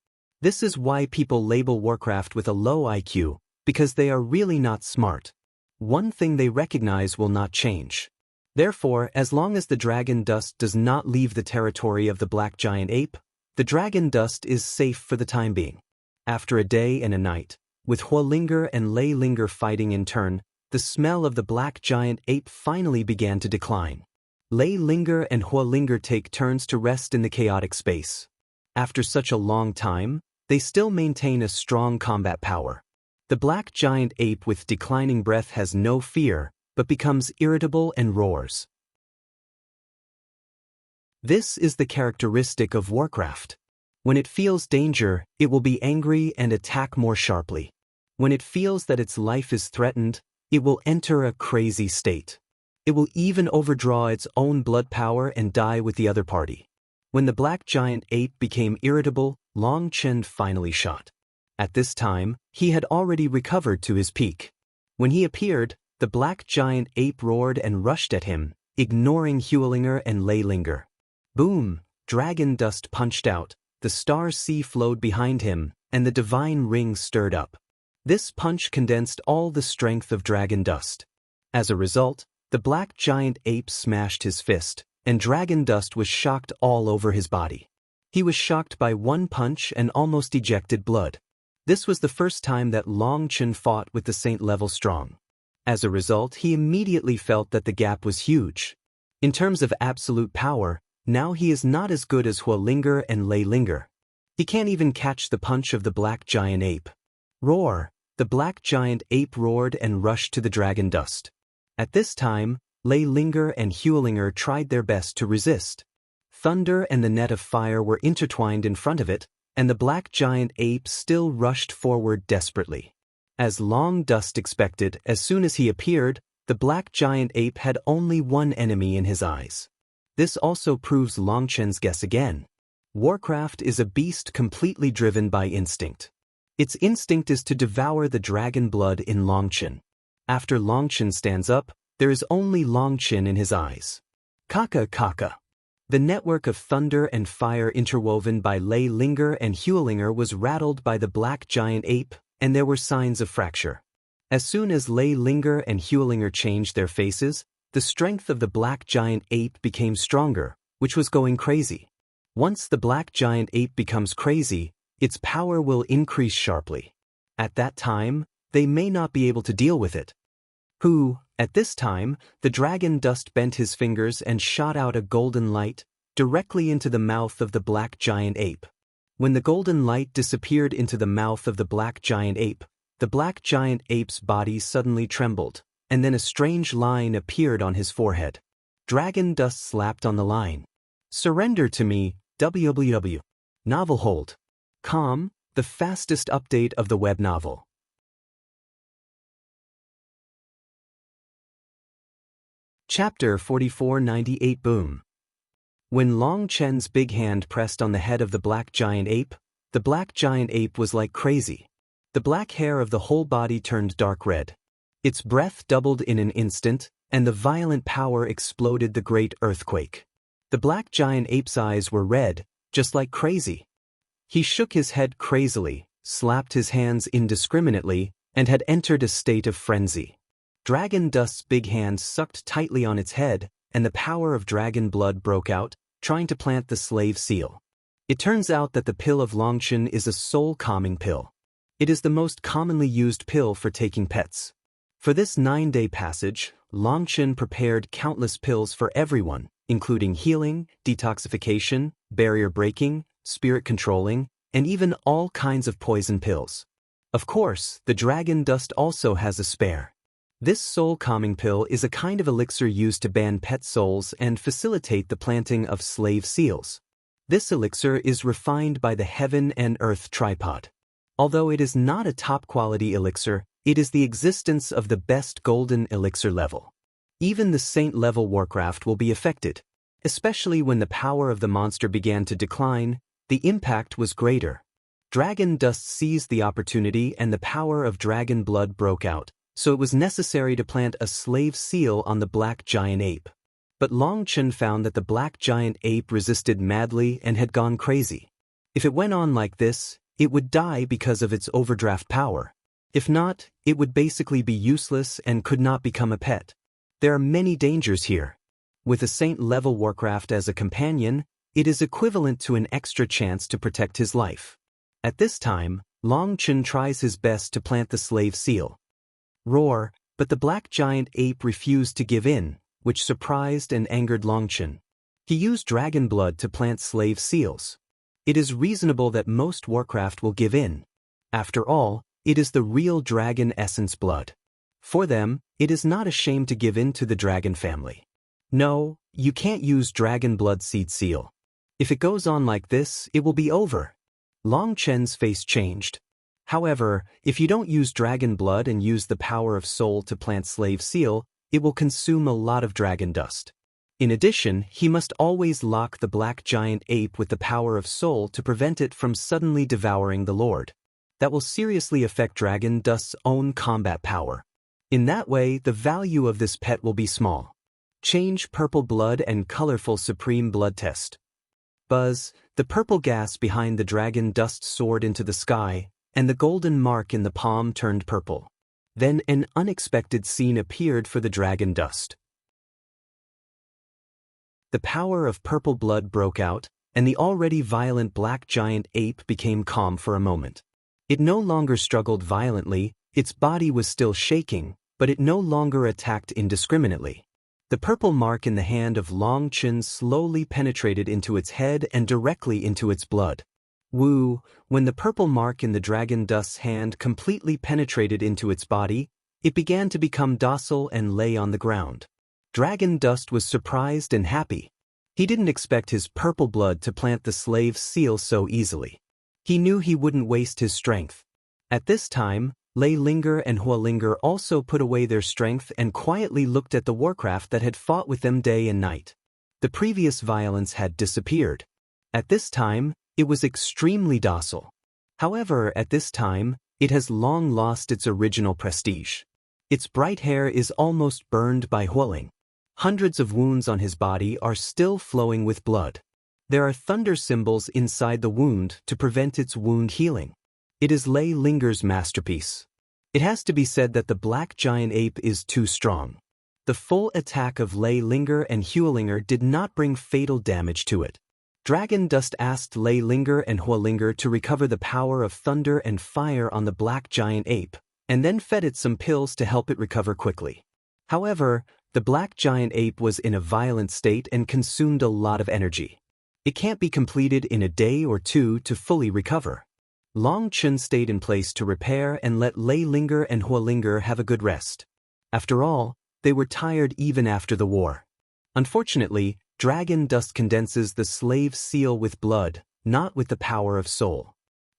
This is why people label Warcraft with a low IQ, because they are really not smart. One thing they recognize will not change. Therefore, as long as the dragon dust does not leave the territory of the black giant ape, the dragon dust is safe for the time being. After a day and a night, with Huolinger and Leilinger fighting in turn, the smell of the black giant ape finally began to decline. Leilinger and Huolinger take turns to rest in the chaotic space. After such a long time, they still maintain a strong combat power. The black giant ape with declining breath has no fear, but becomes irritable and roars. This is the characteristic of Warcraft. When it feels danger, it will be angry and attack more sharply. When it feels that its life is threatened, it will enter a crazy state. It will even overdraw its own blood power and die with the other party. When the black giant ape became irritable, Long Chen finally shot. At this time, he had already recovered to his peak. When he appeared, the black giant ape roared and rushed at him, ignoring Huolinger and Leilinger. Boom! Dragon dust punched out, the star sea flowed behind him, and the divine ring stirred up. This punch condensed all the strength of dragon dust. As a result, the black giant ape smashed his fist, and dragon dust was shocked all over his body. He was shocked by one punch and almost ejected blood. This was the first time that Long Chen fought with the saint-level strong. As a result, he immediately felt that the gap was huge. In terms of absolute power, now he is not as good as Huolinger and Leilinger. He can't even catch the punch of the black giant ape. Roar! The black giant ape roared and rushed to the dragon dust. At this time, Leilinger and Huolinger tried their best to resist. Thunder and the net of fire were intertwined in front of it, and the black giant ape still rushed forward desperately. As Long Dust expected, as soon as he appeared, the black giant ape had only one enemy in his eyes. This also proves Long Chen's guess again. Warcraft is a beast completely driven by instinct. Its instinct is to devour the dragon blood in Long Chen. After Long Chen stands up, there is only Long Chen in his eyes. Kaka kaka. The network of thunder and fire interwoven by Leilinger and Huolinger was rattled by the black giant ape, and there were signs of fracture. As soon as Leilinger and Huolinger changed their faces, the strength of the black giant ape became stronger, which was going crazy. Once the black giant ape becomes crazy, its power will increase sharply. At that time, they may not be able to deal with it. At this time, the dragon dust bent his fingers and shot out a golden light directly into the mouth of the black giant ape. When the golden light disappeared into the mouth of the black giant ape's body suddenly trembled, and then a strange line appeared on his forehead. Dragon dust slapped on the line. Surrender to me, www. Novelhold.com, the fastest update of the web novel. Chapter 4498 Boom. When Long Chen's big hand pressed on the head of the black giant ape was like crazy. The black hair of the whole body turned dark red. Its breath doubled in an instant, and the violent power exploded the great earthquake. The black giant ape's eyes were red, just like crazy. He shook his head crazily, slapped his hands indiscriminately, and had entered a state of frenzy. Dragon Dust's big hand sucked tightly on its head, and the power of dragon blood broke out, trying to plant the slave seal. It turns out that the pill of Long Chen is a soul-calming pill. It is the most commonly used pill for taking pets. For this 9-day passage, Long Chen prepared countless pills for everyone, including healing, detoxification, barrier breaking, spirit controlling, and even all kinds of poison pills. Of course, the dragon dust also has a spare. This soul-calming pill is a kind of elixir used to ban pet souls and facilitate the planting of slave seals. This elixir is refined by the Heaven and Earth tripod. Although it is not a top-quality elixir, it is the existence of the best golden elixir level. Even the saint-level Warcraft will be affected. Especially when the power of the monster began to decline, the impact was greater. Dragon Dust seized the opportunity and the power of dragon blood broke out, so it was necessary to plant a slave seal on the black giant ape. But Long Chen found that the black giant ape resisted madly and had gone crazy. If it went on like this, it would die because of its overdraft power. If not, it would basically be useless and could not become a pet. There are many dangers here. With a saint-level Warcraft as a companion, it is equivalent to an extra chance to protect his life. At this time, Long Chen tries his best to plant the slave seal. Roar, but the black giant ape refused to give in, which surprised and angered Long Chen. He used dragon blood to plant slave seals. It is reasonable that most Warcraft will give in. After all, it is the real dragon essence blood. For them, it is not a shame to give in to the dragon family. No, you can't use dragon blood seed seal. If it goes on like this, it will be over. Long Chen's face changed. However, if you don't use dragon blood and use the power of soul to plant slave seal, it will consume a lot of dragon dust. In addition, he must always lock the black giant ape with the power of soul to prevent it from suddenly devouring the Lord. That will seriously affect dragon dust's own combat power. In that way, the value of this pet will be small. Change purple blood and colorful supreme blood test. Buzz, the purple gas behind the dragon dust soared into the sky, and the golden mark in the palm turned purple. Then an unexpected scene appeared for the dragon dust. The power of purple blood broke out, and the already violent black giant ape became calm for a moment. It no longer struggled violently, its body was still shaking, but it no longer attacked indiscriminately. The purple mark in the hand of Long Chen slowly penetrated into its head and directly into its blood. Woo! When the purple mark in the dragon dust's hand completely penetrated into its body, it began to become docile and lay on the ground. Dragon Dust was surprised and happy. He didn't expect his purple blood to plant the slave seal so easily. He knew he wouldn't waste his strength. At this time, Lei Linger and Hua Linger also put away their strength and quietly looked at the Warcraft that had fought with them day and night. The previous violence had disappeared. At this time, it was extremely docile. However, at this time, it has long lost its original prestige. Its bright hair is almost burned by Hualing. Hundreds of wounds on his body are still flowing with blood. There are thunder symbols inside the wound to prevent its wound healing. It is Lei Linger's masterpiece. It has to be said that the black giant ape is too strong. The full attack of Lei Linger and Hualinger did not bring fatal damage to it. Dragon Dust asked Lei Linger and Hualinger to recover the power of thunder and fire on the black giant ape, and then fed it some pills to help it recover quickly. However, the black giant ape was in a violent state and consumed a lot of energy. It can't be completed in a day or two to fully recover. Long Chen stayed in place to repair and let Lei Linger and Hualinger have a good rest. After all, they were tired even after the war. Unfortunately, Dragon Dust condenses the slave seal with blood, not with the power of soul.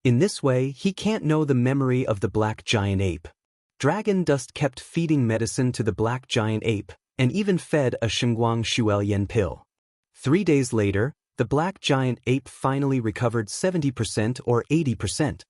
In this way, he can't know the memory of the black giant ape. Dragon Dust kept feeding medicine to the black giant ape, and even fed a Shengguang Shuelian pill. 3 days later, the black giant ape finally recovered 70% or 80%.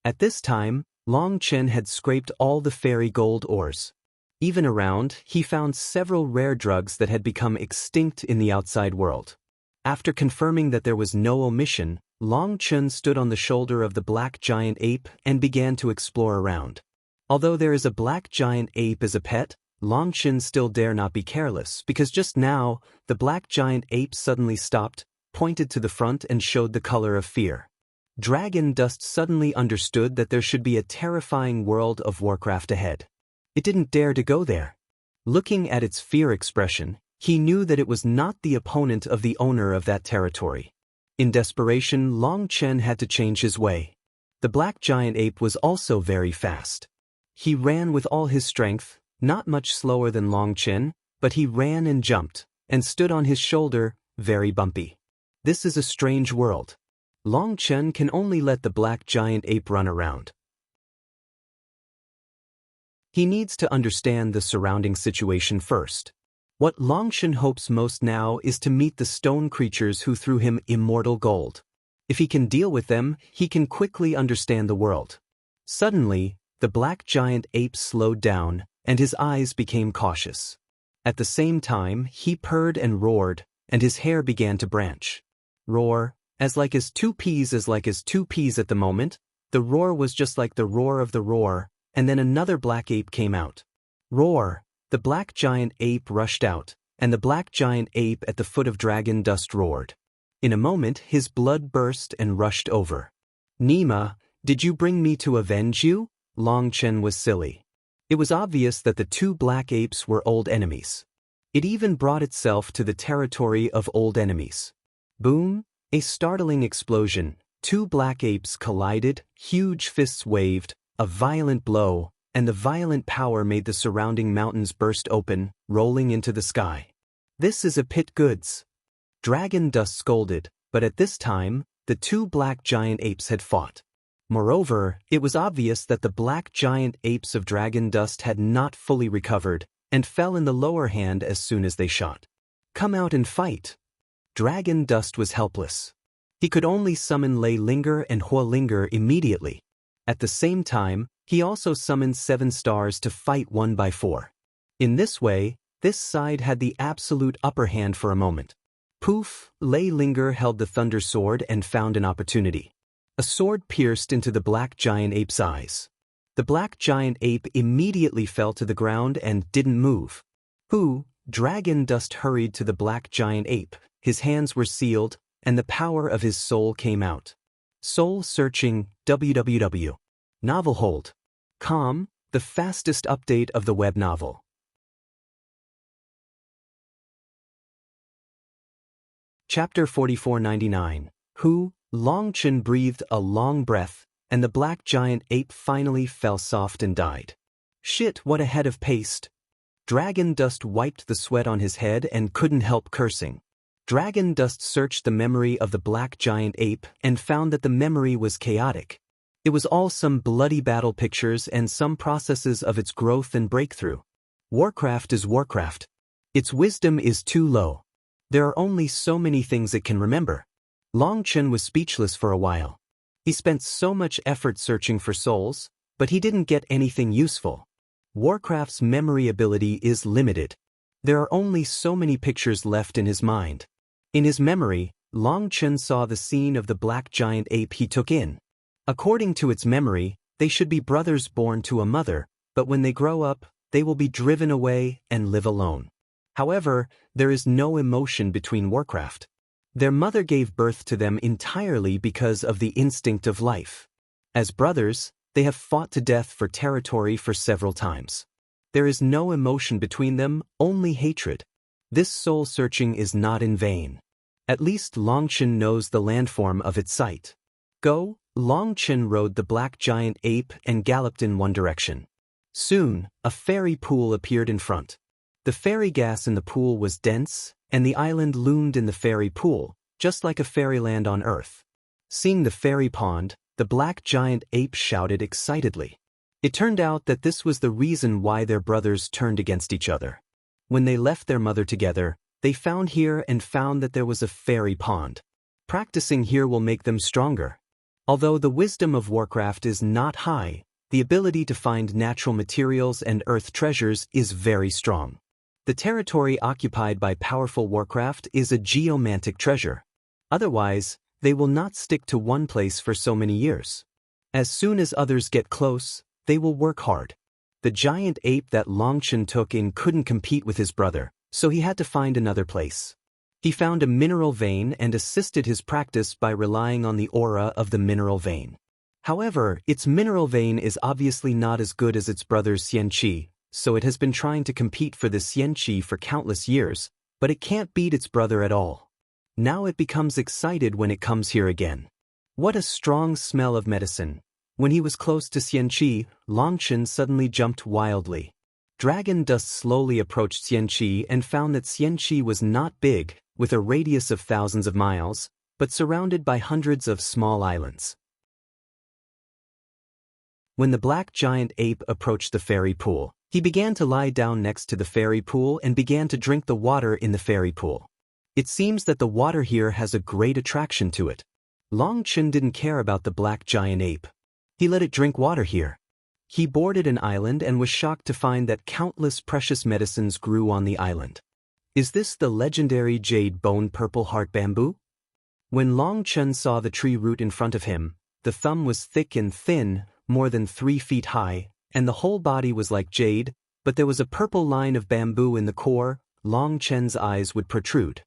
At this time, Long Chen had scraped all the fairy gold ores. Even around, he found several rare drugs that had become extinct in the outside world. After confirming that there was no omission, Long Chen stood on the shoulder of the black giant ape and began to explore around. Although there is a black giant ape as a pet, Long Chen still dare not be careless, because just now, the black giant ape suddenly stopped, pointed to the front and showed the color of fear. Dragon Dust suddenly understood that there should be a terrifying world of Warcraft ahead. It didn't dare to go there. Looking at its fear expression, he knew that it was not the opponent of the owner of that territory. In desperation, Long Chen had to change his way. The black giant ape was also very fast. He ran with all his strength, not much slower than Long Chen, but he ran and jumped, and stood on his shoulder, very bumpy. This is a strange world. Long Chen can only let the black giant ape run around. He needs to understand the surrounding situation first. What Long Chen hopes most now is to meet the stone creatures who threw him immortal gold. If he can deal with them, he can quickly understand the world. Suddenly, the black giant ape slowed down, and his eyes became cautious. At the same time, he purred and roared, and his hair began to branch. Roar, as like as two peas at the moment. The roar was just like the roar of the roar, and then another black ape came out. Roar! The black giant ape rushed out, and the black giant ape at the foot of dragon dust roared. In a moment his blood burst and rushed over. Nima, did you bring me to avenge you? Long Chen was silly. It was obvious that the two black apes were old enemies. It even brought itself to the territory of old enemies. Boom! A startling explosion. Two black apes collided, huge fists waved, a violent blow, and the violent power made the surrounding mountains burst open, rolling into the sky. This is a pit goods. Dragon Dust scolded, but at this time, the two black giant apes had fought. Moreover, it was obvious that the black giant apes of Dragon Dust had not fully recovered, and fell in the lower hand as soon as they shot. Come out and fight. Dragon Dust was helpless. He could only summon Lei Linger and Hua Linger immediately. At the same time, he also summoned 7 stars to fight 1 by 4. In this way, this side had the absolute upper hand for a moment. Poof! Lei Linger held the Thunder Sword and found an opportunity. A sword pierced into the black giant ape's eyes. The black giant ape immediately fell to the ground and didn't move. Dragon Dust hurried to the black giant ape. His hands were sealed, and the power of his soul came out. Soul searching, www. Novelhold.com, the fastest update of the web novel. Chapter 4499. Long Chen breathed a long breath, and the black giant ape finally fell soft and died. Shit, what a head of paste. Dragon Dust wiped the sweat on his head and couldn't help cursing. Dragon Dust searched the memory of the black giant ape and found that the memory was chaotic. It was all some bloody battle pictures and some processes of its growth and breakthrough. Warcraft is Warcraft. Its wisdom is too low. There are only so many things it can remember. Long Chen was speechless for a while. He spent so much effort searching for souls, but he didn't get anything useful. Warcraft's memory ability is limited. There are only so many pictures left in his mind. In his memory, Long Chen saw the scene of the black giant ape he took in. According to its memory, they should be brothers born to a mother, but when they grow up, they will be driven away and live alone. However, there is no emotion between Warcraft. Their mother gave birth to them entirely because of the instinct of life. As brothers, they have fought to death for territory for several times. There is no emotion between them, only hatred. This soul-searching is not in vain. At least Long Chen knows the landform of its site. Go! Long Chen rode the black giant ape and galloped in one direction. Soon, a fairy pool appeared in front. The fairy gas in the pool was dense, and the island loomed in the fairy pool, just like a fairyland on Earth. Seeing the fairy pond, the black giant ape shouted excitedly. It turned out that this was the reason why their brothers turned against each other. When they left their mother together, they found here and found that there was a fairy pond. Practicing here will make them stronger. Although the wisdom of Warcraft is not high, the ability to find natural materials and earth treasures is very strong. The territory occupied by powerful Warcraft is a geomantic treasure. Otherwise, they will not stick to one place for so many years. As soon as others get close, they will work hard. The giant ape that Long Chen took in couldn't compete with his brother, so he had to find another place. He found a mineral vein and assisted his practice by relying on the aura of the mineral vein. However, its mineral vein is obviously not as good as its brother's Xianqi, so it has been trying to compete for the Xianqi for countless years, but it can't beat its brother at all. Now it becomes excited when it comes here again. What a strong smell of medicine. When he was close to Xianqi, Long Chen suddenly jumped wildly. Dragon Dust slowly approached Xianqi and found that Xianqi was not big, with a radius of thousands of miles, but surrounded by hundreds of small islands. When the black giant ape approached the fairy pool, he began to lie down next to the fairy pool and began to drink the water in the fairy pool. It seems that the water here has a great attraction to it. Long Chen didn't care about the black giant ape. He let it drink water here. He boarded an island and was shocked to find that countless precious medicines grew on the island. Is this the legendary jade bone purple heart bamboo? When Long Chen saw the tree root in front of him, the thumb was thick and thin, more than 3 feet high, and the whole body was like jade, but there was a purple line of bamboo in the core. Long Chen's eyes would protrude.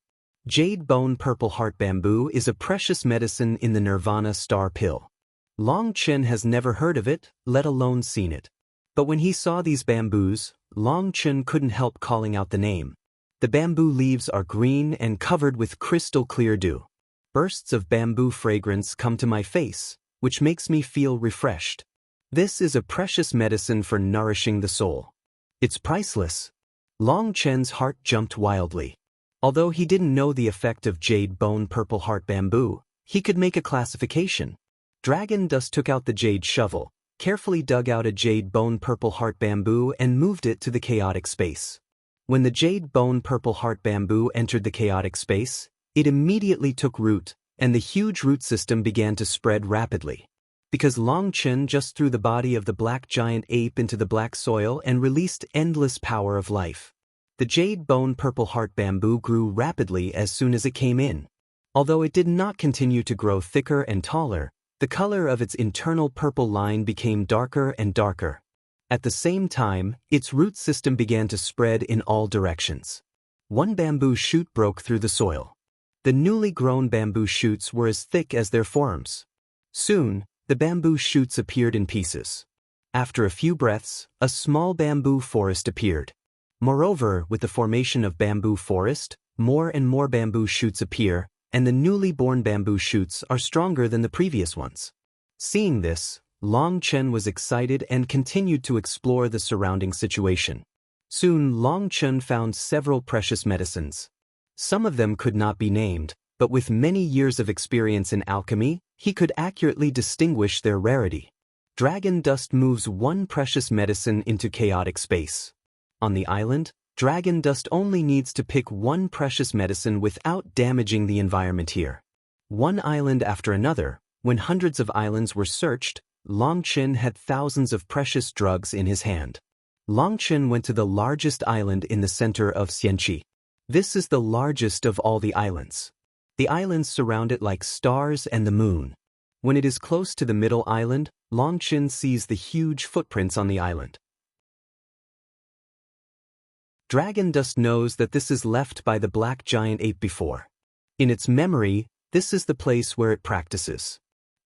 Jade bone purple heart bamboo is a precious medicine in the Nirvana star pill. Long Chen has never heard of it, let alone seen it. But when he saw these bamboos, Long Chen couldn't help calling out the name. The bamboo leaves are green and covered with crystal clear dew. Bursts of bamboo fragrance come to my face, which makes me feel refreshed. This is a precious medicine for nourishing the soul. It's priceless. Long Chen's heart jumped wildly. Although he didn't know the effect of jade bone purple heart bamboo, he could make a classification. Dragon Dust took out the jade shovel, carefully dug out a jade bone purple heart bamboo and moved it to the chaotic space. When the jade bone purple heart bamboo entered the chaotic space, it immediately took root, and the huge root system began to spread rapidly. Because Long Chen just threw the body of the black giant ape into the black soil and released endless power of life. The jade bone purple heart bamboo grew rapidly as soon as it came in. Although it did not continue to grow thicker and taller, the color of its internal purple line became darker and darker. At the same time, its root system began to spread in all directions. One bamboo shoot broke through the soil. The newly grown bamboo shoots were as thick as their forms. Soon, the bamboo shoots appeared in pieces. After a few breaths, a small bamboo forest appeared. Moreover, with the formation of bamboo forest, more and more bamboo shoots appear, and the newly born bamboo shoots are stronger than the previous ones. Seeing this, Long Chen was excited and continued to explore the surrounding situation. Soon Long Chen found several precious medicines. Some of them could not be named, but with many years of experience in alchemy, he could accurately distinguish their rarity. Dragon Dust moves one precious medicine into chaotic space. On the island, Dragon Dust only needs to pick one precious medicine without damaging the environment here. One island after another, when hundreds of islands were searched, Long Chen had thousands of precious drugs in his hand. Long Chen went to the largest island in the center of Xianqi. This is the largest of all the islands. The islands surround it like stars and the moon. When it is close to the middle island, Long Chen sees the huge footprints on the island. Dragon Dust knows that this is left by the black giant ape before. In its memory, this is the place where it practices.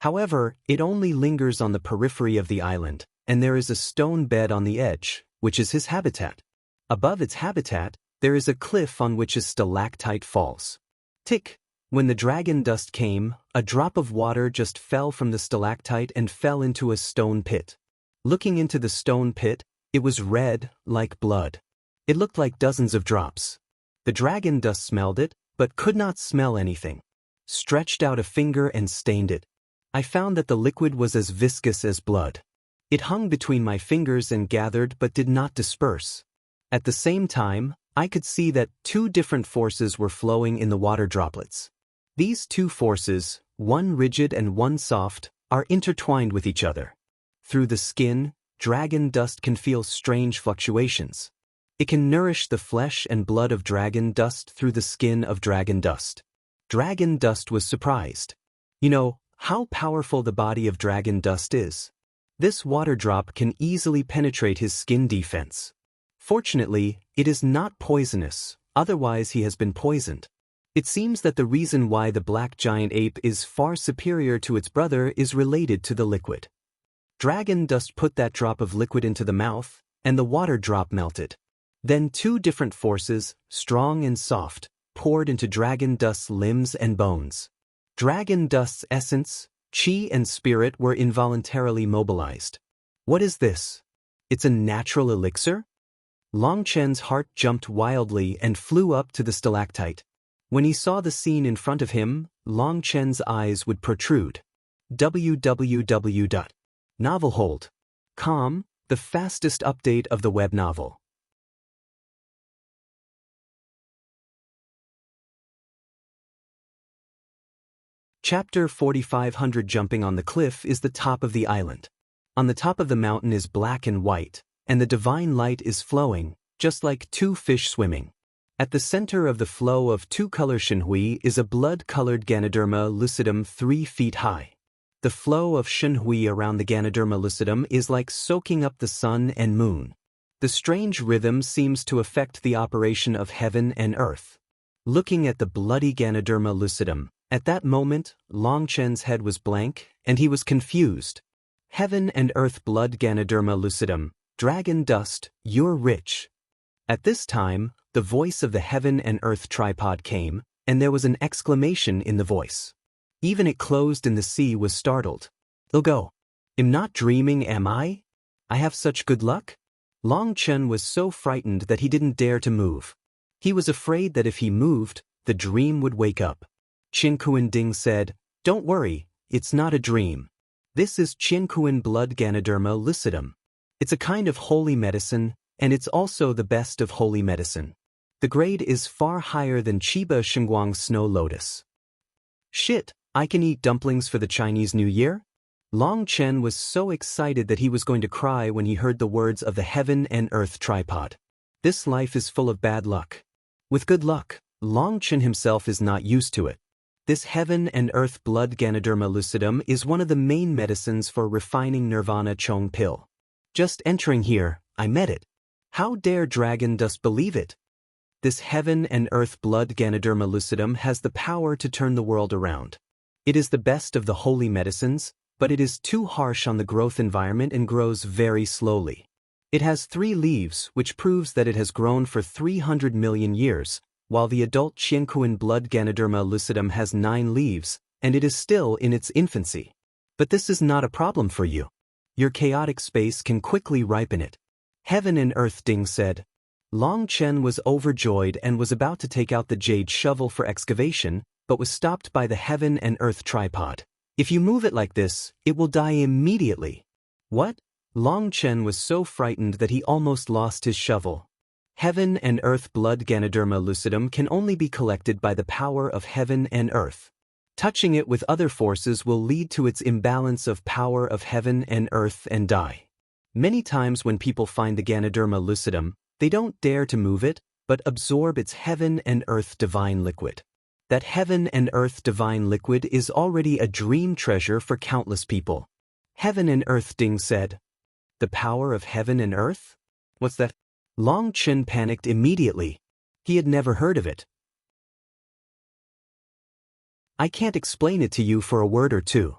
However, it only lingers on the periphery of the island, and there is a stone bed on the edge, which is his habitat. Above its habitat, there is a cliff on which a stalactite falls. Tick! When the Dragon Dust came, a drop of water just fell from the stalactite and fell into a stone pit. Looking into the stone pit, it was red, like blood. It looked like dozens of drops. The Dragon Dust smelled it, but could not smell anything. Stretched out a finger and stained it. I found that the liquid was as viscous as blood. It hung between my fingers and gathered but did not disperse. At the same time, I could see that 2 different forces were flowing in the water droplets. These 2 forces, one rigid and one soft, are intertwined with each other. Through the skin, Dragon Dust can feel strange fluctuations. It can nourish the flesh and blood of Dragon Dust through the skin of Dragon Dust. Dragon Dust was surprised. You know how powerful the body of Dragon Dust is. This water drop can easily penetrate his skin defense. Fortunately, it is not poisonous, otherwise he has been poisoned. It seems that the reason why the black giant ape is far superior to its brother is related to the liquid. Dragon Dust put that drop of liquid into the mouth, and the water drop melted. Then 2 different forces, strong and soft, poured into Dragon Dust's limbs and bones. Dragon Dust's essence, chi and spirit were involuntarily mobilized. What is this? It's a natural elixir? Long Chen's heart jumped wildly and flew up to the stalactite. When he saw the scene in front of him, Long Chen's eyes would protrude. www.novelhold.com, the fastest update of the web novel. Chapter 4500 Jumping on the cliff is the top of the island. On the top of the mountain is black and white, and the divine light is flowing, just like two fish swimming. At the center of the flow of two-color Shenhui is a blood-colored Ganoderma lucidum 3 feet high. The flow of Shenhui around the Ganoderma lucidum is like soaking up the sun and moon. The strange rhythm seems to affect the operation of heaven and earth. Looking at the bloody Ganoderma lucidum, at that moment, Long Chen's head was blank, and he was confused. Heaven and earth blood Ganoderma lucidum, dragon dust, you're rich. At this time, the voice of the heaven and earth tripod came, and there was an exclamation in the voice. Even it closed in the sea was startled. "I'll go. I'm not dreaming, am I? I have such good luck?" Long Chen was so frightened that he didn't dare to move. He was afraid that if he moved, the dream would wake up. Qinkuan Ding said, "Don't worry, it's not a dream. This is Qinkuan blood Ganoderma lucidum. It's a kind of holy medicine, and it's also the best of holy medicine. The grade is far higher than Chiba Shengguang snow lotus." "Shit, I can eat dumplings for the Chinese New Year?" Long Chen was so excited that he was going to cry when he heard the words of the heaven and earth tripod. This life is full of bad luck. With good luck, Long Chen himself is not used to it. This heaven and earth blood Ganoderma lucidum is one of the main medicines for refining nirvana Chong pill. Just entering here, I met it. How dare dragon dust believe it? This heaven and earth blood Ganoderma lucidum has the power to turn the world around. It is the best of the holy medicines, but it is too harsh on the growth environment and grows very slowly. It has 3 leaves, which proves that it has grown for 300 million years, while the adult Qiankuan blood Ganoderma lucidum has 9 leaves, and it is still in its infancy. But this is not a problem for you. Your chaotic space can quickly ripen it. Heaven and earth Ding said. Long Chen was overjoyed and was about to take out the jade shovel for excavation, but was stopped by the heaven and earth tripod. "If you move it like this, it will die immediately." "What?" Long Chen was so frightened that he almost lost his shovel. Heaven and earth blood Ganoderma lucidum can only be collected by the power of heaven and earth. Touching it with other forces will lead to its imbalance of power of heaven and earth and die. Many times when people find the Ganoderma lucidum, they don't dare to move it, but absorb its heaven and earth divine liquid. That heaven and earth divine liquid is already a dream treasure for countless people. Heaven and earth Ding said. "The power of heaven and earth? What's that?" Long Chen panicked immediately. He had never heard of it. "I can't explain it to you for a word or two.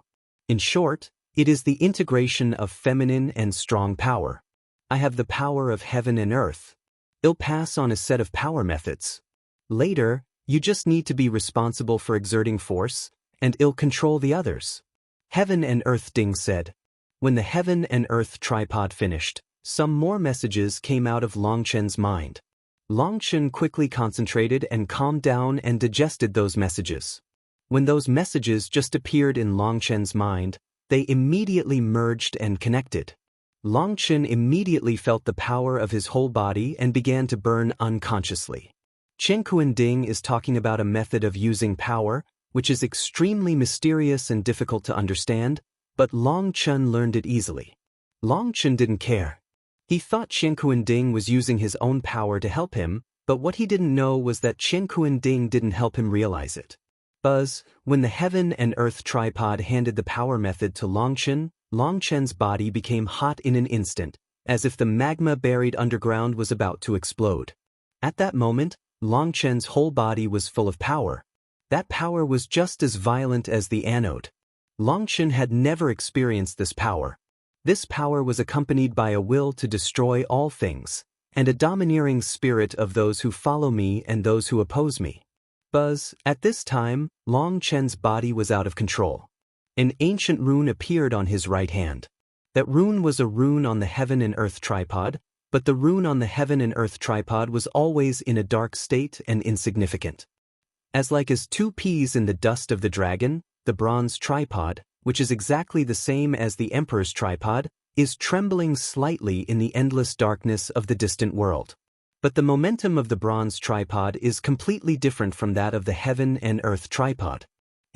In short, it is the integration of feminine and strong power. I have the power of heaven and earth. I'll pass on a set of power methods. Later, you just need to be responsible for exerting force, and I'll control the others." Heaven and earth Ding said. When the heaven and earth tripod finished, some more messages came out of Long Chen's mind. Long Chen quickly concentrated and calmed down and digested those messages. When those messages just appeared in Long Chen's mind, they immediately merged and connected. Long Chen immediately felt the power of his whole body and began to burn unconsciously. Qinkuan Ding is talking about a method of using power, which is extremely mysterious and difficult to understand, but Long Chen learned it easily. Long Chen didn't care. He thought Qinkuan Ding was using his own power to help him, but what he didn't know was that Qinkuan Ding didn't help him realize it. When the heaven and earth tripod handed the power method to Long Chen's body became hot in an instant, as if the magma buried underground was about to explode. At that moment, Long Chen's whole body was full of power. That power was just as violent as the anode. Long Chen had never experienced this power. This power was accompanied by a will to destroy all things, and a domineering spirit of those who follow me and those who oppose me. At this time, Long Chen's body was out of control. An ancient rune appeared on his right hand. That rune was a rune on the heaven and earth tripod, but the rune on the heaven and earth tripod was always in a dark state and insignificant. As 2 peas in the dust of the dragon, the bronze tripod, which is exactly the same as the emperor's tripod, is trembling slightly in the endless darkness of the distant world. But the momentum of the bronze tripod is completely different from that of the heaven and earth tripod.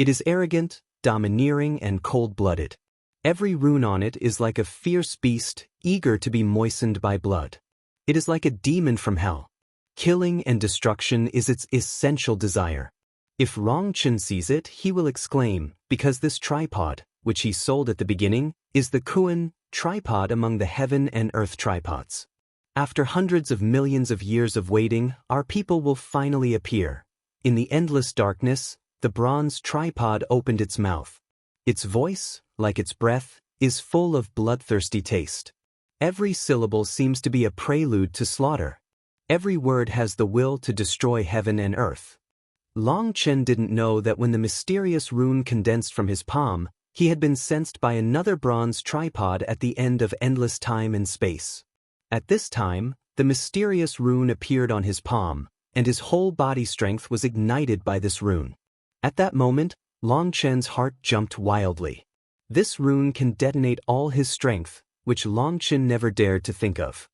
It is arrogant, domineering, and cold-blooded. Every rune on it is like a fierce beast, eager to be moistened by blood. It is like a demon from hell. Killing and destruction is its essential desire. If Longchen sees it, he will exclaim, because this tripod, which he sold at the beginning, is the Kuan tripod among the heaven and earth tripods. After hundreds of millions of years of waiting, our people will finally appear. In the endless darkness, the bronze tripod opened its mouth. Its voice, like its breath, is full of bloodthirsty taste. Every syllable seems to be a prelude to slaughter. Every word has the will to destroy heaven and earth. Longchen didn't know that when the mysterious rune condensed from his palm, he had been sensed by another bronze tripod at the end of endless time and space. At this time, the mysterious rune appeared on his palm, and his whole body strength was ignited by this rune. At that moment, Longchen's heart jumped wildly. This rune can detonate all his strength, which Longchen never dared to think of.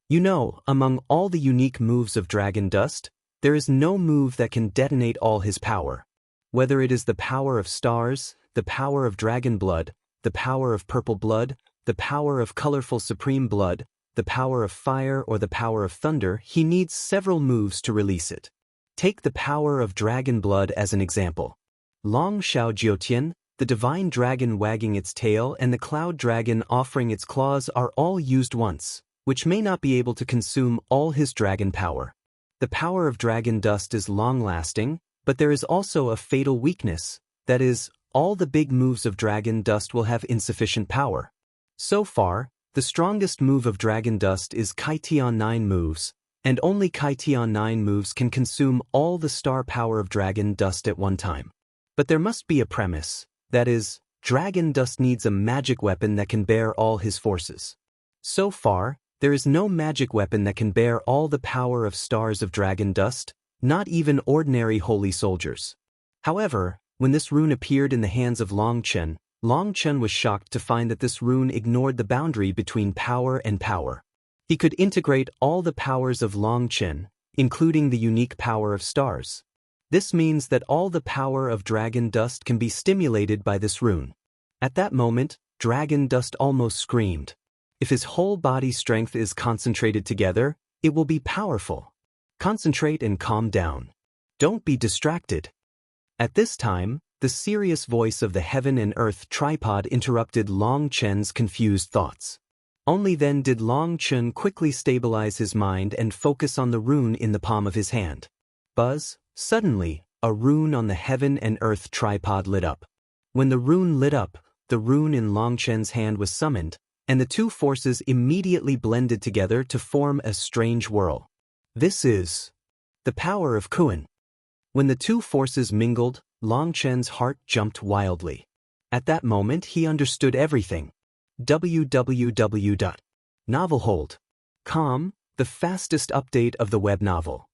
You know, among all the unique moves of Dragon Dust, there is no move that can detonate all his power. Whether it is the power of stars, the power of dragon blood, the power of purple blood, the power of colorful supreme blood, the power of fire, or the power of thunder, he needs several moves to release it. Take the power of dragon blood as an example. Long Shao Jiutian, the divine dragon wagging its tail, and the cloud dragon offering its claws are all used once, which may not be able to consume all his dragon power. The power of dragon dust is long-lasting, but there is also a fatal weakness, that is, all the big moves of dragon dust will have insufficient power. So far, the strongest move of dragon dust is Kaitian 9 moves, and only Kaitian 9 moves can consume all the star power of dragon dust at one time. But there must be a premise, that is, dragon dust needs a magic weapon that can bear all his forces. So far, there is no magic weapon that can bear all the power of stars of dragon dust, not even ordinary holy soldiers. However, when this rune appeared in the hands of Longchen was shocked to find that this rune ignored the boundary between power and power. He could integrate all the powers of Longchen, including the unique power of stars. This means that all the power of dragon dust can be stimulated by this rune. At that moment, dragon dust almost screamed. If his whole body strength is concentrated together, it will be powerful. Concentrate and calm down. Don't be distracted. At this time, the serious voice of the heaven and earth tripod interrupted Longchen's confused thoughts. Only then did Longchen quickly stabilize his mind and focus on the rune in the palm of his hand. Buzz, suddenly, a rune on the heaven and earth tripod lit up. When the rune lit up, the rune in Longchen's hand was summoned, and the two forces immediately blended together to form a strange whirl. This is the power of Kuan. When the two forces mingled, Longchen's heart jumped wildly. At that moment he understood everything. www.novelhold.com, the fastest update of the web novel.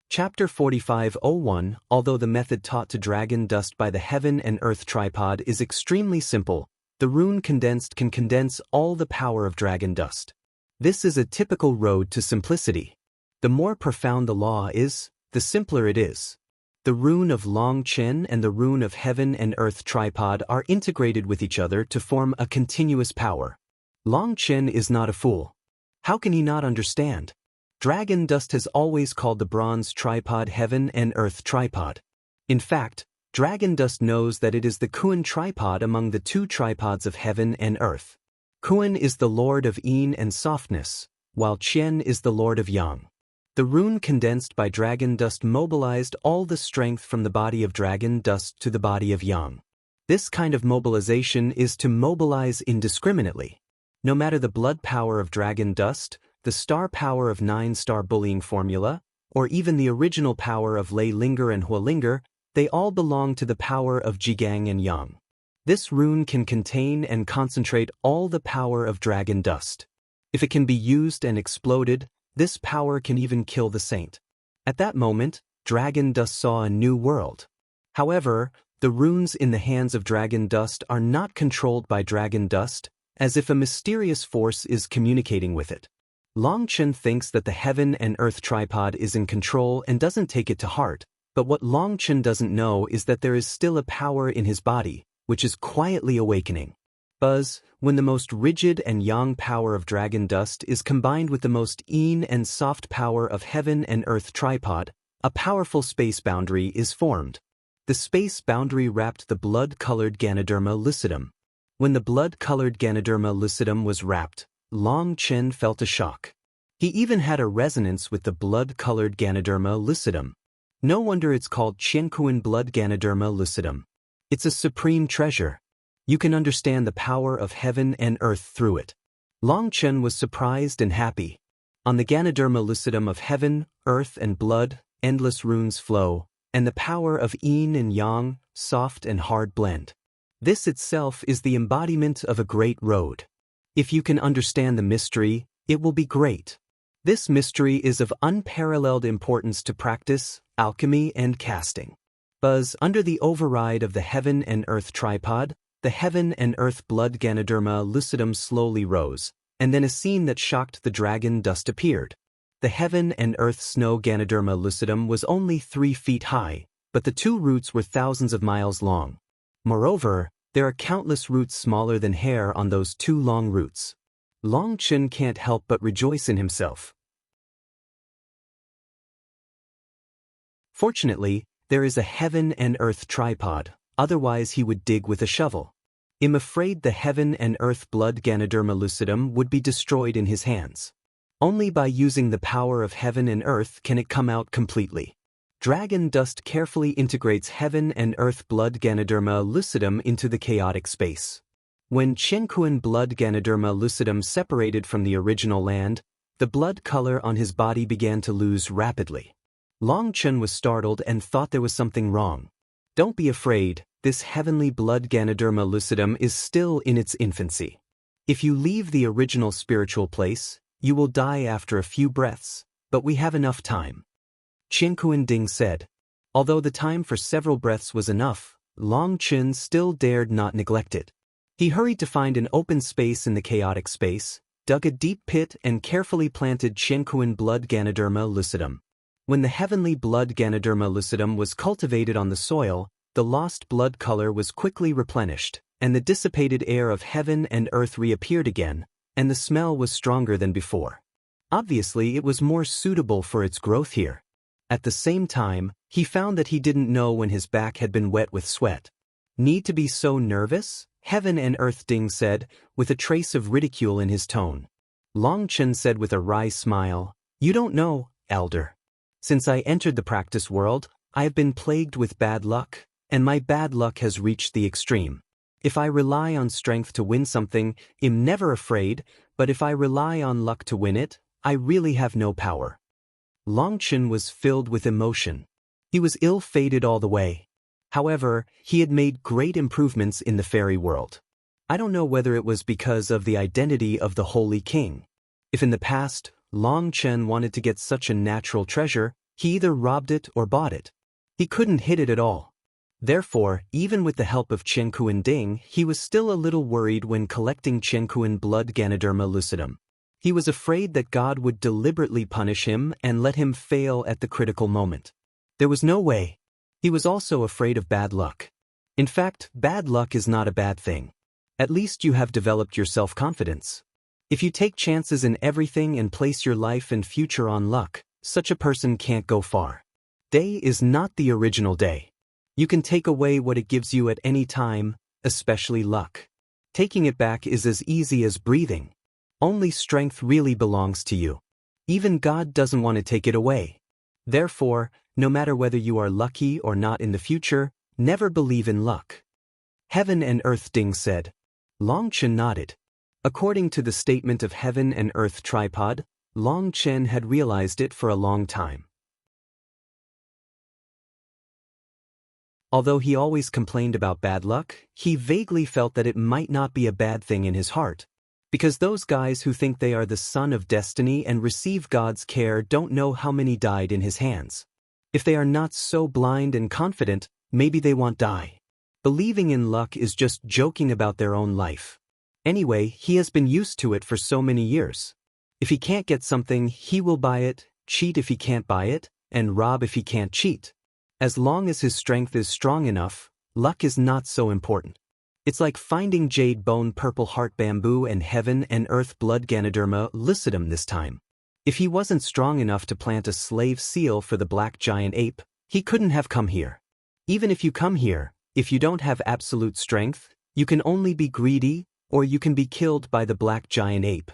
Chapter 45:01. Although the method taught to dragon dust by the heaven and earth tripod is extremely simple, the rune condensed can condense all the power of dragon dust. This is a typical road to simplicity. The more profound the law is, the simpler it is. The rune of Longchen and the rune of heaven and earth tripod are integrated with each other to form a continuous power. Longchen is not a fool. How can he not understand? Dragon dust has always called the bronze tripod heaven and earth tripod. In fact, dragon dust knows that it is the Kuan tripod among the two tripods of heaven and earth. Kuan is the lord of yin and softness, while Qian is the lord of yang. The rune condensed by dragon dust mobilized all the strength from the body of dragon dust to the body of yang. This kind of mobilization is to mobilize indiscriminately. No matter the blood power of dragon dust, the star power of 9-star bullying formula, or even the original power of Lei Linger and Hua Linger, they all belong to the power of Jigang and Yang. This rune can contain and concentrate all the power of dragon dust. If it can be used and exploded, this power can even kill the saint. At that moment, dragon dust saw a new world. However, the runes in the hands of dragon dust are not controlled by dragon dust, as if a mysterious force is communicating with it. Long Chen thinks that the heaven and earth tripod is in control and doesn't take it to heart, but what Long Chen doesn't know is that there is still a power in his body, which is quietly awakening. Buzz, when the most rigid and yang power of dragon dust is combined with the most yin and soft power of heaven and earth tripod, a powerful space boundary is formed. The space boundary wrapped the blood-colored Ganoderma lucidum. When the blood-colored Ganoderma lucidum was wrapped, Long Chen felt a shock. He even had a resonance with the blood-colored Ganoderma lucidum. No wonder it's called Qiankuan blood Ganoderma lucidum. It's a supreme treasure. You can understand the power of heaven and earth through it. Long Chen was surprised and happy. On the Ganoderma lucidum of heaven, earth and blood, endless runes flow, and the power of yin and yang, soft and hard blend. This itself is the embodiment of a great road. If you can understand the mystery, it will be great. This mystery is of unparalleled importance to practice, alchemy and casting. Buzz, under the override of the heaven and earth tripod, the heaven and earth blood Ganoderma lucidum slowly rose, and then a scene that shocked the dragon dust appeared. The heaven and earth snow Ganoderma lucidum was only 3 feet high, but the 2 roots were thousands of miles long. Moreover, there are countless roots smaller than hair on those 2 long roots. Long Chen can't help but rejoice in himself. Fortunately, there is a heaven and earth tripod, otherwise he would dig with a shovel. I'm afraid the heaven and earth blood Ganoderma lucidum would be destroyed in his hands. Only by using the power of heaven and earth can it come out completely. Dragon dust carefully integrates heaven and earth blood Ganoderma lucidum into the chaotic space. When Qiankuan blood Ganoderma lucidum separated from the original land, the blood color on his body began to lose rapidly. Long Chen was startled and thought there was something wrong. Don't be afraid, this heavenly blood Ganoderma lucidum is still in its infancy. If you leave the original spiritual place, you will die after a few breaths, but we have enough time. Qiankuan Ding said. Although the time for several breaths was enough, Long Chen still dared not neglect it. He hurried to find an open space in the chaotic space, dug a deep pit and carefully planted Qiankuan blood Ganoderma lucidum. When the heavenly blood Ganoderma lucidum was cultivated on the soil, the lost blood color was quickly replenished, and the dissipated air of heaven and earth reappeared again, and the smell was stronger than before. Obviously, it was more suitable for its growth here. At the same time, he found that he didn't know when his back had been wet with sweat. Need to be so nervous? Heaven and earth, Ding said, with a trace of ridicule in his tone. Long Chen said with a wry smile, "You don't know, elder. Since I entered the practice world, I have been plagued with bad luck, and my bad luck has reached the extreme. If I rely on strength to win something, I'm never afraid, but if I rely on luck to win it, I really have no power." Long Chen was filled with emotion. He was ill-fated all the way. However, he had made great improvements in the fairy world. I don't know whether it was because of the identity of the Holy King. If in the past, Long Chen wanted to get such a natural treasure, he either robbed it or bought it. He couldn't hit it at all. Therefore, even with the help of Qiankuan Ding, he was still a little worried when collecting Qiankuan blood Ganoderma lucidum. He was afraid that God would deliberately punish him and let him fail at the critical moment. There was no way. He was also afraid of bad luck. In fact, bad luck is not a bad thing. At least you have developed your self-confidence. If you take chances in everything and place your life and future on luck, such a person can't go far. Day is not the original day. You can take away what it gives you at any time, especially luck. Taking it back is as easy as breathing. Only strength really belongs to you. Even God doesn't want to take it away. Therefore, no matter whether you are lucky or not in the future, never believe in luck. Heaven and earth, Ding said. Long Chen nodded. According to the statement of heaven and earth tripod, Long Chen had realized it for a long time. Although he always complained about bad luck, he vaguely felt that it might not be a bad thing in his heart. Because those guys who think they are the son of destiny and receive God's care don't know how many died in his hands. If they are not so blind and confident, maybe they won't die. Believing in luck is just joking about their own life. Anyway, he has been used to it for so many years. If he can't get something, he will buy it, cheat if he can't buy it, and rob if he can't cheat. As long as his strength is strong enough, luck is not so important. It's like finding jade bone purple heart bamboo and heaven and earth blood Ganoderma lucidum this time. If he wasn't strong enough to plant a slave seal for the black giant ape, he couldn't have come here. Even if you come here, if you don't have absolute strength, you can only be greedy, or you can be killed by the black giant ape.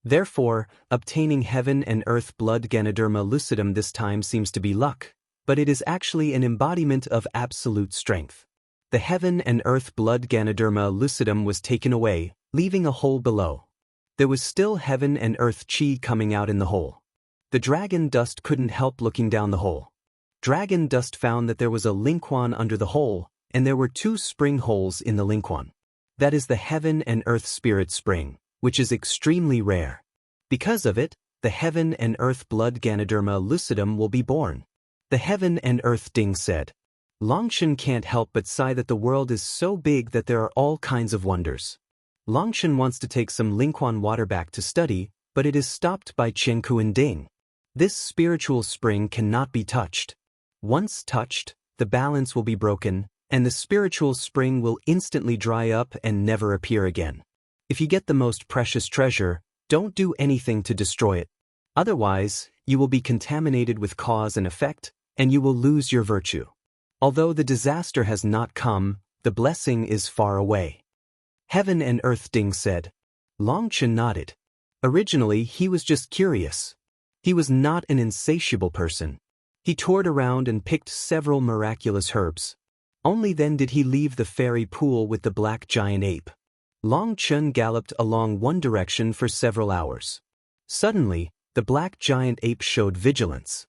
Therefore, obtaining heaven and earth blood Ganoderma lucidum this time seems to be luck, but it is actually an embodiment of absolute strength. The heaven and earth blood Ganoderma lucidum was taken away, leaving a hole below. There was still heaven and earth chi coming out in the hole. The dragon dust couldn't help looking down the hole. Dragon dust found that there was a linquan under the hole, and there were 2 spring holes in the linquan. That is the heaven and earth spirit spring, which is extremely rare. Because of it, the heaven and earth blood Ganoderma lucidum will be born. The heaven and earth Ding said. Longshan can't help but sigh that the world is so big that there are all kinds of wonders. Longshan wants to take some linquan water back to study, but it is stopped by Chenku and Ding. This spiritual spring cannot be touched. Once touched, the balance will be broken, and the spiritual spring will instantly dry up and never appear again. If you get the most precious treasure, don't do anything to destroy it. Otherwise, you will be contaminated with cause and effect, and you will lose your virtue. Although the disaster has not come, the blessing is far away. Heaven and earth Ding said. Longshan nodded. Originally, he was just curious. He was not an insatiable person. He toured around and picked several miraculous herbs. Only then did he leave the fairy pool with the black giant ape. Longchen galloped along one direction for several hours. Suddenly, the black giant ape showed vigilance.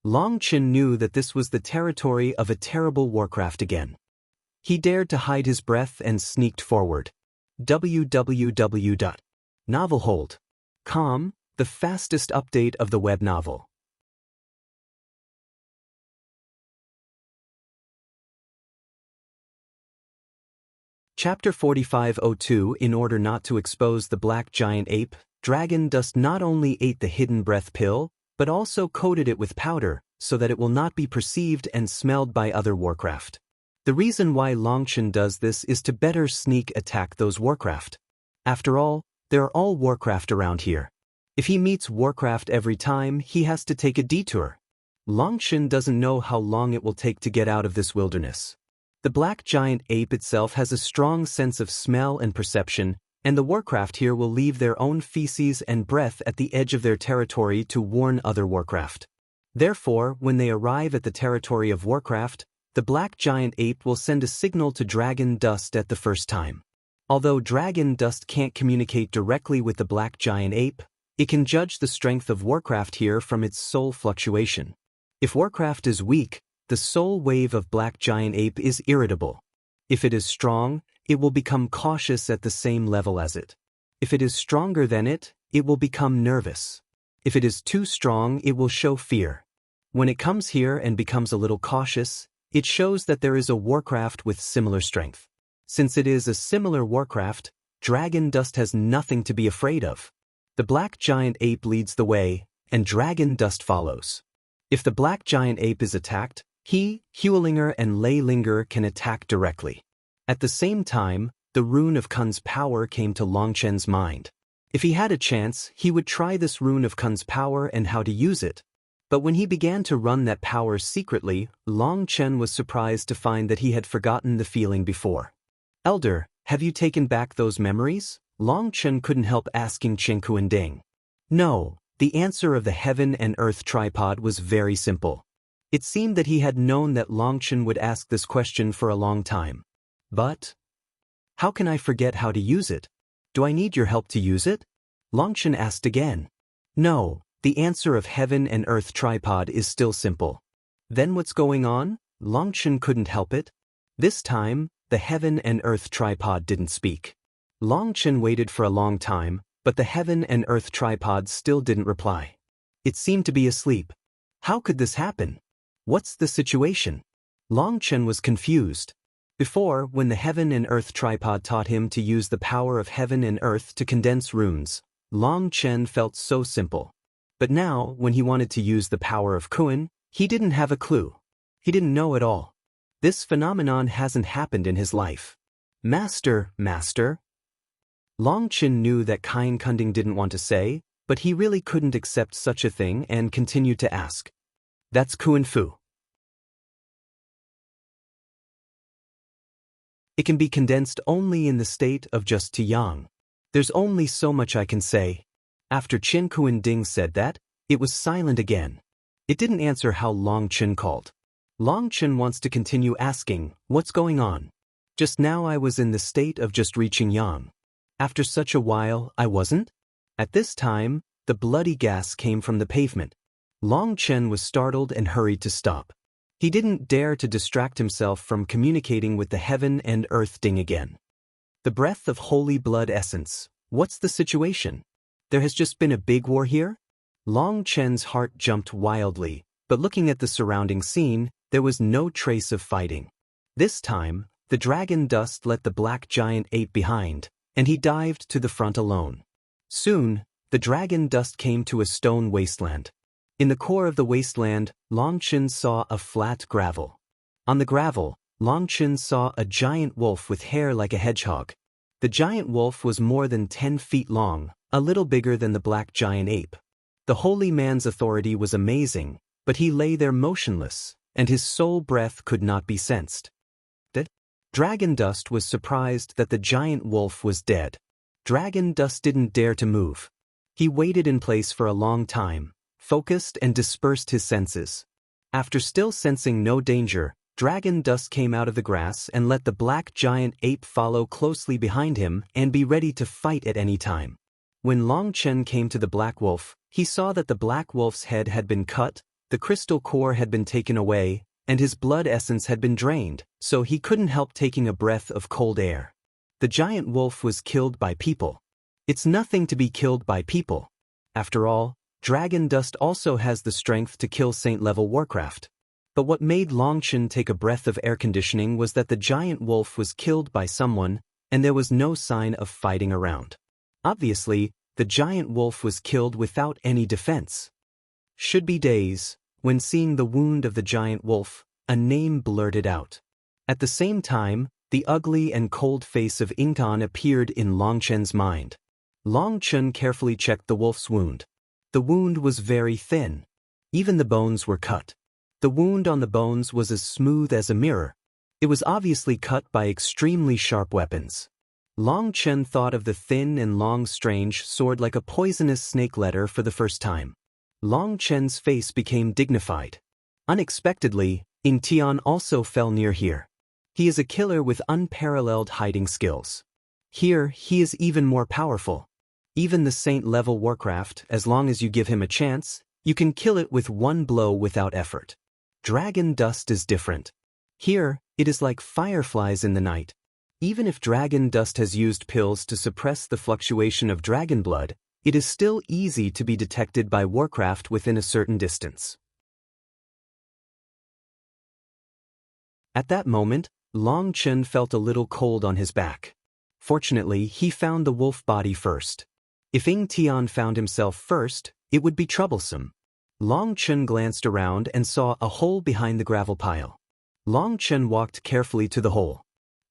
Longchen knew that this was the territory of a terrible warcraft again. He dared to hide his breath and sneaked forward. www.novelhold.com, the fastest update of the web novel. Chapter 4502. In order not to expose the black giant ape, Dragon Dust not only ate the hidden breath pill, but also coated it with powder, so that it will not be perceived and smelled by other warcraft. The reason why Longshan does this is to better sneak attack those warcraft. After all, there are all warcraft around here. If he meets warcraft every time, he has to take a detour. Longshan doesn't know how long it will take to get out of this wilderness. The black giant ape itself has a strong sense of smell and perception, and the warcraft here will leave their own feces and breath at the edge of their territory to warn other warcraft. Therefore, when they arrive at the territory of warcraft, the black giant ape will send a signal to Dragon Dust at the first time. Although Dragon Dust can't communicate directly with the black giant ape, it can judge the strength of warcraft here from its soul fluctuation. If warcraft is weak, the soul wave of black giant ape is irritable. If it is strong, it will become cautious at the same level as it. If it is stronger than it, it will become nervous. If it is too strong, it will show fear. When it comes here and becomes a little cautious, it shows that there is a warcraft with similar strength. Since it is a similar warcraft, Dragon Dust has nothing to be afraid of. The black giant ape leads the way, and Dragon Dust follows. If the black giant ape is attacked, he, Huelinger and Leilinger can attack directly. At the same time, the rune of Kun's power came to Longshan's mind. If he had a chance, he would try this rune of Kun's power and how to use it. But when he began to run that power secretly, Longshan was surprised to find that he had forgotten the feeling before. Elder, have you taken back those memories? Longshan couldn't help asking Chenku and Ding. No, the answer of the heaven and earth tripod was very simple. It seemed that he had known that Longshan would ask this question for a long time. But how can I forget how to use it? Do I need your help to use it? Longshan asked again. No, the answer of heaven and earth tripod is still simple. Then what's going on? Longshan couldn't help it. This time, the heaven and earth tripod didn't speak. Longshan waited for a long time, but the heaven and earth tripod still didn't reply. It seemed to be asleep. How could this happen? What's the situation? Longshan was confused. Before, when the heaven and earth tripod taught him to use the power of heaven and earth to condense runes, Long Chen felt so simple. But now, when he wanted to use the power of Kuan, he didn't have a clue. He didn't know at all. This phenomenon hasn't happened in his life. Master. Long Chen knew that Kine Kunding didn't want to say, but he really couldn't accept such a thing and continued to ask. That's Kuan Fu. It can be condensed only in the state of just Tiyang. There's only so much I can say. After Qin Kuan Ding said that, it was silent again. It didn't answer how Long Chen called. Long Chen wants to continue asking, what's going on? Just now I was in the state of just reaching Yang. After such a while, I wasn't? At this time, the bloody gas came from the pavement. Long Chen was startled and hurried to stop. He didn't dare to distract himself from communicating with the heaven and earth Ding again. The breath of holy blood essence. What's the situation? There has just been a big war here? Long Chen's heart jumped wildly, but looking at the surrounding scene, there was no trace of fighting. This time, the dragon dust let the black giant ape behind, and he dived to the front alone. Soon, the dragon dust came to a stone wasteland. In the core of the wasteland, Long Chen saw a flat gravel. On the gravel, Long Chen saw a giant wolf with hair like a hedgehog. The giant wolf was more than 10 feet long, a little bigger than the black giant ape. The holy man's authority was amazing, but he lay there motionless, and his soul breath could not be sensed. The dragon dust was surprised that the giant wolf was dead. Dragon dust didn't dare to move. He waited in place for a long time, focused and dispersed his senses. After still sensing no danger, dragon dust came out of the grass and let the black giant ape follow closely behind him and be ready to fight at any time. When Long Chen came to the black wolf, he saw that the black wolf's head had been cut, the crystal core had been taken away, and his blood essence had been drained, so he couldn't help taking a breath of cold air. The giant wolf was killed by people. It's nothing to be killed by people. After all, dragon dust also has the strength to kill Saint-level Warcraft. But what made Long Chen take a breath of air conditioning was that the giant wolf was killed by someone, and there was no sign of fighting around. Obviously, the giant wolf was killed without any defense. Should be days, when seeing the wound of the giant wolf, a name blurted out. At the same time, the ugly and cold face of Ingtan appeared in Long Chen's mind. Long Chen carefully checked the wolf's wound. The wound was very thin. Even the bones were cut. The wound on the bones was as smooth as a mirror. It was obviously cut by extremely sharp weapons. Long Chen thought of the thin and long strange sword like a poisonous snake letter for the first time. Long Chen's face became dignified. Unexpectedly, Ying Tian also fell near here. He is a killer with unparalleled hiding skills. Here, he is even more powerful. Even the Saint-level Warcraft, as long as you give him a chance, you can kill it with one blow without effort. Dragon dust is different. Here, it is like fireflies in the night. Even if dragon dust has used pills to suppress the fluctuation of dragon blood, it is still easy to be detected by Warcraft within a certain distance. At that moment, Long Chen felt a little cold on his back. Fortunately, he found the wolf body first. If Ying Tian found himself first, it would be troublesome. Long Chen glanced around and saw a hole behind the gravel pile. Long Chen walked carefully to the hole.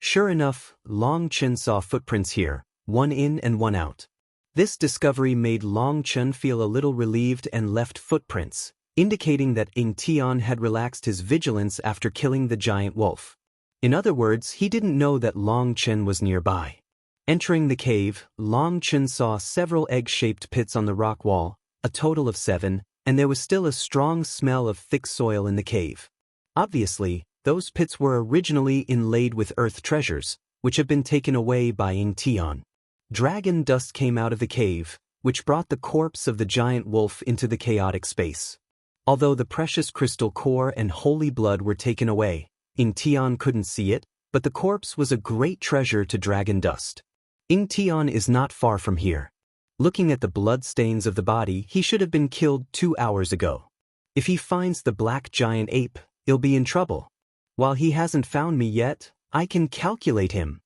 Sure enough, Long Chen saw footprints here, one in and one out. This discovery made Long Chen feel a little relieved and left footprints, indicating that Ying Tian had relaxed his vigilance after killing the giant wolf. In other words, he didn't know that Long Chen was nearby. Entering the cave, Long Chen saw several egg-shaped pits on the rock wall, a total of 7, and there was still a strong smell of thick soil in the cave. Obviously, those pits were originally inlaid with earth treasures, which have been taken away by Ying Tian. Dragon dust came out of the cave, which brought the corpse of the giant wolf into the chaotic space. Although the precious crystal core and holy blood were taken away, Ying Tian couldn't see it, but the corpse was a great treasure to dragon dust. Ying Tian is not far from here. Looking at the blood stains of the body, he should have been killed 2 hours ago. If he finds the black giant ape, he'll be in trouble. While he hasn't found me yet, I can calculate him.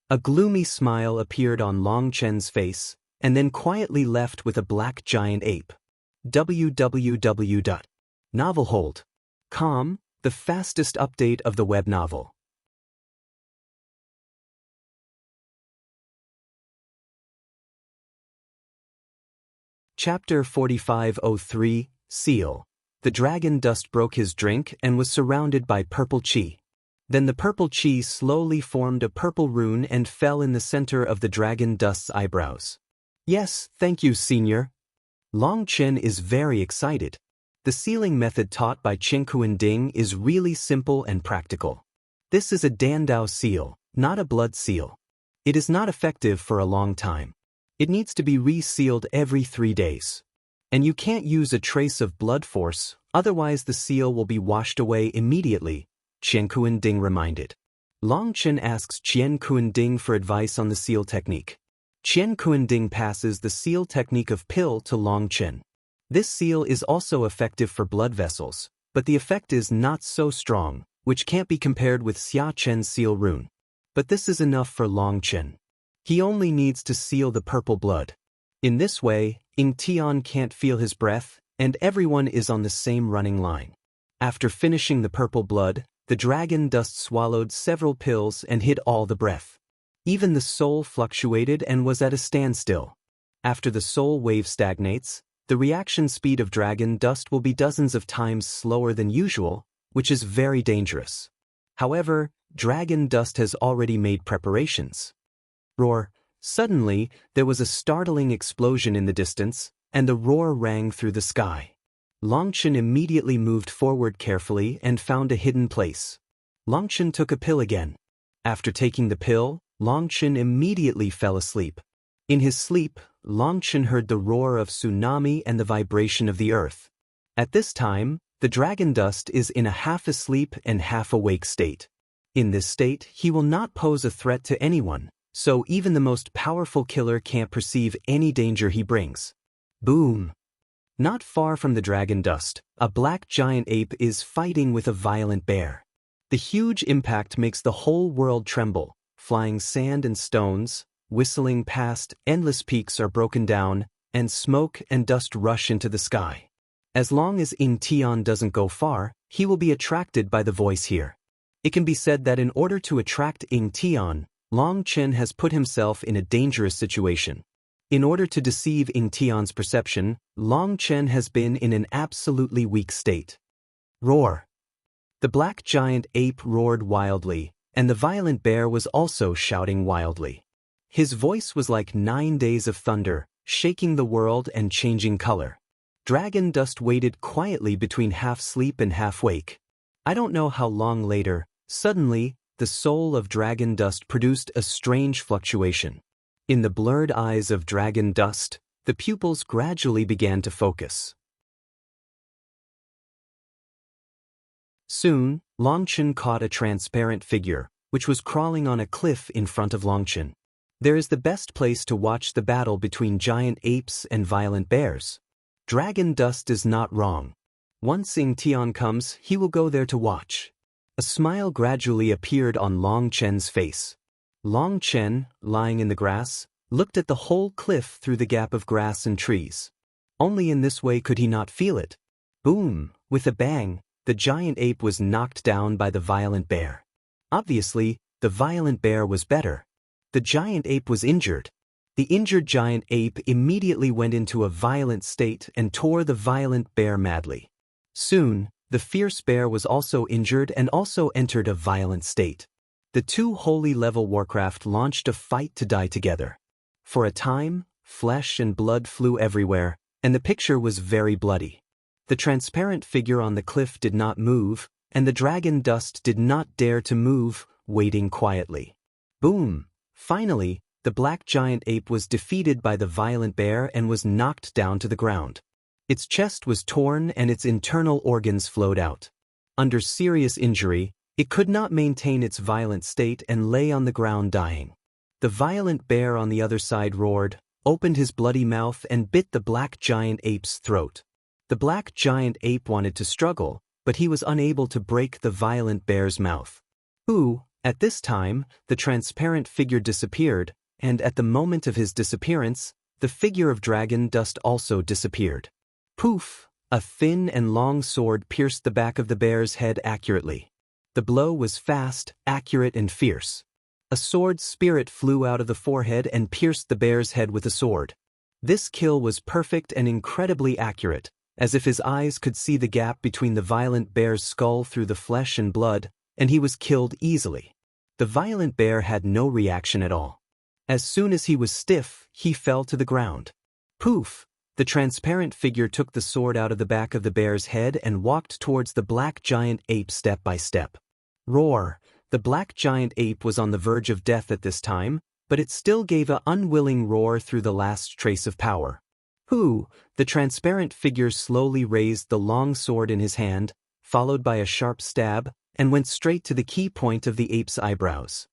A gloomy smile appeared on Long Chen's face, and then quietly left with a black giant ape. www.novelhold.com, the fastest update of the web novel. Chapter 4503, Seal. The dragon dust broke his drink and was surrounded by purple chi. Then the purple chi slowly formed a purple rune and fell in the center of the dragon dust's eyebrows. Yes, thank you, Senior. Long Chen is very excited. The sealing method taught by Chen Ding is really simple and practical. This is a Dandao seal, not a blood seal. It is not effective for a long time. It needs to be resealed every 3 days. And you can't use a trace of blood force, otherwise the seal will be washed away immediately, Chen Ding reminded. Long Chen asks Chen Ding for advice on the seal technique. Chen Ding passes the seal technique of pill to Long Chen. This seal is also effective for blood vessels, but the effect is not so strong, which can't be compared with Xia Chen's seal rune. But this is enough for Long Chen. He only needs to seal the purple blood. In this way, Ying Tian can't feel his breath, and everyone is on the same running line. After finishing the purple blood, the dragon dust swallowed several pills and hid all the breath. Even the soul fluctuated and was at a standstill. After the soul wave stagnates, the reaction speed of dragon dust will be dozens of times slower than usual, which is very dangerous. However, dragon dust has already made preparations. Roar. Suddenly, there was a startling explosion in the distance, and the roar rang through the sky. Long Chen immediately moved forward carefully and found a hidden place. Long Chen took a pill again. After taking the pill, Long Chen immediately fell asleep. In his sleep, Long Chen heard the roar of tsunami and the vibration of the earth. At this time, the dragon dust is in a half-asleep and half-awake state. In this state, he will not pose a threat to anyone, so even the most powerful killer can't perceive any danger he brings. Boom! Not far from the dragon dust, a black giant ape is fighting with a violent bear. The huge impact makes the whole world tremble. Flying sand and stones, whistling past, endless peaks are broken down, and smoke and dust rush into the sky. As long as Ying Tian doesn't go far, he will be attracted by the voice here. It can be said that in order to attract Ying Tian, Long Chen has put himself in a dangerous situation. In order to deceive Ying Tian's perception, Long Chen has been in an absolutely weak state. Roar! The black giant ape roared wildly, and the violent bear was also shouting wildly. His voice was like 9 days of thunder, shaking the world and changing color. Dragon dust waited quietly between half-sleep and half-wake. I don't know how long later, suddenly, the soul of dragon dust produced a strange fluctuation. In the blurred eyes of dragon dust, the pupils gradually began to focus. Soon, Long Chen caught a transparent figure, which was crawling on a cliff in front of Long Chen. There is the best place to watch the battle between giant apes and violent bears. Dragon dust is not wrong. Once Ying Tian comes, he will go there to watch. A smile gradually appeared on Long Chen's face. Long Chen, lying in the grass, looked at the whole cliff through the gap of grass and trees. Only in this way could he not feel it. Boom! With a bang, the giant ape was knocked down by the violent bear. Obviously, the violent bear was better. The giant ape was injured. The injured giant ape immediately went into a violent state and tore the violent bear madly. Soon, the fierce bear was also injured and also entered a violent state. The two holy-level warcraft launched a fight to die together. For a time, flesh and blood flew everywhere, and the picture was very bloody. The transparent figure on the cliff did not move, and the dragon dust did not dare to move, waiting quietly. Boom! Finally, the black giant ape was defeated by the violent bear and was knocked down to the ground. Its chest was torn and its internal organs flowed out. Under serious injury, it could not maintain its violent state and lay on the ground dying. The violent bear on the other side roared, opened his bloody mouth and bit the black giant ape's throat. The black giant ape wanted to struggle, but he was unable to break the violent bear's mouth. Who, At this time, the transparent figure disappeared, and at the moment of his disappearance, the figure of dragon dust also disappeared. Poof! A thin and long sword pierced the back of the bear's head accurately. The blow was fast, accurate, and fierce. A sword spirit flew out of the forehead and pierced the bear's head with a sword. This kill was perfect and incredibly accurate, as if his eyes could see the gap between the violent bear's skull through the flesh and blood, and he was killed easily. The violent bear had no reaction at all. As soon as he was stiff, he fell to the ground. Poof! The transparent figure took the sword out of the back of the bear's head and walked towards the black giant ape step by step. Roar! The black giant ape was on the verge of death at this time, but it still gave an unwilling roar through the last trace of power. Who? The transparent figure slowly raised the long sword in his hand, followed by a sharp stab, and went straight to the key point of the ape's eyebrows.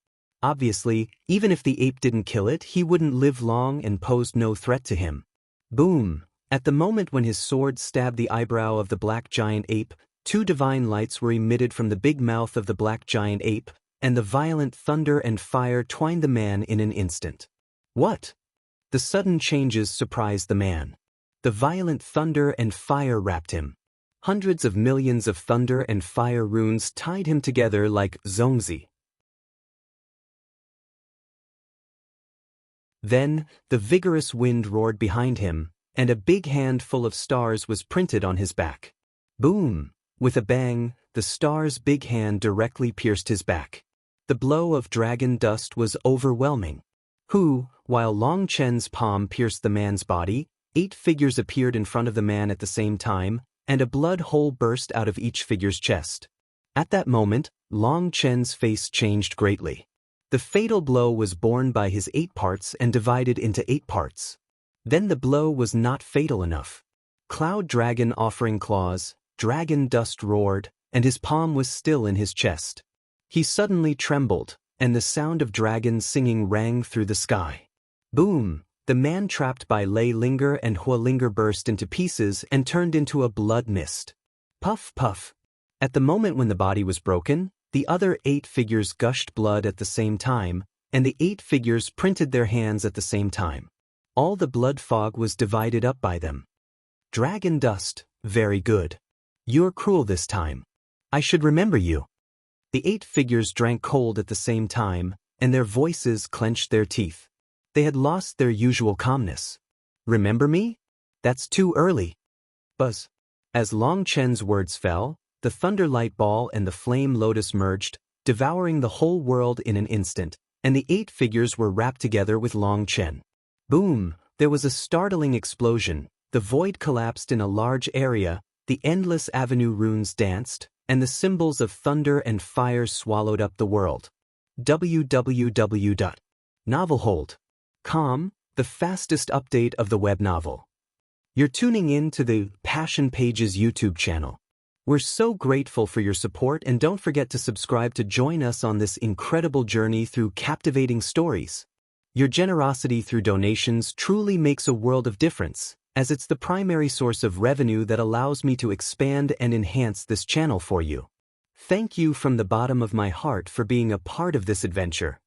Obviously, even if the ape didn't kill it, he wouldn't live long and posed no threat to him. Boom! At the moment when his sword stabbed the eyebrow of the black giant ape, two divine lights were emitted from the big mouth of the black giant ape, and the violent thunder and fire twined the man in an instant. What? The sudden changes surprised the man. The violent thunder and fire wrapped him. Hundreds of millions of thunder and fire runes tied him together like zongzi. Then, the vigorous wind roared behind him, and a big hand full of stars was printed on his back. Boom! With a bang, the star's big hand directly pierced his back. The blow of dragon dust was overwhelming. While Long Chen's palm pierced the man's body, 8 figures appeared in front of the man at the same time, and a blood hole burst out of each figure's chest. At that moment, Long Chen's face changed greatly. The fatal blow was borne by his 8 parts and divided into 8 parts. Then the blow was not fatal enough. Cloud Dragon offering claws, dragon dust roared, and his palm was still in his chest. He suddenly trembled, and the sound of dragons singing rang through the sky. Boom! The man trapped by Lei Linger and Hua Linger burst into pieces and turned into a blood mist. Puff, puff. At the moment when the body was broken, the other 8 figures gushed blood at the same time, and the 8 figures printed their hands at the same time. All the blood fog was divided up by them. Dragon dust, very good. You're cruel this time. I should remember you. The 8 figures drank cold at the same time, and their voices clenched their teeth. They had lost their usual calmness. Remember me? That's too early. Buzz. As Long Chen's words fell, the thunder light ball and the flame lotus merged, devouring the whole world in an instant, and the 8 figures were wrapped together with Long Chen. Boom! There was a startling explosion, the void collapsed in a large area, the endless avenue runes danced, and the symbols of thunder and fire swallowed up the world. www.novelhold.com, the fastest update of the web novel. You're tuning in to the Passion Pages YouTube channel. We're so grateful for your support, and don't forget to subscribe to join us on this incredible journey through captivating stories. Your generosity through donations truly makes a world of difference, as it's the primary source of revenue that allows me to expand and enhance this channel for you. Thank you from the bottom of my heart for being a part of this adventure.